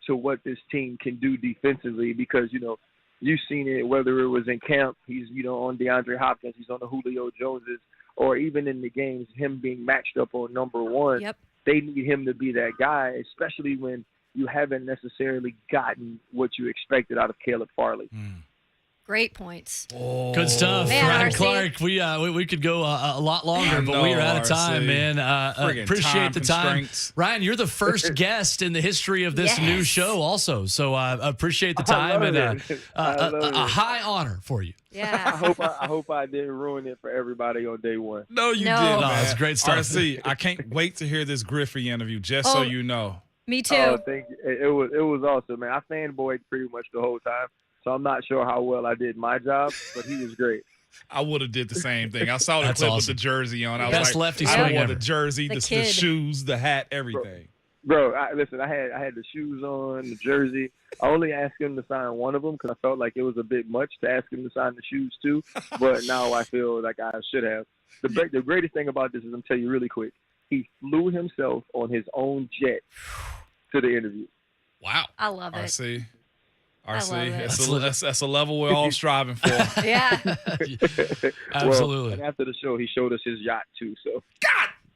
to what this team can do defensively, because you've seen it, whether it was in camp, he's on DeAndre Hopkins, he's on the Julio Joneses, or even in the games, him being matched up on number 1. They need him to be that guy, especially when you haven't necessarily gotten what you expected out of Caleb Farley. Great points. Oh. Good stuff. Man, Ryan RC. Clark, we could go a lot longer, but we are out of time, man. Appreciate the time. Ryan, you're the first guest in the history of this new show also, so appreciate the time, and a high honor for you. Yeah. I hope I didn't ruin it for everybody on day one. No, you didn't, man. It's great stuff. RC, I can't wait to hear this Griffey interview, just so you know. Me too. Oh, thank you. It was awesome, man. I fanboyed pretty much the whole time. So I'm not sure how well I did my job, but he was great. I would have did the same thing. I saw the clip with the jersey on. I was Best like, lefty I swing wore ever. the jersey, the shoes, the hat, everything. Bro, I had the shoes on, the jersey. I only asked him to sign one of them because I felt like it was a bit much to ask him to sign the shoes too. But now I feel like I should have. The greatest thing about this is, I'm going to tell you really quick, he flew himself on his own jet to the interview. Wow. I love it. RC. RC, that's a level we're all striving for. Yeah. Absolutely. Well, and after the show, he showed us his yacht too. So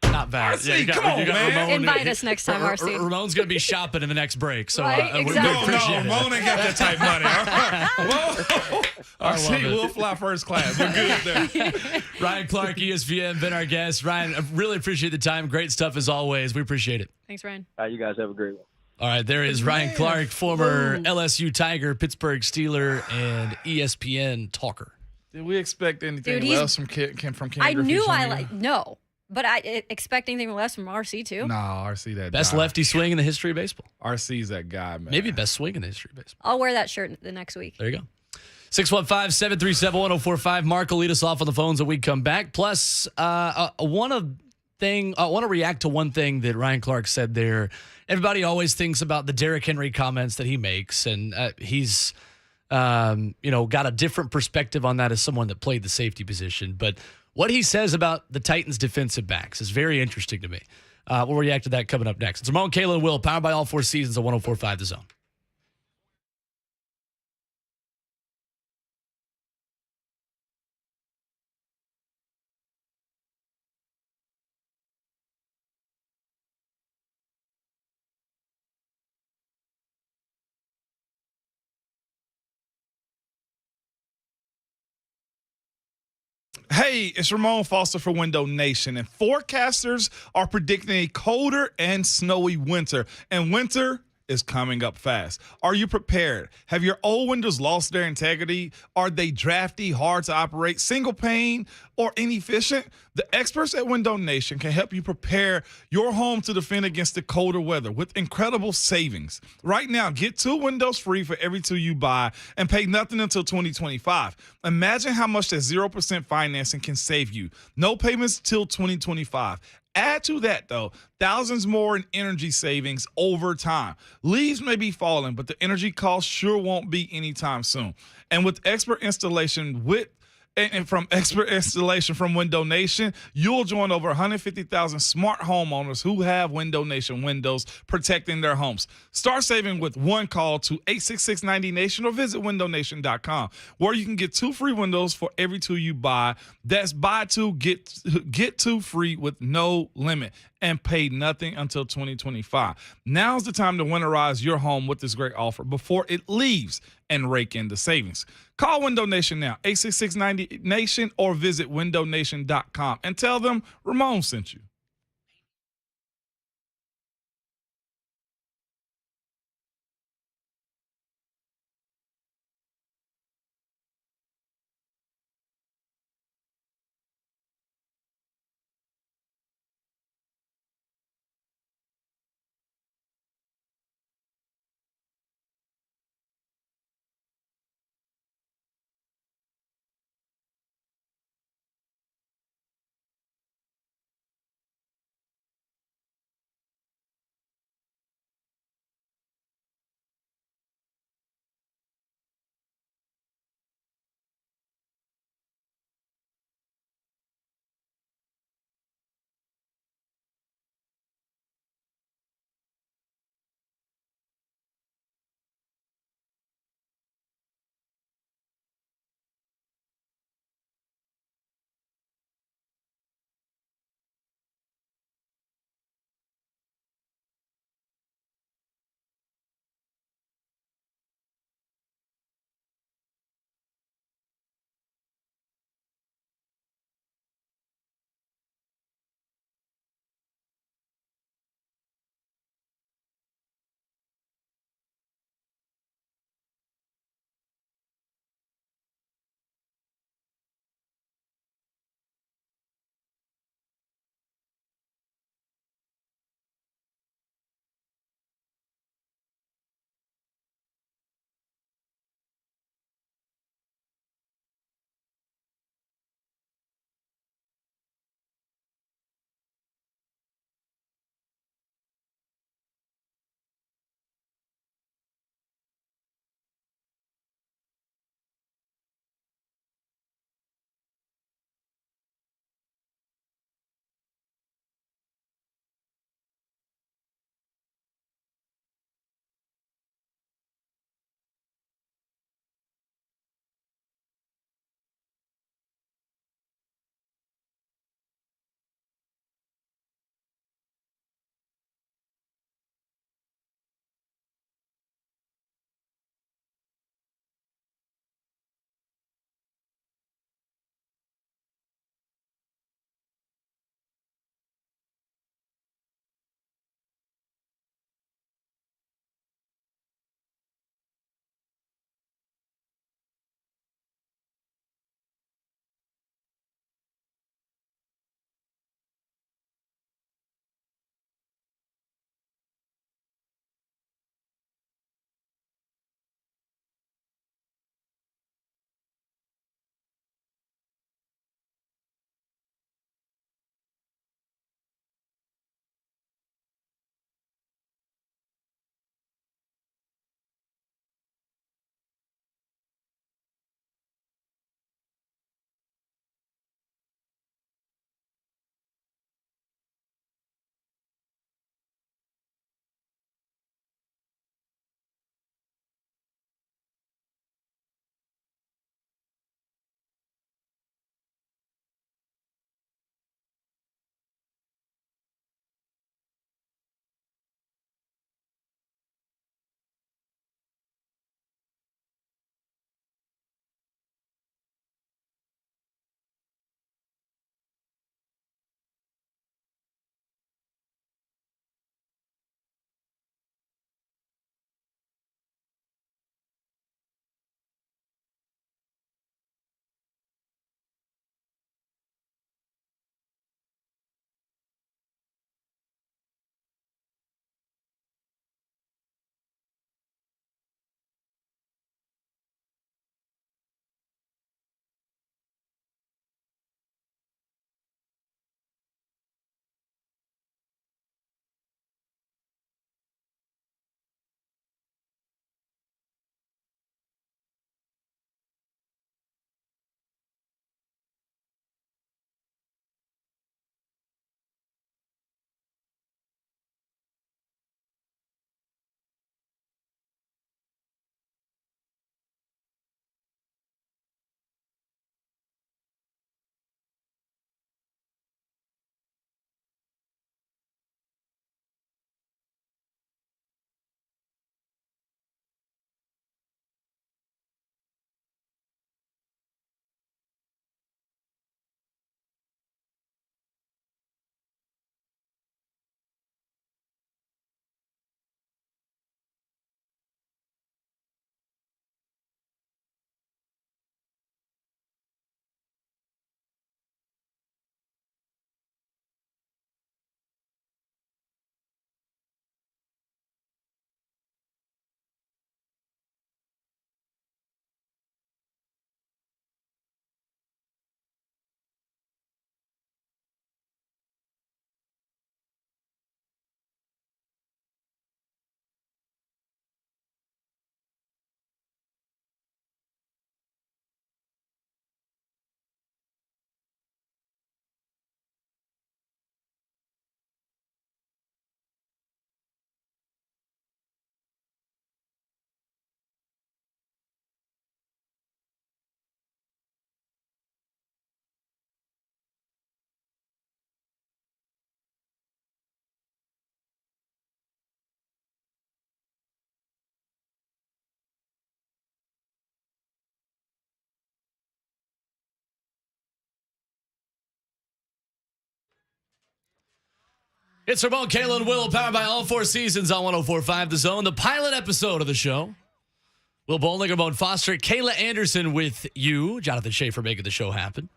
not bad. RC, come on, man. Ramon. Invite us next time, RC. Ramon's going to be shopping in the next break, so Right, we exactly. appreciate it. Ramon ain't got that type money. RC, we'll fly first class. We're good there. Ryan Clark, ESPN, been our guest. Ryan, I really appreciate the time. Great stuff as always. We appreciate it. Thanks, Ryan. you guys have a great one. All right, there is Ryan Clark, former LSU Tiger, Pittsburgh Steeler, and ESPN talker. Did we expect anything else from Ken Griffey? I knew no, but I expect anything less from RC too. No, RC that Best guy. lefty swing in the history of baseball. RC's that guy, man. Maybe best swing in the history of baseball. I'll wear that shirt the next week. There you go. 615-737-1045. Mark will lead us off on the phones when we come back. Plus, I want to react to one thing that Ryan Clark said there. Everybody always thinks about the Derrick Henry comments that he makes, and he's got a different perspective on that as someone that played the safety position. But what he says about the Titans' defensive backs is very interesting to me. We'll react to that coming up next. It's Ramon, Kayla, and Will, powered by all 4 seasons of 104.5 The Zone. Hey, it's Ramon Foster for Window Nation, and forecasters are predicting a colder and snowy winter, and winter is coming up fast. Are you prepared? Have your old windows lost their integrity? Are they drafty, hard to operate, single pane, or inefficient? The experts at Window Nation can help you prepare your home to defend against the colder weather with incredible savings. Right now, get 2 windows free for every 2 you buy and pay nothing until 2025. Imagine how much that 0% financing can save you. No payments till 2025. Add to that, though, thousands more in energy savings over time. Leaves may be falling, but the energy cost sure won't be anytime soon. And with expert installation and from expert installation from Window Nation, you'll join over 150,000 smart homeowners who have Window Nation windows protecting their homes. Start saving with one call to 866-90Nation or visit windownation.com, where you can get 2 free windows for every 2 you buy. That's buy 2, get 2 free with no limit and pay nothing until 2025. Now's the time to winterize your home with this great offer before it leaves and rake in the savings. Call Window Nation now, 866-90Nation, or visit windownation.com and tell them Ramon sent you. It's Ramon, Kayla, and Will, powered by All Four Seasons on 104.5 The Zone, the pilot episode of the show. Will Bowling, Ramon Foster, Kayla Anderson with you. Jonathan Schaefer making the show happen.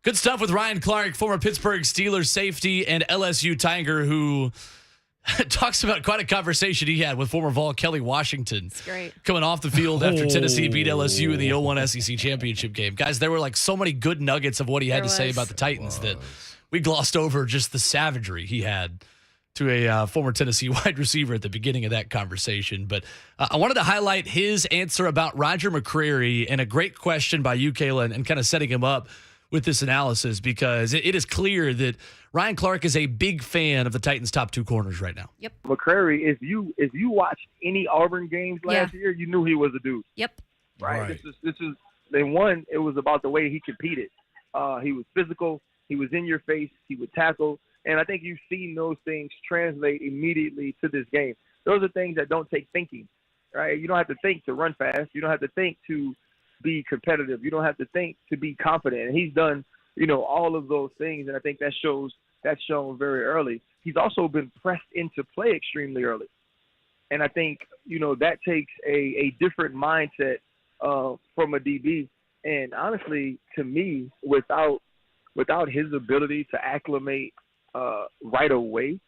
Good stuff with Ryan Clark, former Pittsburgh Steelers safety and LSU Tiger, who talks about quite a conversation he had with former Vol Kelly Washington. It's great. Coming off the field after Tennessee beat LSU in the 0-1 SEC championship game. Guys, there were like so many good nuggets of what he had to say about the Titans that we glossed over just the savagery he had to a former Tennessee wide receiver at the beginning of that conversation. But I wanted to highlight his answer about Roger McCreary, and a great question by you, Kayla, and kind of setting him up with this analysis, because it is clear that Ryan Clark is a big fan of the Titans' top two corners right now. Yep. McCreary, if you watched any Auburn games last year, you knew he was a dude. Yep. Right. This is they won. It was about the way he competed. He was physical. He was in your face. He would tackle. And I think you've seen those things translate immediately to this game. Those are things that don't take thinking, right? You don't have to think to run fast. You don't have to think to be competitive. You don't have to think to be confident. And he's done, all of those things. And I think that's shown very early. He's also been pressed into play extremely early. And I think, that takes a different mindset from a DB. And honestly, to me, without his ability to acclimate right away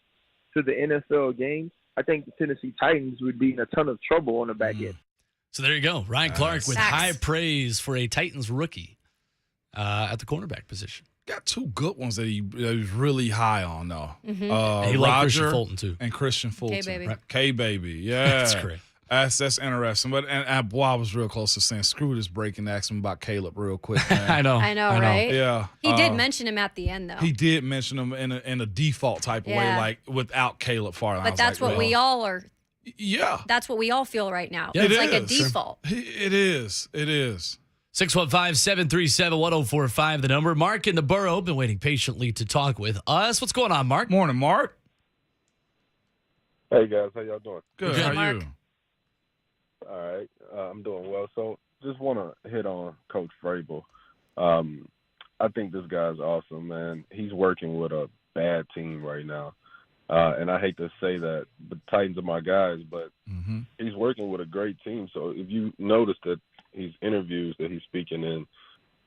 to the NFL game, I think the Tennessee Titans would be in a ton of trouble on the back end. So there you go. Ryan Clark with high praise for a Titans rookie at the cornerback position. Got two good ones that he was really high on, though. Mm-hmm. He liked Christian Fulton, too. And Christian Fulton. K-Baby. Right. K-Baby, yeah. That's great. That's interesting. But boy, I was real close to saying, screw this break and ask him about Caleb real quick, man. I know, right? Yeah. He did mention him at the end, though. He did mention him in a default type of way, like without Caleb Farley. But that's what we all are. Yeah. That's what we all feel right now. Yeah, it's like a default. It is. 615-737-1045, the number. Mark in the borough, been waiting patiently to talk with us. What's going on, Mark? Morning, Mark. Hey, guys. How y'all doing? Good. How are you? All right. I'm doing well. So just want to hit on Coach Vrabel. I think this guy's awesome, man. He's working with a bad team right now. And I hate to say that the Titans are my guys, but he's working with a great team. So if you notice that his interviews that he's speaking in,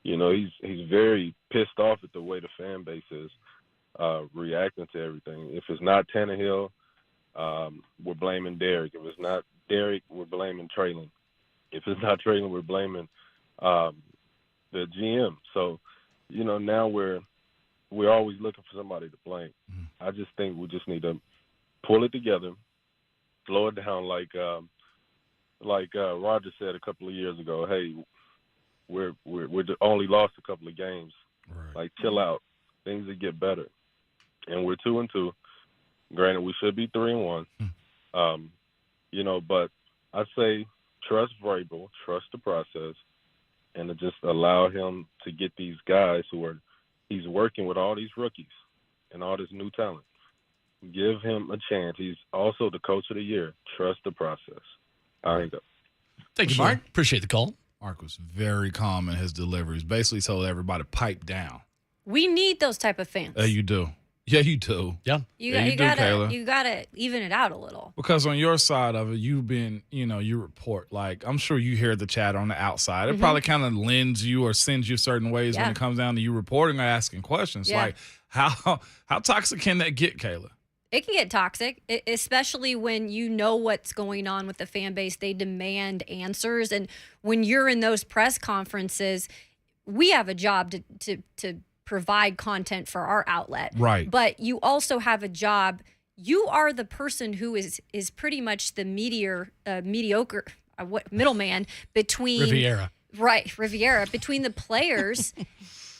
he's very pissed off at the way the fan base is reacting to everything. If it's not Tannehill, we're blaming Derek. If it's not Derek, we're blaming Traylon. If it's not Traylon, we're blaming the GM. So, now we're always looking for somebody to blame. I just think we just need to pull it together, slow it down, like Roger said a couple of years ago. Hey, we're only lost a couple of games. Right. Like, chill out. Things will get better. And we're 2-2. Granted, we should be 3-1. But I say trust Vrabel, trust the process, and to just allow him to get these guys he's working with all these rookies and all this new talent. Give him a chance. He's also the coach of the year. Trust the process. I think that. Thank you, Mark. Appreciate the call. Mark was very calm in his deliveries. Basically told everybody to pipe down. We need those type of fans. You do. Yeah, you do. Yeah. You gotta even it out a little. Because on your side of it, you've been, you report. Like, I'm sure you hear the chatter on the outside. It probably kind of lends you or sends you certain ways when it comes down to you reporting or asking questions. Yeah. Like, how toxic can that get, Kayla? It can get toxic, especially when you know what's going on with the fan base. They demand answers. And when you're in those press conferences, we have a job to provide content for our outlet. Right. But you also have a job. You are the person who is pretty much the mediocre middleman between Riviera. Right, Riviera, between the players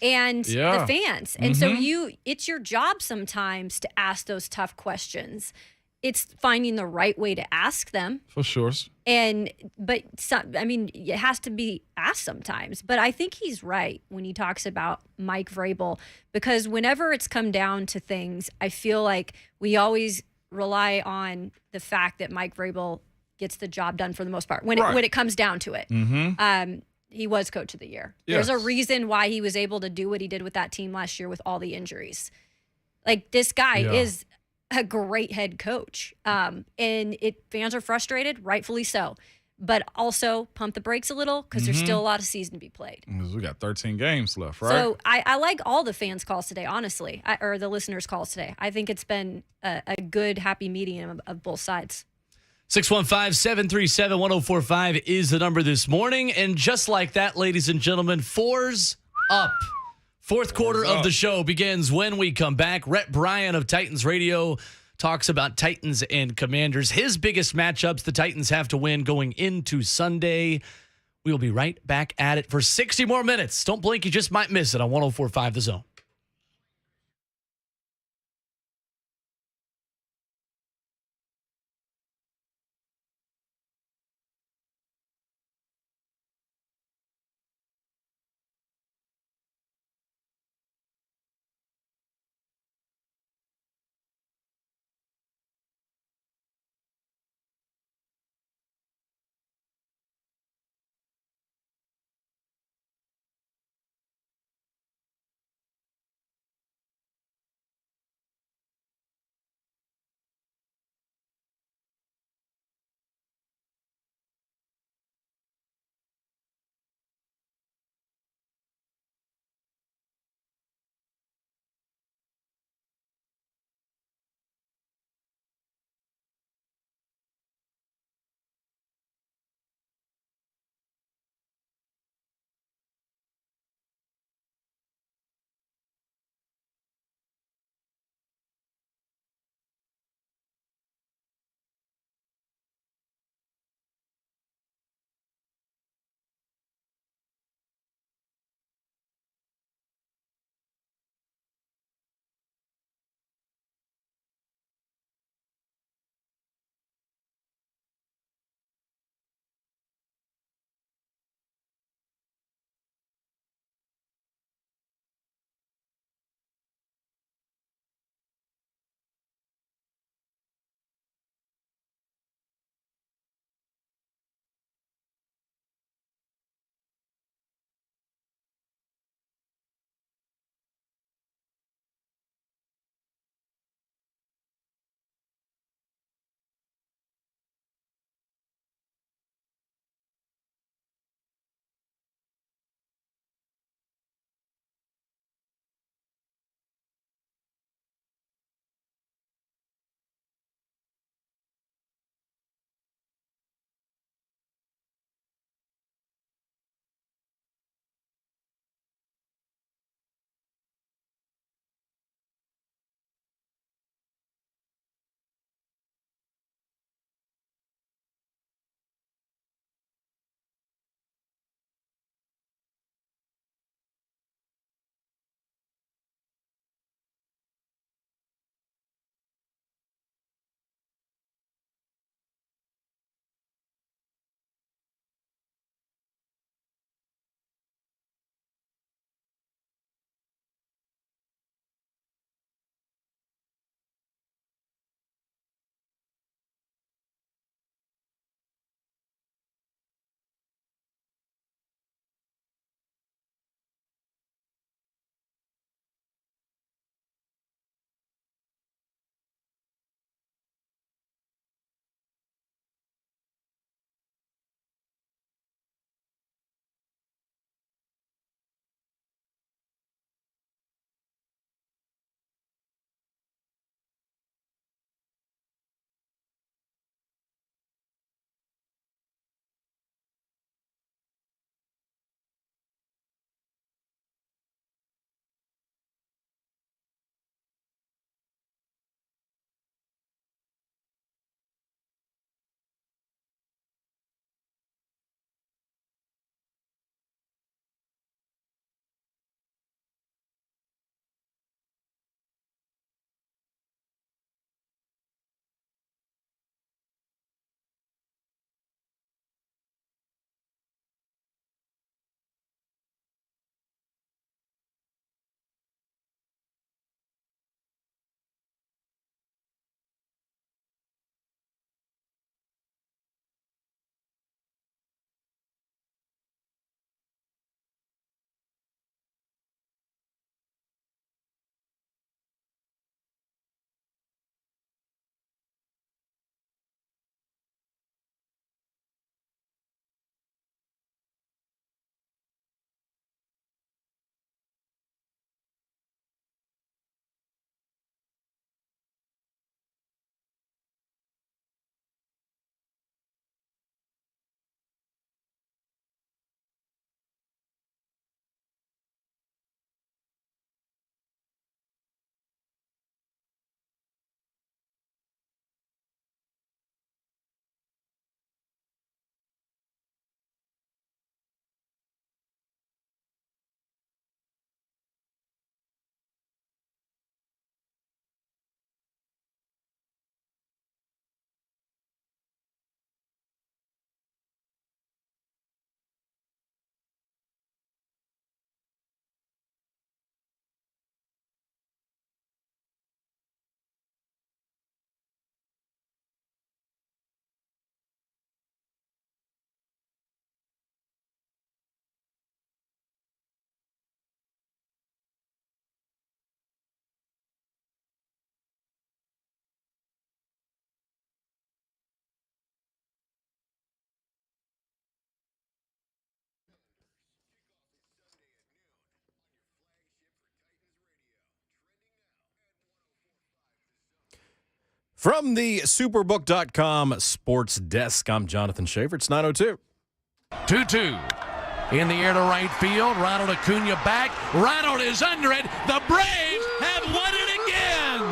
and the fans. And so it's your job sometimes to ask those tough questions. It's finding the right way to ask them. For sure. But it has to be asked sometimes. But I think he's right when he talks about Mike Vrabel, because whenever it's come down to things, I feel like we always rely on the fact that Mike Vrabel gets the job done for the most part when it comes down to it. He was coach of the year. Yes. There's a reason why he was able to do what he did with that team last year with all the injuries. Like, this guy is a great head coach. And fans are frustrated, rightfully so. But also pump the brakes a little because there's still a lot of season to be played. We got 13 games left, right? So I like all the fans' calls today, honestly, or the listeners' calls today. I think it's been a good, happy medium of both sides. 615-737-1045 is the number this morning. And just like that, ladies and gentlemen, 4's up. Fourth quarter of the show begins when we come back. Rhett Bryan of Titans Radio talks about Titans and Commanders. His biggest matchups the Titans have to win going into Sunday. We will be right back at it for 60 more minutes. Don't blink, you just might miss it on 104.5 The Zone. From the Superbook.com sports desk, I'm Jonathan Schaefer. It's 9:02. 2-2. In the air to right field. Ronald Acuna back. Ronald is under it. The Braves have won it again.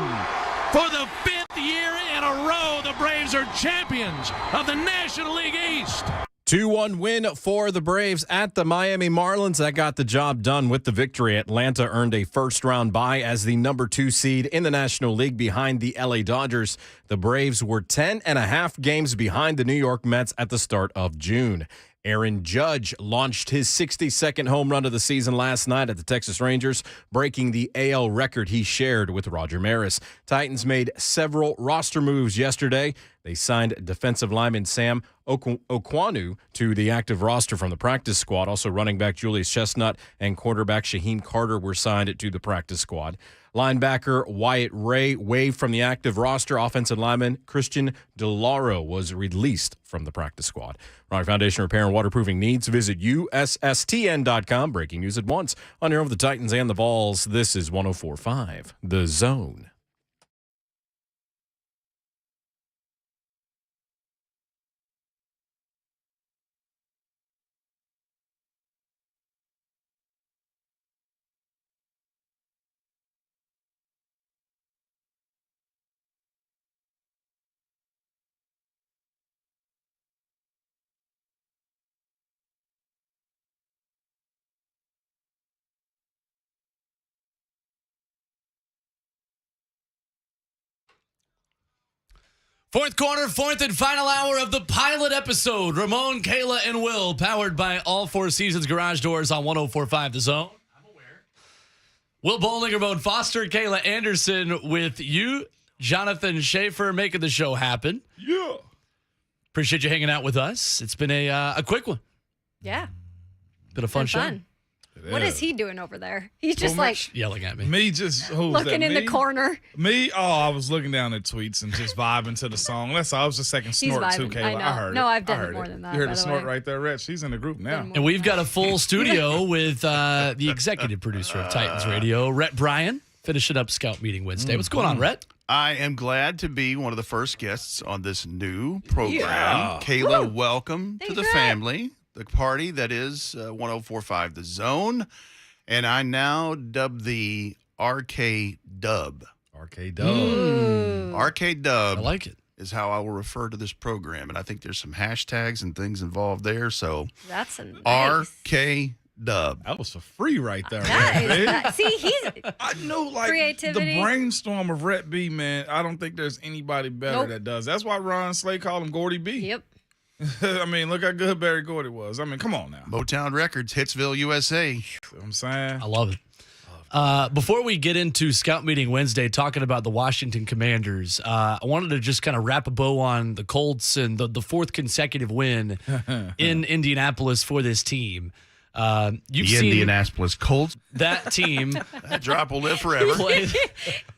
For the 5th year in a row, the Braves are champions of the National League East. 2-1 win for the Braves at the Miami Marlins. That got the job done with the victory. Atlanta earned a first-round bye as the number 2 seed in the National League behind the LA Dodgers. The Braves were 10.5 games behind the New York Mets at the start of June. Aaron Judge launched his 62nd home run of the season last night at the Texas Rangers, breaking the AL record he shared with Roger Maris. Titans made several roster moves yesterday. They signed defensive lineman Sam Okwanu to the active roster from the practice squad. Also, running back Julius Chestnut and quarterback Shaheem Carter were signed to the practice squad. Linebacker Wyatt Ray waived from the active roster. Offensive lineman Christian DeLauro was released from the practice squad. Rock Foundation Repair and Waterproofing Needs. Visit USSTN.com. Breaking news at once on your home of the Titans and the Vols. This is 104.5 The Zone. Fourth quarter, fourth and final hour of the pilot episode. Ramon, Kayla, and Will, powered by All Four Seasons Garage Doors on 104.5 The Zone. I'm aware. Will Bowling, Ramon Foster, Kayla Anderson with you. Jonathan Schaefer making the show happen. Yeah. Appreciate you hanging out with us. It's been a quick one. Yeah. Been a fun show. Fun. What is he doing over there? He's just like yelling at me. Me just looking in the corner. Me? Oh, I was looking down at tweets and just vibing to the song. That's all. I was just second snort too, Kayla. I know. I heard no, it. I've done it more than that. You heard by the snort right there, Rhett. She's in the group now. And we've got a full studio with the executive producer of Titans Radio, Rhett Bryan, finishing up Scout Meeting Wednesday. What's going on, Rhett? I am glad to be one of the first guests on this new program. Yeah. Kayla, Woo. welcome to the family, the party that is 104.5 The Zone. And I now dub the RK Dub. RK Dub. RK Dub. I like it. Is how I will refer to this program. And I think there's some hashtags and things involved there. So that's a nice. RK Dub. That was for free right there. See, I know, like, creativity. the brainstorm of Rhett B, man, I don't think there's anybody better that does. That's why Ron Slay called him Gordy B. Yep. I mean, look how good Barry Gordy was. I mean, come on now. Motown Records, Hitsville, USA. You know what I'm saying? I love it. Before we get into Scout Meeting Wednesday, talking about the Washington Commanders, I wanted to just kind of wrap a bow on the Colts and the fourth consecutive win in Indianapolis for this team. You've seen Indianapolis Colts. That team. That drop will live forever.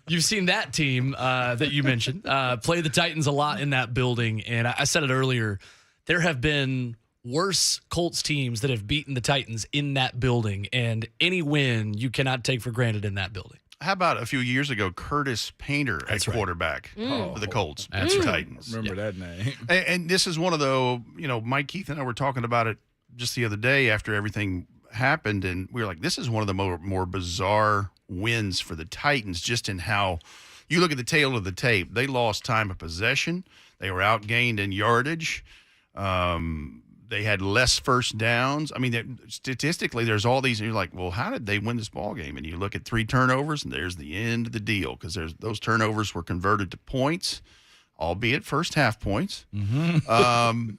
You've seen that team that you mentioned play the Titans a lot in that building. And I said it earlier, there have been worse Colts teams that have beaten the Titans in that building. And any win you cannot take for granted in that building. How about a few years ago, Curtis Painter at quarterback for the Colts, That's the right. Titans. Remember that name. And this is one of the, Mike Keith and I were talking about it just the other day after everything happened, and we were like, this is one of the more bizarre wins for the Titans, just in how you look at the tail of the tape. They lost time of possession. They were outgained in yardage. They had less first downs. I mean, statistically, there's all these, and you're like, well, how did they win this ball game? And you look at 3 turnovers, and there's the end of the deal, because those turnovers were converted to points, albeit first half points. Mm-hmm.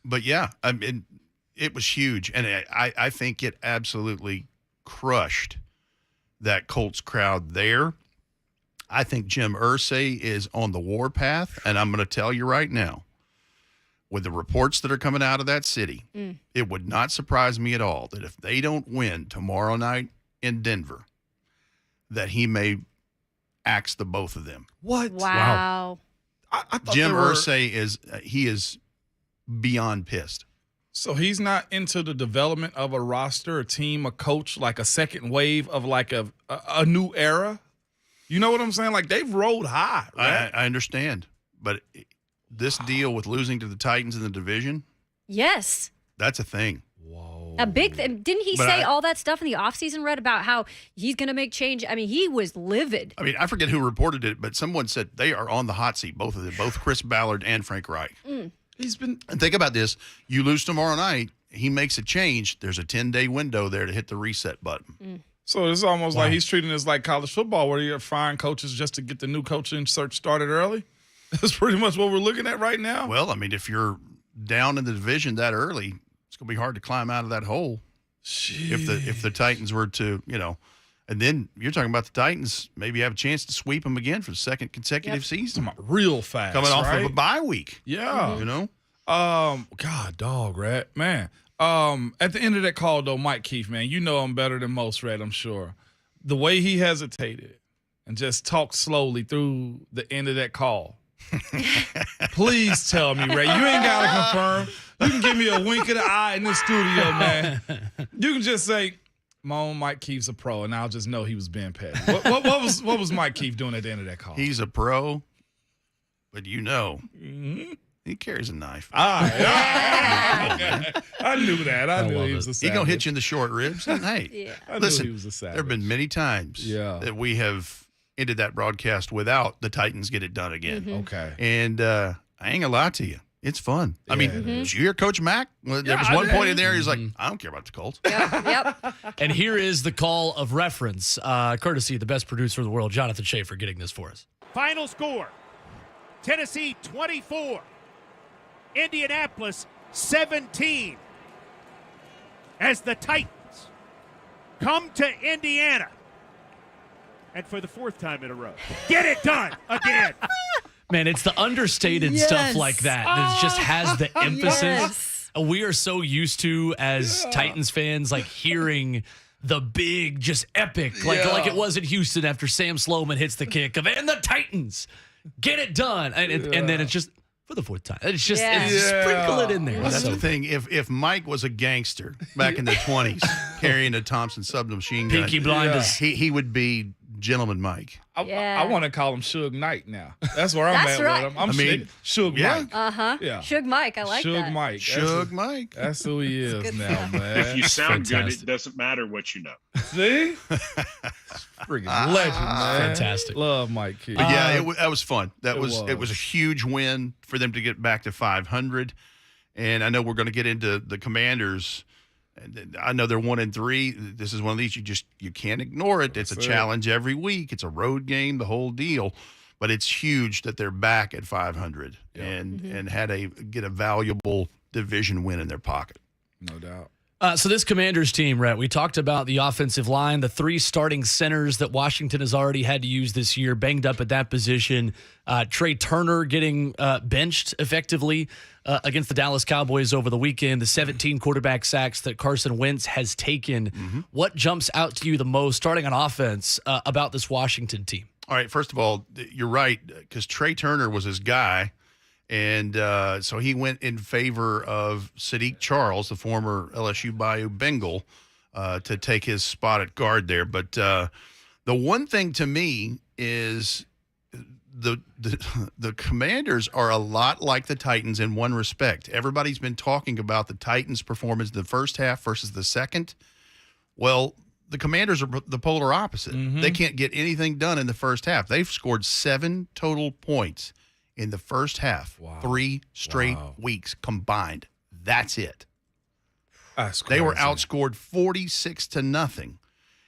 But yeah, I mean, it was huge, and I think it absolutely crushed that Colts crowd there. I think Jim Irsay is on the warpath, and I'm going to tell you right now, with the reports that are coming out of that city, it would not surprise me at all that if they don't win tomorrow night in Denver, that he may axe the both of them. What? Wow. I thought Jim they were- Irsay is beyond pissed. So he's not into the development of a roster, a team, a coach, like a second wave of like a new era? You know what I'm saying? Like, they've rolled high, right? I understand. but this deal with losing to the Titans in the division, Yes. that's a thing. A big thing. Didn't he But say I- all that stuff in the offseason, Rhett, about how he's going to make change? I mean, he was livid. I mean, I forget who reported it, but someone said they are on the hot seat, both of them, both Chris Ballard and Frank Reich. He's been. And think about this. You lose tomorrow night, he makes a change. There's a 10-day window there to hit the reset button. So it's almost like he's treating this like college football, where you're firing coaches just to get the new coaching search started early. That's pretty much what we're looking at right now. Well, I mean, if you're down in the division that early, it's going to be hard to climb out of that hole. If the Titans were to, and then you're talking about the Titans maybe have a chance to sweep them again for the second consecutive season. Real fast. Coming off right? of a bye week. Yeah. God, dog, Rhett. Man. At the end of that call, though, Mike Keith, man, you know him better than most, Rhett, I'm sure. The way he hesitated and just talked slowly through the end of that call. Please tell me, Ray. You ain't got to confirm. You can give me a wink of the eye in this studio, man. You can just say, Mike Keith's a pro, and I'll just know he was being petty. What was Mike Keith doing at the end of that call? He's a pro, but he carries a knife. I knew that. I knew he was a savage. He gonna hit you in the short ribs. And hey, listen, he was a savage. there have been many times that we have ended that broadcast without the Titans get it done again. Okay. And I ain't gonna lie to you. It's fun. I mean, did you hear Coach Mack? Well, there was one point in there, he's like, I don't care about the Colts. Yep. And here is the call of reference, courtesy of the best producer in the world, Jonathan Schaefer, getting this for us. Final score, Tennessee 24, Indianapolis 17, as the Titans come to Indiana, and for the fourth time in a row, get it done again. Man, it's the understated stuff like that just has the emphasis. Yes. We are so used to, as Titans fans, like hearing the big, just epic, like it was in Houston after Sam Sloman hits the kick of, and the Titans get it done. And then it's just for the fourth time. It's just sprinkle it in there. That's the thing. If Mike was a gangster back in the 20s carrying a Thompson submachine gun, Peaky Blinders. he would be Gentleman Mike. I want to call him Suge Knight now. That's where I'm at with him. I mean, Suge Mike. Yeah. Suge Mike. I like that. Suge Mike. Suge Mike. That's who he is now, man. If you sound good, it doesn't matter what you know. See? Freaking legend, man. Fantastic. Love Mike Keith. But that was fun. It was a huge win for them to get back to 500. And I know we're going to get into the Commanders. I know they're 1-3. This is one of these you can't ignore it. It's a challenge every week. It's a road game, the whole deal. But it's huge that they're back at 500 and get a valuable division win in their pocket. No doubt. So this Commanders team, Rhett, we talked about the offensive line, the 3 starting centers that Washington has already had to use this year, banged up at that position. Trey Turner getting benched effectively against the Dallas Cowboys over the weekend. The 17 quarterback sacks that Carson Wentz has taken. What jumps out to you the most, starting on offense, about this Washington team? All right, first of all, you're right, because Trey Turner was his guy. And so he went in favor of Sadiq Charles, the former LSU Bayou Bengal, to take his spot at guard there. But the one thing to me is the Commanders are a lot like the Titans in one respect. Everybody's been talking about the Titans' performance in the first half versus the second. Well, the Commanders are the polar opposite. They can't get anything done in the first half. They've scored 7 total points in the first half, 3 straight weeks combined. That's it. They were outscored 46-0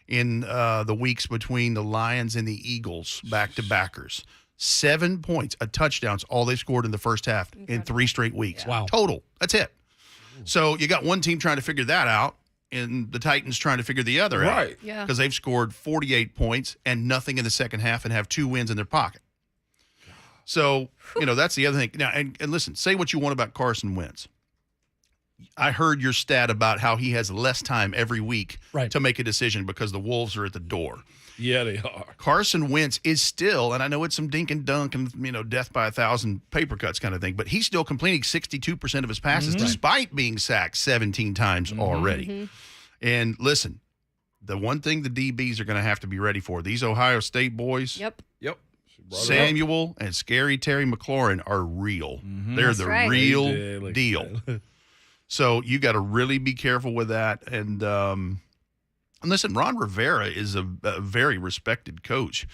in the weeks between the Lions and the Eagles, back-to-backers. 7 points, a touchdown's all they scored in the first half in 3 straight weeks. Wow. Total. That's it. So you got one team trying to figure that out, and the Titans trying to figure the other out. Right. Yeah. Because they've scored 48 points and nothing in the second half and have 2 wins in their pocket. So, that's the other thing. Now, and listen, say what you want about Carson Wentz. I heard your stat about how he has less time every week to make a decision because the Wolves are at the door. Yeah, they are. Carson Wentz is still, and I know it's some dink and dunk and, death by 1,000 paper cuts kind of thing, but he's still completing 62% of his passes despite being sacked 17 times already. And listen, the one thing the DBs are going to have to be ready for, these Ohio State boys. Yep. Samuel and Scary Terry McLaurin are real. They're That's the right. real deal. So you got to really be careful with that. And listen, Ron Rivera is a very respected coach.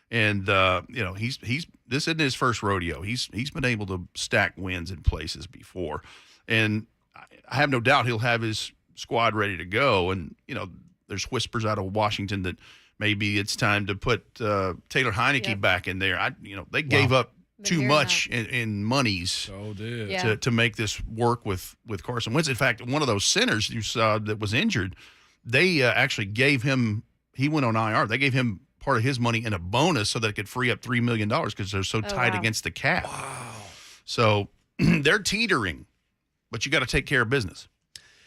And he's this isn't his first rodeo. He's been able to stack wins in places before, and I have no doubt he'll have his squad ready to go. And there's whispers out of Washington that maybe it's time to put Taylor Heineke back in there. They gave up too much in monies to make this work with Carson Wentz. In fact, one of those centers you saw that was injured, they actually gave him. He went on IR. They gave him part of his money in a bonus so that it could free up $3 million because they're so tight against the cap. Wow. So they're teetering, but you got to take care of business.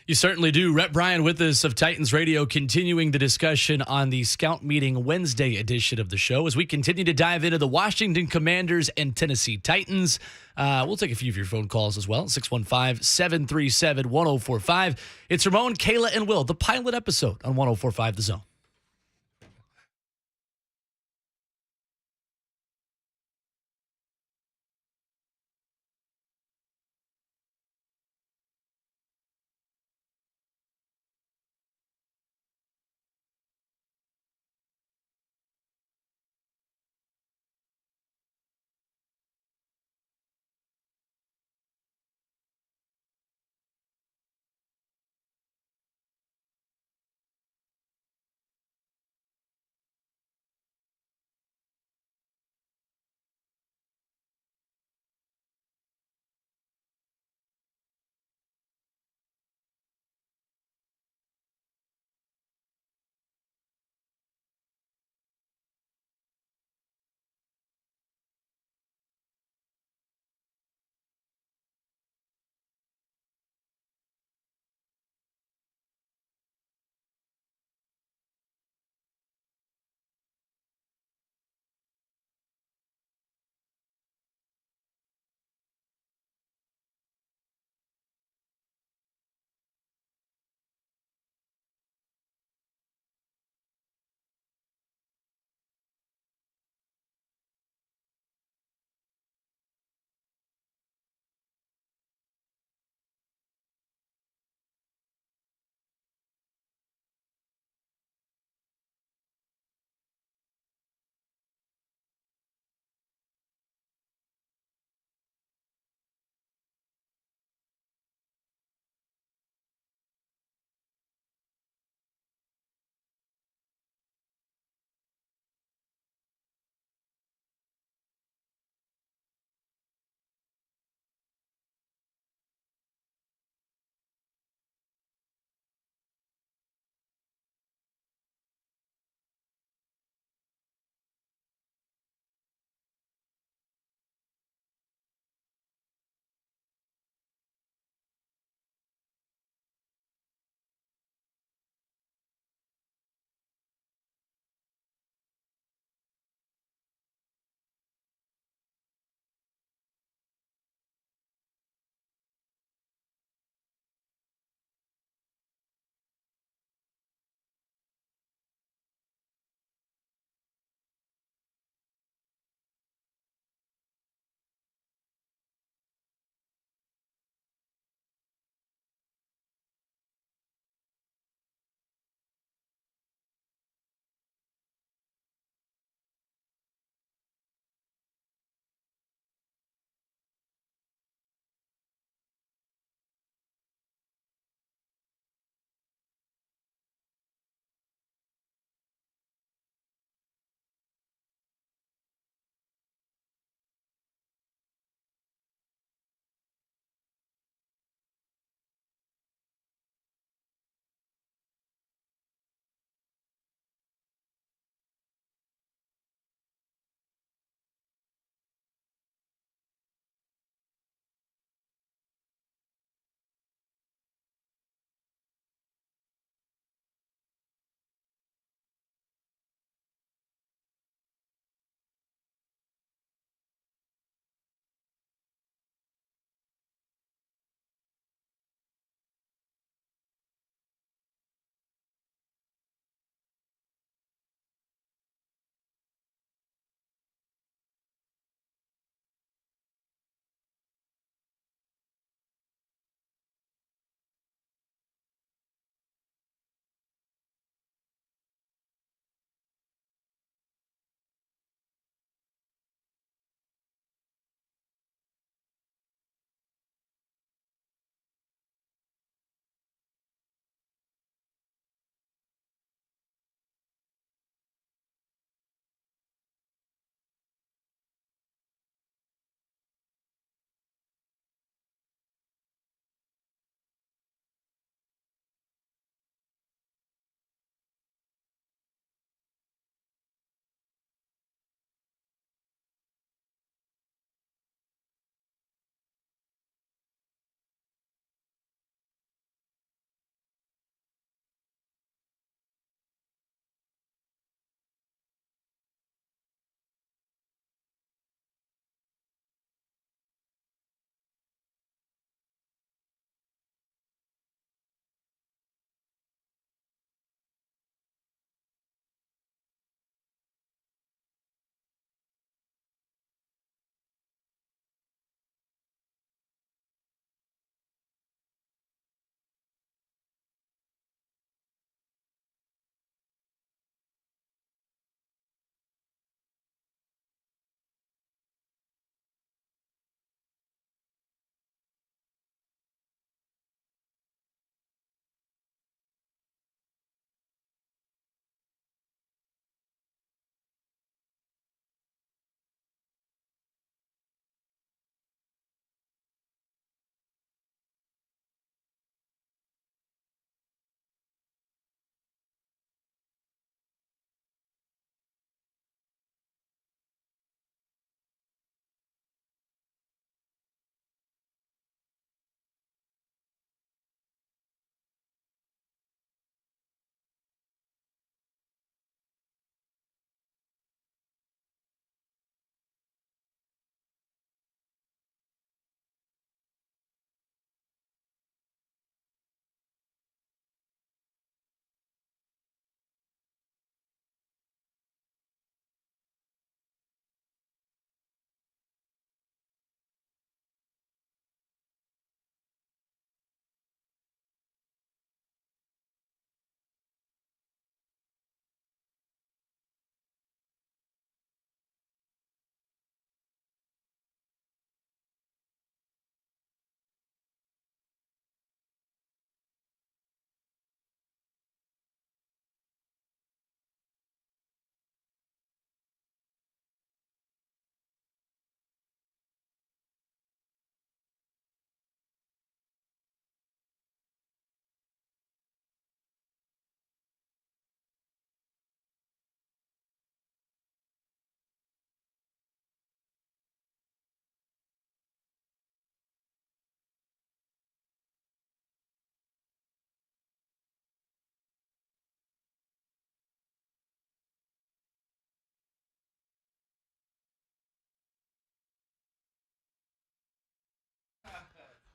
You certainly do. Rhett Bryan with us of Titans Radio, continuing the discussion on the Scout Meeting Wednesday edition of the show as we continue to dive into the Washington Commanders and Tennessee Titans. We'll take a few of your phone calls as well, 615-737-1045. It's Ramon, Kayla, and Will, the pilot episode on 1045 The Zone.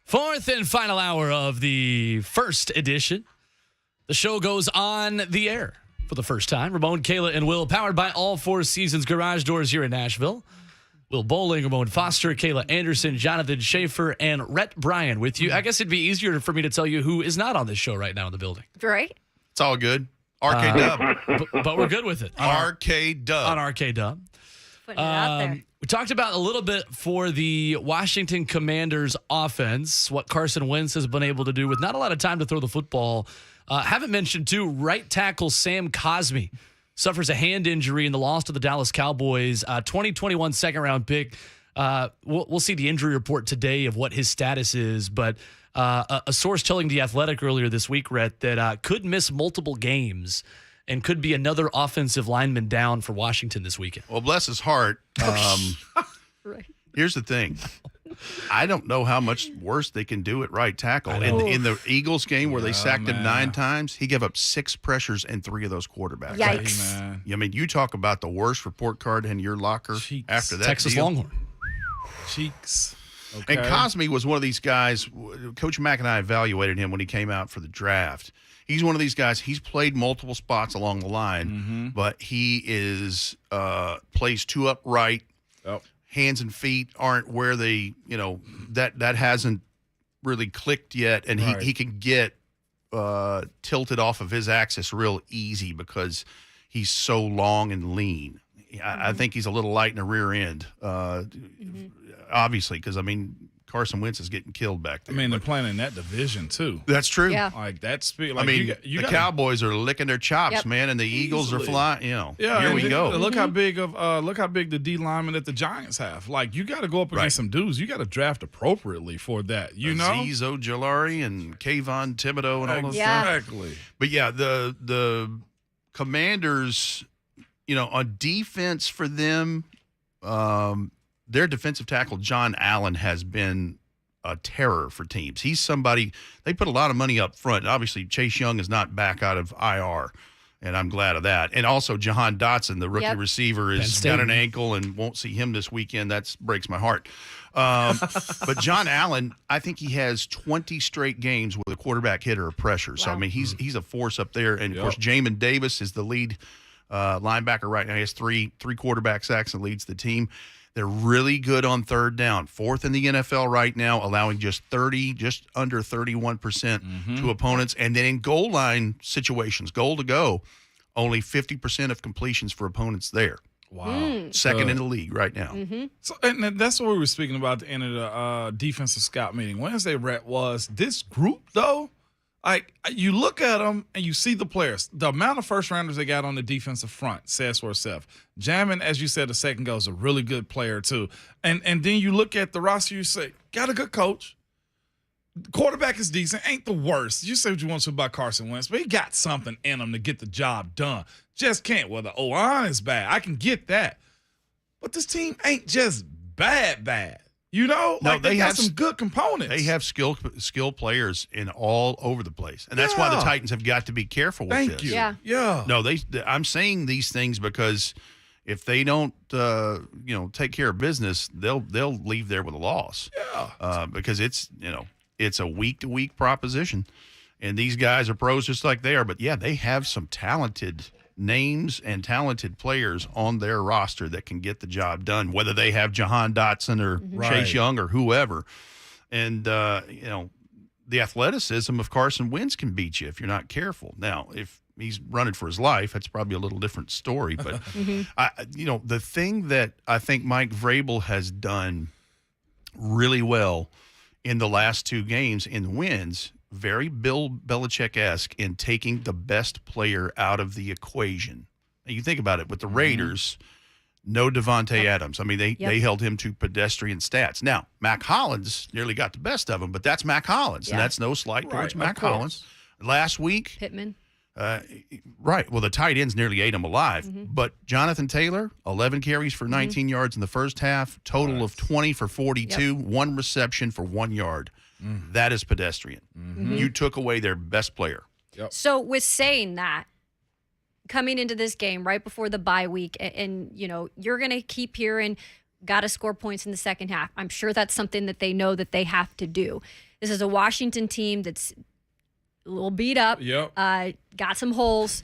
Fourth and final hour of the first edition. The show goes on the air for the first time. Ramon, Kayla, and Will, powered by All Four Seasons Garage Doors here in Nashville. Will Bowling, Ramon Foster, Kayla Anderson, Jonathan Schaefer, and Rhett Bryan with you. I guess it'd be easier for me to tell you who is not on this show right now in the building. Right? It's all good. RK Dub. But we're good with it. RK Dub. On RK Dub. Putting it out there. We talked about a little bit for the Washington Commanders offense, what Carson Wentz has been able to do with not a lot of time to throw the football. Haven't mentioned, too, right tackle Sam Cosmi suffers a hand injury in the loss to the Dallas Cowboys. 2021 second-round pick. We'll see the injury report today of what his status is, but a source telling The Athletic earlier this week, Rhett, that could miss multiple games and could be another offensive lineman down for Washington this weekend. Well, bless his heart. Right. Here's the thing. I don't know how much worse they can do at right tackle. In the Eagles game where they sacked him 9 times, he gave up 6 pressures and 3 of those quarterbacks. Yikes. I mean, you talk about the worst report card in your locker after that Texas deal. Longhorn. Cheeks. Okay. And Cosmi was one of these guys. Coach Mack and I evaluated him when he came out for the draft. He's one of these guys. He's played multiple spots along the line, but he is plays too upright. Oh. Hands and feet aren't where they, that hasn't really clicked yet, and he can get tilted off of his axis real easy because he's so long and lean. I think he's a little light in the rear end, obviously, because, Carson Wentz is getting killed back there. They're playing in that division, too. That's true. Yeah. Like, that's big. The Cowboys are licking their chops, man, and the Eagles are flying. Here we go. Look how big the D lineman that the Giants have. Like, you got to go up against some dudes. You got to draft appropriately for that. You know, Azeez Ojulari and Kayvon Thibodeau and all those exactly. Things. But yeah, the Commanders, on defense for them, their defensive tackle, John Allen, has been a terror for teams. He's somebody, they put a lot of money up front. Obviously, Chase Young is not back out of IR, and I'm glad of that. And also, Jahan Dotson, the rookie receiver, has got an ankle and won't see him this weekend. That breaks my heart. But John Allen, I think he has 20 straight games with a quarterback hit or pressure. So, he's a force up there. And, of course, Jamin Davis is the lead linebacker right now. He has three quarterback sacks and leads the team. They're really good on third down. 4th in the NFL right now, allowing just under 31% to opponents. And then in goal line situations, goal to go, only 50% of completions for opponents there. Wow. Second in the league right now. So, and that's what we were speaking about at the end of the defensive scout meeting Wednesday, Rhett, was this group, though. Like, you look at them and you see the players. The amount of first-rounders they got on the defensive front says for itself. Jamin, as you said a second ago, is a really good player, too. And then you look at the roster, you say, got a good coach. Quarterback is decent. Ain't the worst. You say what you want to about Carson Wentz, but he got something in him to get the job done. Just can't. Well, the O-line is bad. I can get that. But this team ain't just bad. No, they got some good components. They have skill players in all over the place, and that's why the Titans have got to be careful with this. Thank you. Yeah. No, I'm saying these things because if they don't, take care of business, they'll leave there with a loss. Yeah. Because it's a week-to-week proposition, and these guys are pros just like they are. But yeah, they have some talented names and talented players on their roster that can get the job done, whether they have Jahan Dotson or Chase Young or whoever. And, the athleticism of Carson Wentz can beat you if you're not careful. Now, if he's running for his life, that's probably a little different story. But, the thing that I think Mike Vrabel has done really well in the last 2 games in wins, very Bill Belichick-esque in taking the best player out of the equation. Now, you think about it, with the Raiders, no Devontae Adams. They held him to pedestrian stats. Now, Mac Hollins nearly got the best of him, but that's Mac Hollins, and that's no slight towards Mac Hollins. Last week, Pittman. Right. Well, the tight ends nearly ate him alive. But Jonathan Taylor, 11 carries for 19 yards in the first half, total of 20 for 42, 1 reception for 1 yard. That is pedestrian. You took away their best player. So with saying that, coming into this game right before the bye week, and you're going to keep hearing got to score points in the second half. I'm sure that's something that they know that they have to do. This is a Washington team that's a little beat up, got some holes.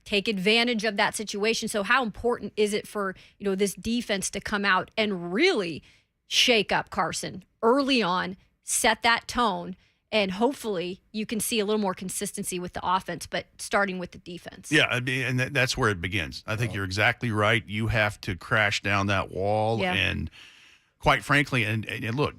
Take advantage of that situation. So how important is it for, this defense to come out and really shake up Carson early on, set that tone, and hopefully you can see a little more consistency with the offense, but starting with the defense. Yeah, and that's where it begins. I think you're exactly right. You have to crash down that wall. And quite frankly, and look,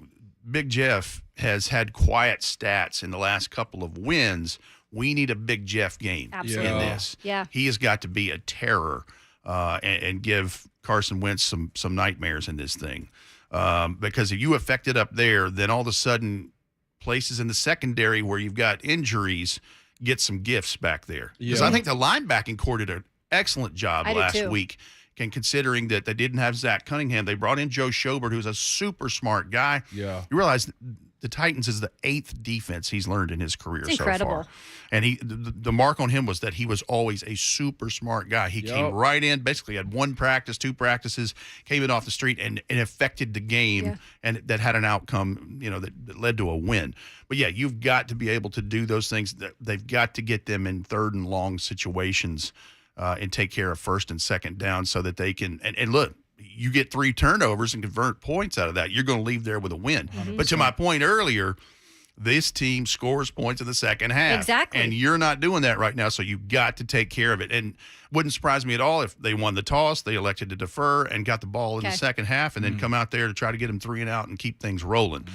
Big Jeff has had quiet stats in the last couple of wins. We need a Big Jeff game in this. Yeah. He has got to be a terror and give Carson Wentz some nightmares in this thing. Because if you affect it up there, then all of a sudden places in the secondary where you've got injuries get some gifts back there. Because I think the linebacking core did an excellent job last week. And considering that they didn't have Zach Cunningham, they brought in Joe Schobert, who's a super smart guy. Yeah. You realize the Titans is the 8th defense he's learned in his career so far. And the mark on him was that he was always a super smart guy. He came right in, basically had 1 practice, 2 practices, came in off the street and affected the game and that had an outcome, that led to a win. But yeah, you've got to be able to do those things. They've got to get them in 3rd and long situations and take care of 1st and 2nd down so that they can and look, you get 3 turnovers and convert points out of that, you're going to leave there with a win. But to my point earlier, this team scores points in the second half. Exactly. And you're not doing that right now, so you've got to take care of it. And wouldn't surprise me at all if they won the toss, they elected to defer and got the ball in the second half and then come out there to try to get them 3 and out and keep things rolling.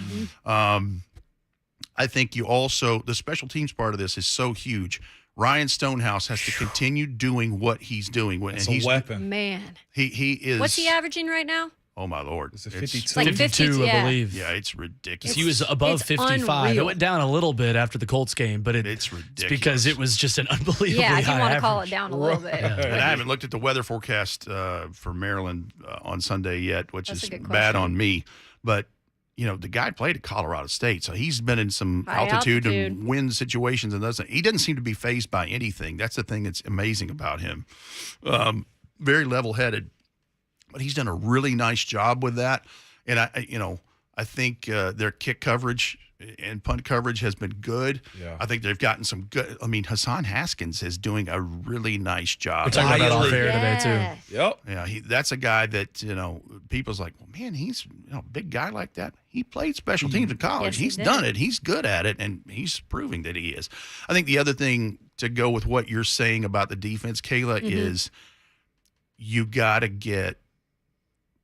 I think you also, the special teams part of this is so huge. Ryan Stonehouse has to continue doing what he's doing. It's a weapon. Man. He is. What's he averaging right now? Oh, my Lord. It's 52. Like 52, I believe. Yeah, it's ridiculous. He was above 55. unreal. It went down a little bit after the Colts game, but it's ridiculous. Because it was just an unbelievably Yeah, I do high want to average. call it down a little bit. And I haven't looked at the weather forecast for Maryland on Sunday yet, which That's is a good bad question. on me. But, the guy played at Colorado State, so he's been in some High altitude altitude. and wind situations. And he doesn't seem to be fazed by anything. That's the thing that's amazing about him. Very level-headed. But he's done a really nice job with that. And, I think their kick coverage and punt coverage has been good. Yeah. I think they've gotten some good. I mean, Hassan Haskins is doing a really nice job. We're talking about off air today, too. Yep. Yeah, that's a guy that, people's like, well, man, he's a big guy like that. He played special teams in college. Yes, he He's did. done it. He's good at it, and he's proving that he is. I think the other thing to go with what you're saying about the defense, Kayla, is you got to get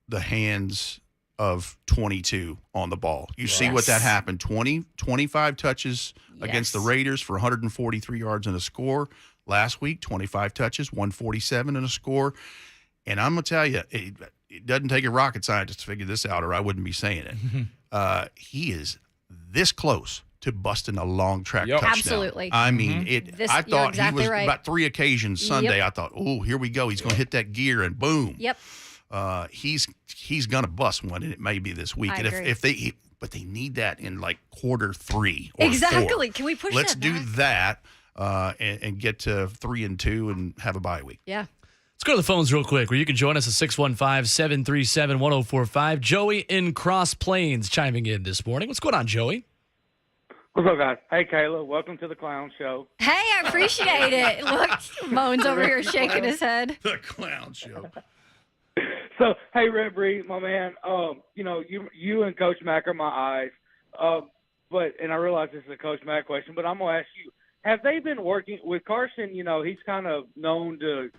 the hands of 22 on the ball. You see what that happened. 25 touches against the Raiders for 143 yards and a score. Last week, 25 touches, 147 and a score. And I'm going to tell you, it doesn't take a rocket scientist to figure this out, or I wouldn't be saying it. He is this close to busting a long track touchdown. Absolutely. I mean, I thought exactly he was right. about 3 occasions Sunday. I thought, oh, here we go. He's going to hit that gear, and boom. Yep. He's gonna bust one, and it may be this week. I and agree. but they need that in like quarter 3 or Exactly. 4. Can we push Let's that do back? that and get to 3-2 and have a bye week. Yeah. Let's go to the phones real quick where you can join us at 615-737-1045. Joey in Cross Plains chiming in this morning. What's going on, Joey? What's up, guys? Hey, Kayla. Welcome to the Clown Show. Hey, I appreciate it. Look, Moan's over here shaking his head. The Clown Show. So, hey, Rhett Bryan, my man. You and Coach Mack are my eyes. And I realize this is a Coach Mack question, but I'm gonna ask you: have they been working with Carson? He's kind of known to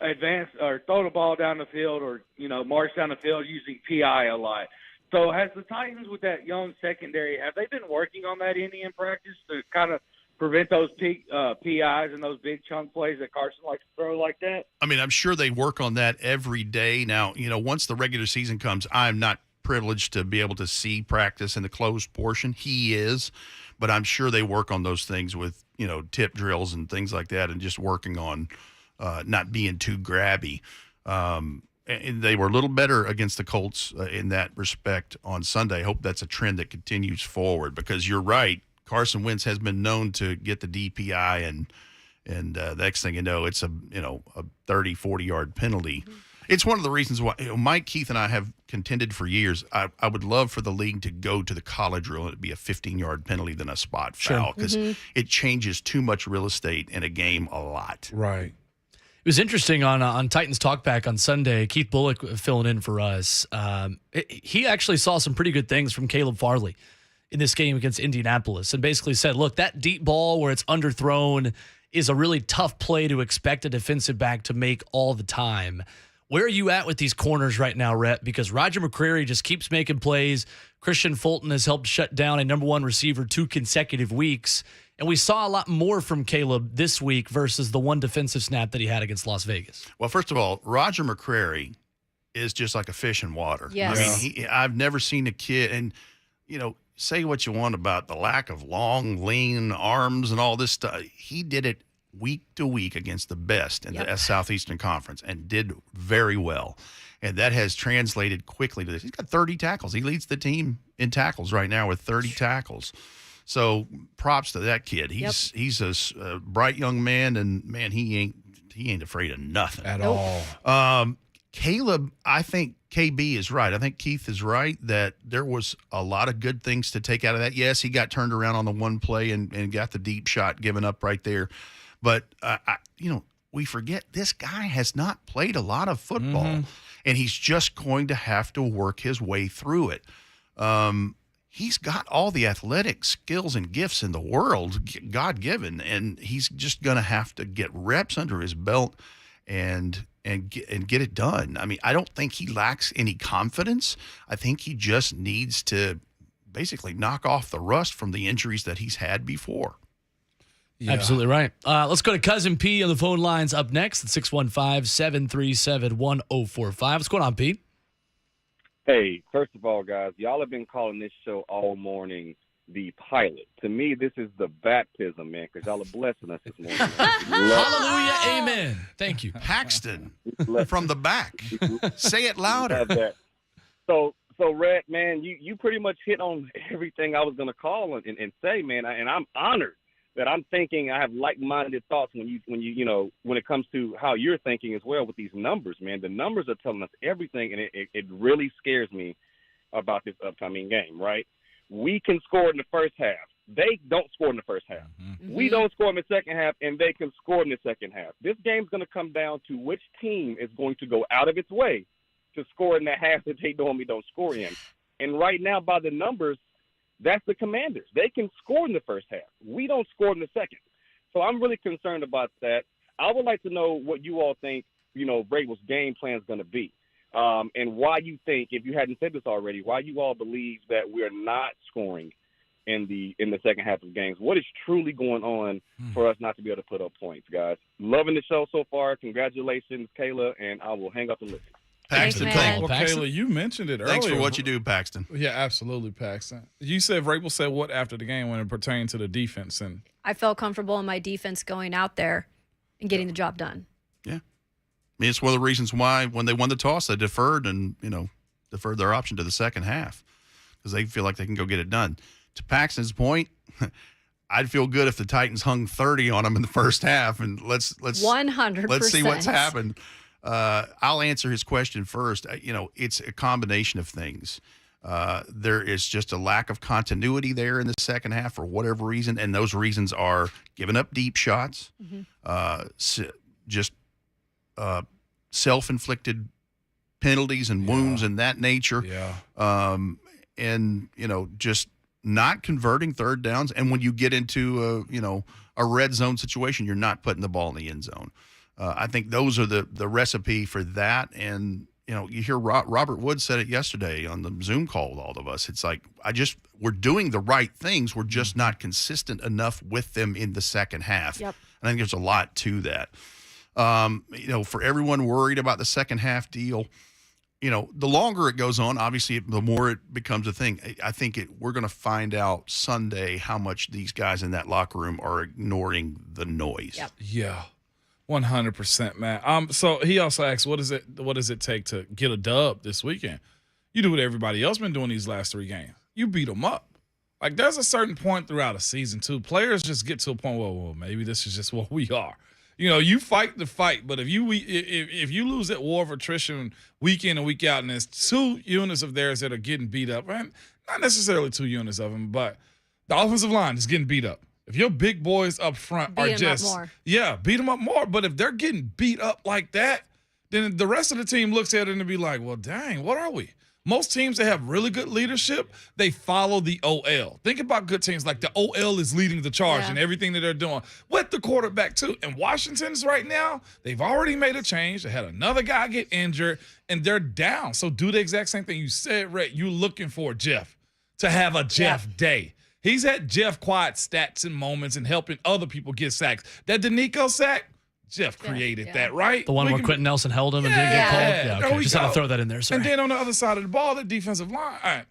advance or throw the ball down the field, or march down the field using PI a lot. So, has the Titans with that young secondary, have they been working on that any in practice to kind of prevent those PIs and those big chunk plays that Carson likes to throw like that? I mean, I'm sure they work on that every day. Now, once the regular season comes, I'm not privileged to be able to see practice in the closed portion. He is, but I'm sure they work on those things with, tip drills and things like that, and just working on not being too grabby. And they were a little better against the Colts in that respect on Sunday. I hope that's a trend that continues forward, because you're right. Carson Wentz has been known to get the DPI, and the next thing you know, it's a 30, 40-yard penalty. It's one of the reasons why Mike, Keith, and I have contended for years. I would love for the league to go to the college rule and it'd be a 15-yard penalty than a spot foul because it changes too much real estate in a game a lot. Right. It was interesting on Titans Talkback on Sunday. Keith Bullock filling in for us. He actually saw some pretty good things from Caleb Farley in this game against Indianapolis and basically said, look, that deep ball where it's underthrown is a really tough play to expect a defensive back to make all the time. Where are you at with these corners right now, Rhett? Because Roger McCreary just keeps making plays. Christian Fulton has helped shut down a number one receiver 2 consecutive weeks. And we saw a lot more from Caleb this week versus the one defensive snap that he had against Las Vegas. Well, first of all, Roger McCreary is just like a fish in water. Yes. I mean, I've never seen a kid, and, say what you want about the lack of long, lean arms and all this stuff. He did it week to week against the best in the Southeastern Conference and did very well. And that has translated quickly to this. He's got 30 tackles. He leads the team in tackles right now with 30 tackles. So props to that kid. He's a bright young man, and, man, he ain't afraid of nothing. At all. Caleb, I think KB is right. I think Keith is right that there was a lot of good things to take out of that. Yes, he got turned around on the one play and got the deep shot given up right there. But, we forget this guy has not played a lot of football, and he's just going to have to work his way through it. He's got all the athletic skills and gifts in the world, God-given, and he's just going to have to get reps under his belt and get it done. I mean, I don't think he lacks any confidence. I think he just needs to basically knock off the rust from the injuries that he's had before. Yeah. Absolutely right. Let's go to Cousin P on the phone lines up next at 615-737-1045. What's going on, Pete? Hey, first of all, guys, y'all have been calling this show all morning the pilot. To me, this is the baptism, man, because y'all are blessing us this morning. Hallelujah, amen. Thank you. Paxton from the back. Say it louder. So, Rhett, man, you pretty much hit on everything I was going to call and say, man, and I'm honored that I'm thinking I have like-minded thoughts when it comes to how you're thinking as well with these numbers, man. The numbers are telling us everything, and it really scares me about this upcoming game, right? We can score in the first half. They don't score in the first half. We don't score in the second half, and they can score in the second half. This game's going to come down to which team is going to go out of its way to score in the half that they normally don't score in. And right now, by the numbers, that's the Commanders. They can score in the first half. We don't score in the second. So I'm really concerned about that. I would like to know what you all think, Vrabel's game plan is going to be. And why you think, if you hadn't said this already, why you all believe that we're not scoring in the second half of games. What is truly going on for us not to be able to put up points, guys? Loving the show so far. Congratulations, Kayla, and I will hang up and listen. Paxton, Kayla, you mentioned it earlier. Thanks for what you do, Paxton. Yeah, absolutely, Paxton. You said Vrabel said what after the game when it pertained to the defense? And I felt comfortable in my defense going out there and getting the job done. Yeah. I mean, it's one of the reasons why when they won the toss, they deferred deferred their option to the second half because they feel like they can go get it done. To Paxton's point, I'd feel good if the Titans hung 30 on them in the first half, and let's 100%. Let's see what's happened. I'll answer his question first. It's a combination of things. There is just a lack of continuity there in the second half for whatever reason, and those reasons are giving up deep shots, self-inflicted penalties and wounds and that nature, and just not converting third downs. And when you get into a red zone situation, you're not putting the ball in the end zone. I think those are the recipe for that. And, you hear Robert Wood said it yesterday on the Zoom call with all of us. It's like, we're doing the right things. We're just not consistent enough with them in the second half. Yep. I think there's a lot to that. For everyone worried about the second half deal, the longer it goes on, obviously, the more it becomes a thing. I think we're going to find out Sunday how much these guys in that locker room are ignoring the noise. Yep. Yeah. 100%, man. So he also asked, what does it take to get a dub this weekend? You do what everybody else been doing these last 3 games. You beat them up. Like, there's a certain point throughout a season, too. Players just get to a point where, well, maybe this is just what we are. You fight the fight, but if you lose that war of attrition week in and week out, and there's 2 units of theirs that are getting beat up, right? Not necessarily 2 units of them, but the offensive line is getting beat up. If your big boys up front Beat 'em up more. beat them up more. But if they're getting beat up like that, then the rest of the team looks at it and be like, well, dang, what are we? Most teams that have really good leadership, they follow the OL. Think about good teams like the OL is leading the charge in everything that they're doing with the quarterback too. And Washington's right now, they've already made a change. They had another guy get injured, and they're down. So do the exact same thing you said, Rhett. You're looking for Jeff to have a Jeff day. He's had Jeff quiet stats and moments and helping other people get sacks. That Danico sack, Jeff created that, right? The one where Quentin Nelson held him and didn't get called? Yeah, okay. Just had to throw that in there. Sorry. And then on the other side of the ball, the defensive line,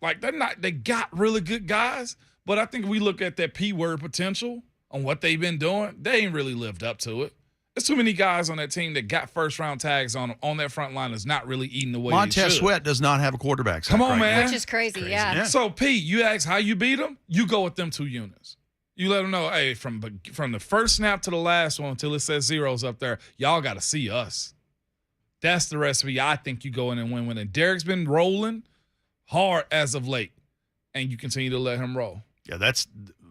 they got really good guys, but I think we look at that P-word potential on what they've been doing. They ain't really lived up to it. There's too many guys on that team that got first-round tags on that front line that's not really eating the way they should. Montez Sweat does not have a quarterback sack. Come on, man. Which is crazy, yeah. So, Pete, you ask how you beat them, you go with them 2 units. You let them know, hey, from the first snap to the last one until it says zeros up there, y'all got to see us. That's the recipe I think you go in and win with. And Derek's been rolling hard as of late, and you continue to let him roll. Yeah, that's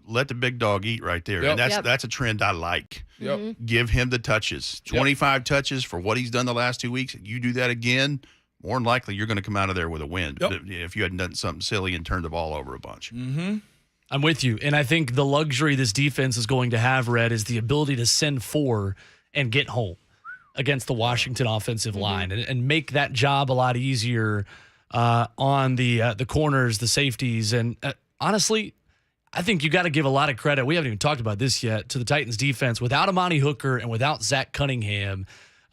let the big dog eat right there. Yep. And that's a trend I like. Yep. Give him the touches. 25 touches for what he's done the last 2 weeks. You do that again, more than likely you're going to come out of there with a win. Yep. If you hadn't done something silly and turned the ball over a bunch. Mm-hmm. I'm with you. And I think the luxury this defense is going to have, Rhett, is the ability to send 4 and get home against the Washington offensive line and make that job a lot easier on the corners, the safeties. And honestly, I think you got to give a lot of credit. We haven't even talked about this yet to the Titans defense. Without Amani Hooker and without Zach Cunningham,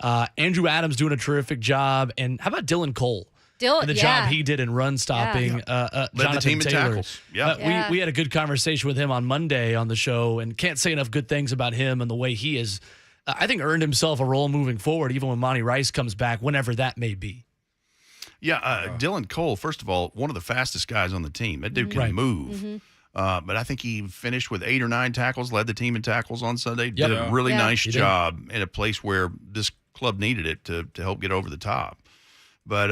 Andrew Adams doing a terrific job. And how about Dylan Cole? And the job he did in run stopping, Led Jonathan the team in Taylor. tackles. Yeah. We had a good conversation with him on Monday on the show, and can't say enough good things about him and the way he has, I think, earned himself a role moving forward, even when Monty Rice comes back, whenever that may be. Yeah, Dylan Cole, first of all, one of the fastest guys on the team. That dude can move. But I think he finished with 8 or 9 tackles, led the team in tackles on Sunday. Did a really nice job in a place where this club needed it to help get over the top. But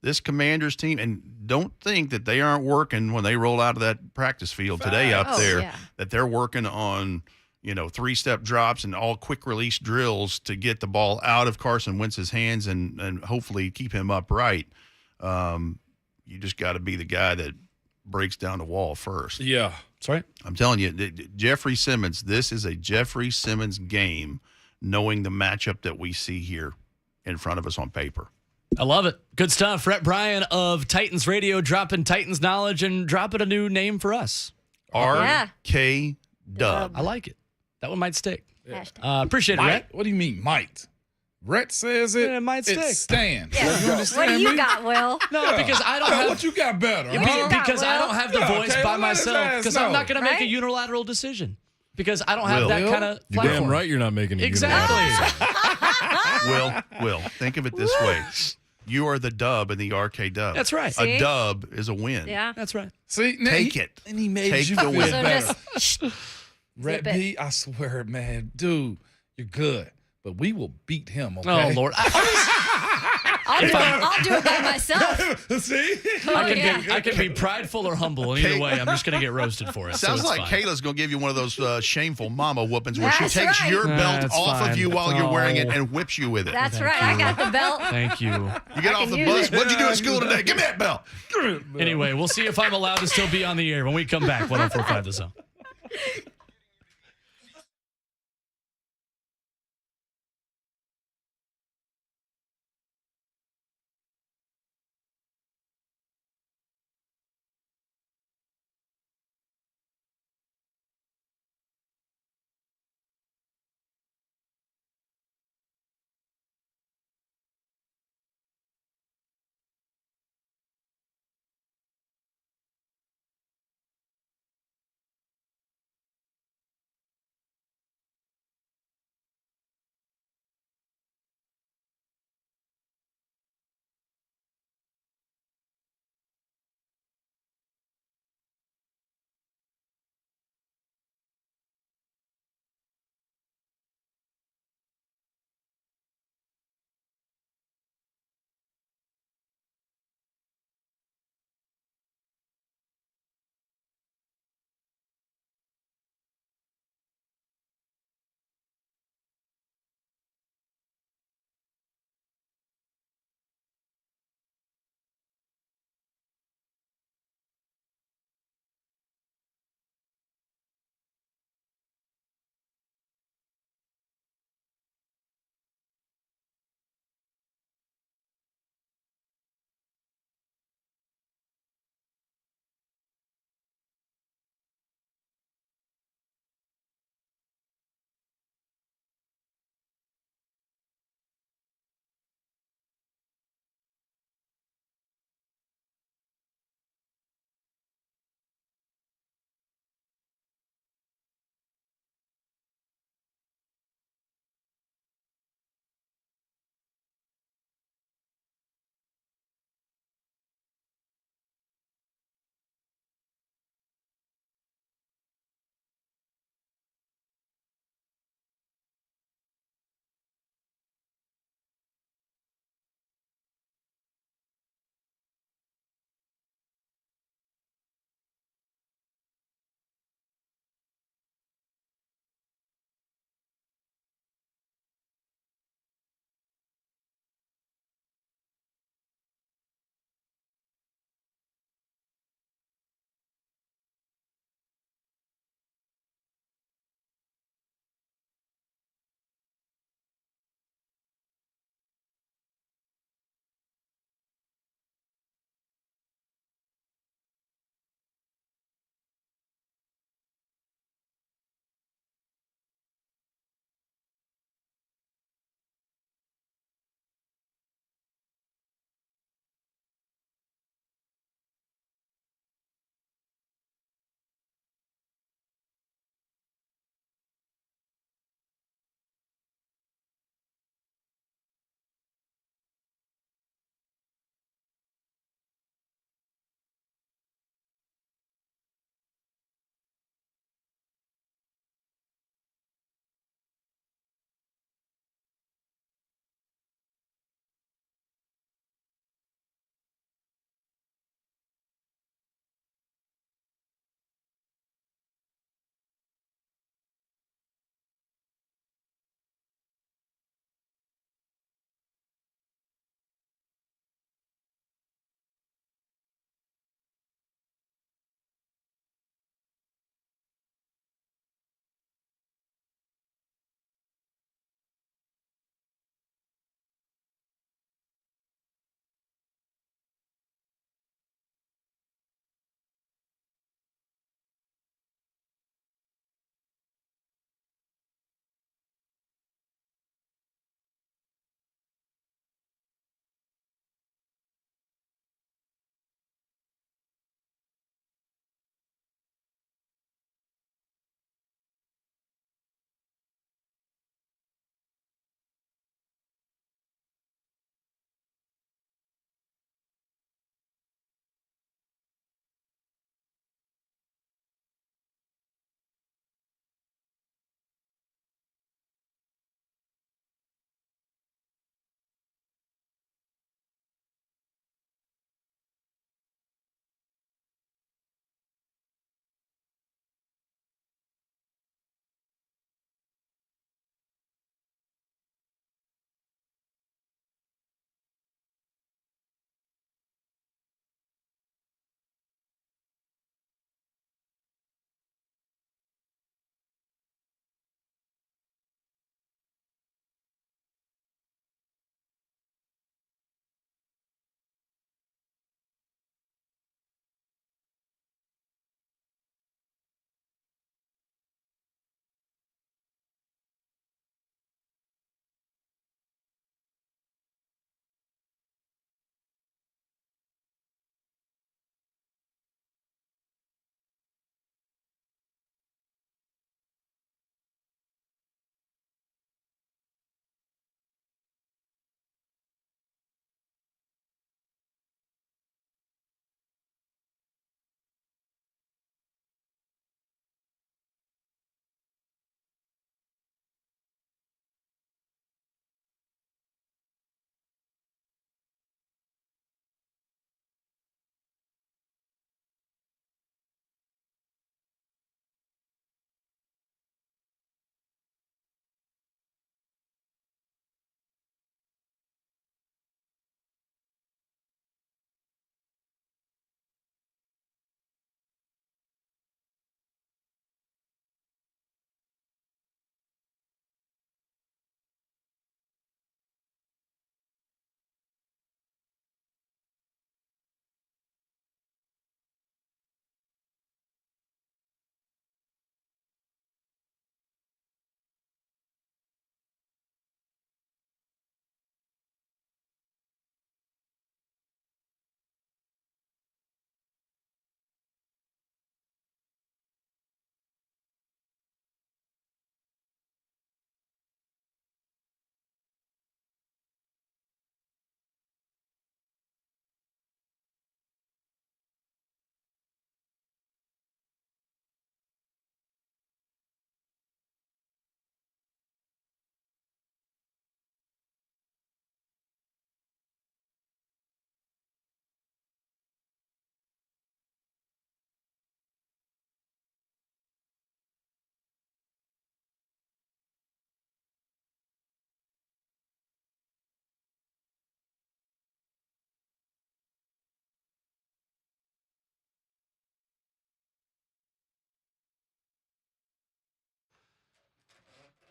this Commanders team, and don't think that they aren't working when they roll out of that practice field today up there, that they're working on, 3-step drops and all quick release drills to get the ball out of Carson Wentz's hands and hopefully keep him upright. You just got to be the guy that breaks down the wall first. Yeah. That's right. I'm telling you, Jeffrey Simmons, this is a Jeffrey Simmons game, knowing the matchup that we see here in front of us on paper. I love it. Good stuff. Rhett Bryan of Titans Radio dropping Titans knowledge and dropping a new name for us. RK Dub. I like it. That one might stick. Yeah. Appreciate it, Rhett. What do you mean might? Rhett says it. It might stick. It stands. Yeah. You understand What do you me? got, Will? No, because I don't have. What you got better? Because I don't have the voice by myself. Because I'm not going to make a Right? unilateral decision. Because I don't have that kind of You're platform. damn right you're not making it. Exactly. Will, think of it this way. You are the dub in the RK Dub. That's right. See? A dub is a win. Yeah. That's right. See, Take it. And he made Take you the feel win. So better. just Rhett zip it. B, I swear, man, dude, you're good, but we will beat him. Okay. Oh, Lord. I'll do it by myself. See, I can be prideful or humble. And either way, I'm just going to get roasted for it. Sounds so like it's fine. Kayla's going to give you one of those shameful mama whoopings where she That's takes right. your belt That's off fine. of you while you're Oh. wearing it and whips you with it. That's right. I got the belt. Thank you. You get I off can the use bus. it. What'd you do at school today? Give me that belt. Anyway, we'll see if I'm allowed to still be on the air when we come back. 104.5 The Zone.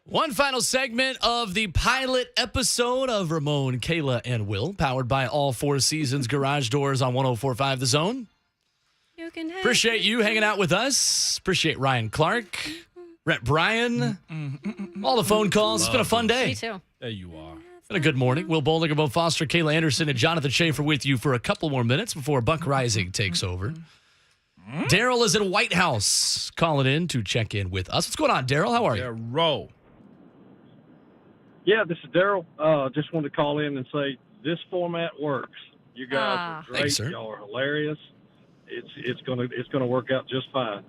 One final segment of the pilot episode of Ramon, Kayla, and Will, powered by all Four Seasons Garage Doors on 104.5 The Zone. You can Appreciate you hanging out with us. Appreciate Ryan Clark, Rhett Bryan, all the phone calls. It's been a fun day. Me too. There you are. It's been a good morning. Will Bowling, Bo Foster, Kayla Anderson, and Jonathan Schaefer with you for a couple more minutes before Buck Rising takes over. Daryl is in White House calling in to check in with us. What's going on, Daryl? How are you? Roll. Yeah, this is Daryl. Just wanted to call in and say this format works. You guys are great. Thanks, sir. Y'all are hilarious. It's gonna work out just fine.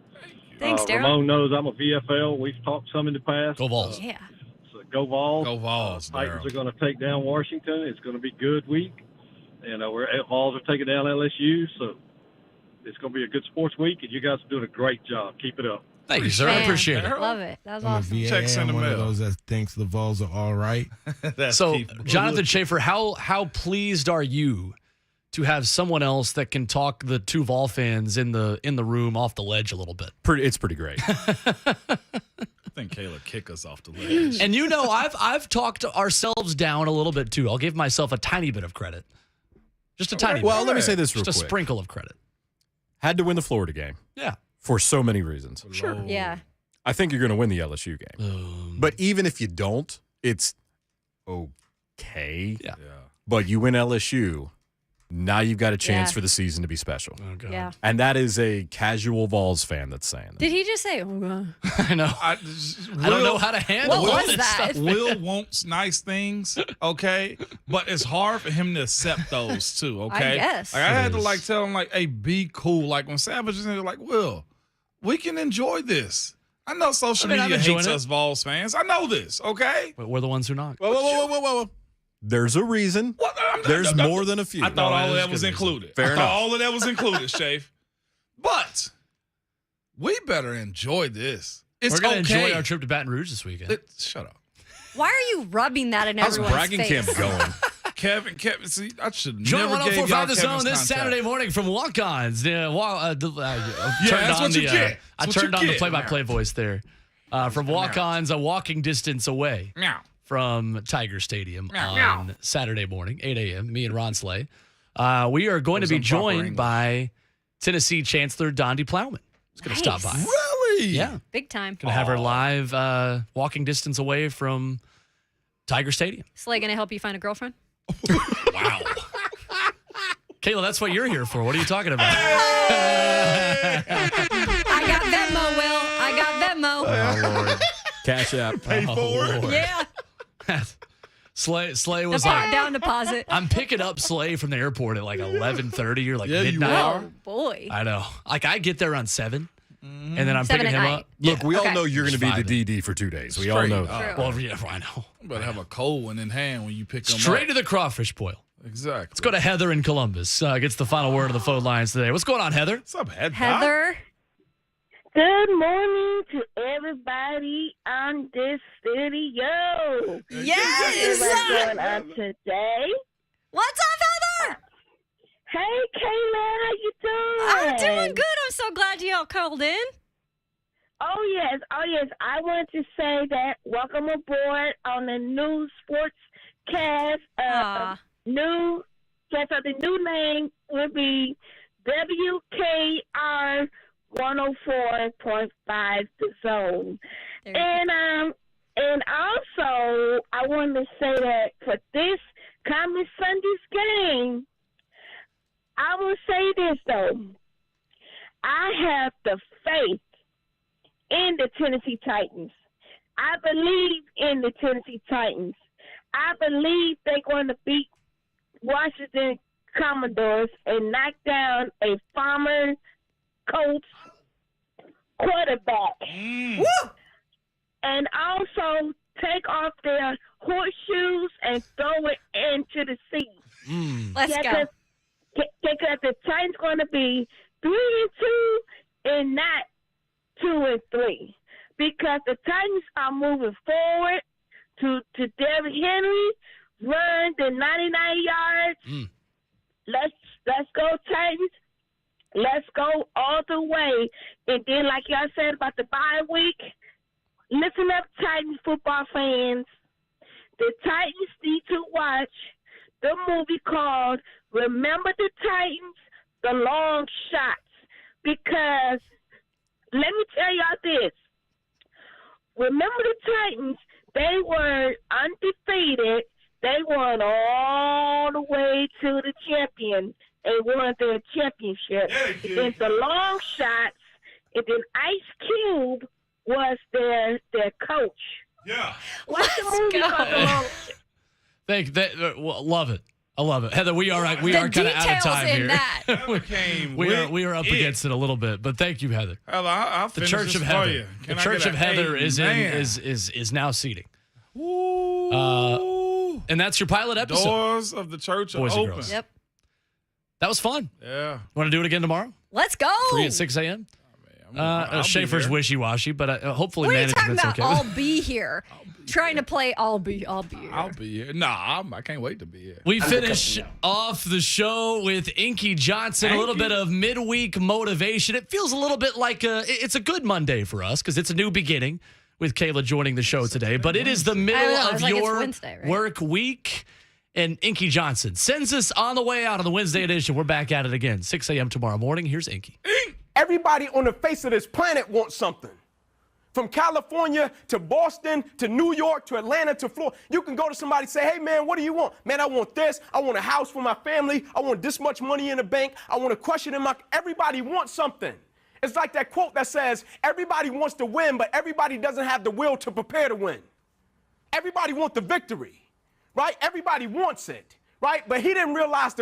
Thanks, Daryl. Ramon knows I'm a VFL. We've talked some in the past. Go Vols. Yeah. So go Vols. Go Vols, Titans Daryl. are going to take down Washington. It's going to be a good week. And Vols are taking down LSU. So it's going to be a good sports week. And you guys are doing a great job. Keep it up. Thank you, sir. I appreciate it. Love it. That was I'm awesome. a VA. Checks in the I'm one of mail. those that thinks the Vols are all right. So, Jonathan Schaefer, how pleased are you to have someone else that can talk the two Vol fans in the room off the ledge a little bit? It's pretty great. I think Kayla kick us off the ledge. And I've talked ourselves down a little bit too. I'll give myself a tiny bit of credit. Just a tiny bit. Well, let me say this real Just a quick. sprinkle of credit. Had to win the Florida game. Yeah. For so many reasons. Sure. Yeah. I think you're going to win the LSU game. But even if you don't, it's okay. Yeah. But you win LSU, now you've got a chance Yeah. for the season to be special. Oh, God. Yeah. And that is a casual Vols fan that's saying that. Did he just say, oh, God? I know. I don't know how to handle What all was this that? stuff. Will wants nice things, okay? But it's hard for him to accept those too, okay? I guess. Like, I had to tell him hey, be cool. Like when Savage is in there, like, Will, we can enjoy this. I know social I'm media enjoying hates it. us Vols fans. I know this, okay? But we're the ones who knock. Whoa. There's a reason. There's more than a few. I thought all of that there's was good reason. included. Fair I enough. thought all of that was included, Shafe. But we better enjoy this. It's We're going to okay. enjoy our trip to Baton Rouge this weekend. Shut up. Why are you rubbing that in How's everyone's bragging face? camp going? Kevin, see, I should Join never gave y'all 104.5 The Kevin's Zone this contact. Saturday morning from Walk-Ons. that's what you get. I That's what turned you on the get. play-by-play voice there. From Walk-Ons, a walking distance away Meow. from Tiger Stadium Meow. on Saturday morning, 8 a.m., me and Ron Slay. We are going to be improper joined English. by Tennessee Chancellor Dondi Plowman. He's going to stop by. Really? Yeah. Big time. Going to have her live walking distance away from Tiger Stadium. Slay gonna help you find a girlfriend? Wow. Kayla, that's what you're here for. What are you talking about? I got Venmo, Will. I got Venmo. Oh, Lord. Cash app. Pay for it. Lord. Yeah. Slay was like, Down deposit. I'm picking up Slay from the airport at like 11:30 or like Yeah, you midnight. are. Oh, boy. I know. Like I get there around 7, and then I'm 7 picking at him night. up. Look, we all Okay. know you're going to be Just the DD for 2 days. We all Straight know up. that. True. Well, yeah, I know. You better have a cold one in hand when you pick them Straight up. to the crawfish boil. Exactly. Let's go to Heather in Columbus. Gets the final word of the phone lines today. What's going on, Heather? What's up, Heather? Heather. Good morning to everybody on this studio. Yes. What's going on today? What's up, Heather? Hey, Kayla, how you doing? I'm doing good. I'm so glad you all called in. Oh, yes. I want to say that welcome aboard on the new sports cast. The new name will be WKR 104.5 The Zone. And also, I want to say that for this coming Sunday's game, I will say this, though. I have the faith in the Tennessee Titans. I believe in the Tennessee Titans. I believe they're going to beat Washington Commodores and knock down a former Colts quarterback. Woo! And also take off their horseshoes and throw it into the sea. Let's go. Because the Titans going to be 3-2 and not 2-3. Because the Titans are moving forward to Derrick Henry, run the 99 yards. Let's go Titans. Let's go all the way. And then, like y'all said about the bye week, listen up, Titans football fans. The Titans need to watch the movie called Remember the Titans, The Long Shots. Because, let me tell y'all this. Remember the Titans, they were undefeated. They won all the way to the champion. They won their championship. And then the Long Shots, and then Ice Cube was their coach. Yeah. What's the movie called? The Long Shots? Love it. I love it. Heather, we are kind of out of time here. we are up against it a little bit, but thank you, Heather. I'll the Church of Heather. The Church of Heather is now seating. And that's your pilot episode. Doors of the church are open. Yep. That was fun. Yeah. Want to do it again tomorrow? Let's go. 3 at 6 a.m.? I'll Schaefer's wishy-washy, but hopefully what are you talking management's about? okay. I'll be here. Trying to play I'll be here. I'll be here. Nah, I can't wait to be here. We finish off the show with Inky Johnson, a little bit of midweek motivation. It feels a little bit like it's a good Monday for us because it's a new beginning with Kayla joining the show today. But it is the middle of your work week. And Inky Johnson sends us on the way out on the Wednesday edition. We're back at it again, 6 a.m. tomorrow morning. Here's Inky. Everybody on the face of this planet wants something. From California to Boston to New York to Atlanta to Florida. You can go to somebody and say, hey, man, what do you want? Man, I want this. I want a house for my family. I want this much money in the bank. I want a cushion in my... Everybody wants something. It's like that quote that says, everybody wants to win, but everybody doesn't have the will to prepare to win. Everybody wants the victory, right? Everybody wants it, right? But he didn't realize the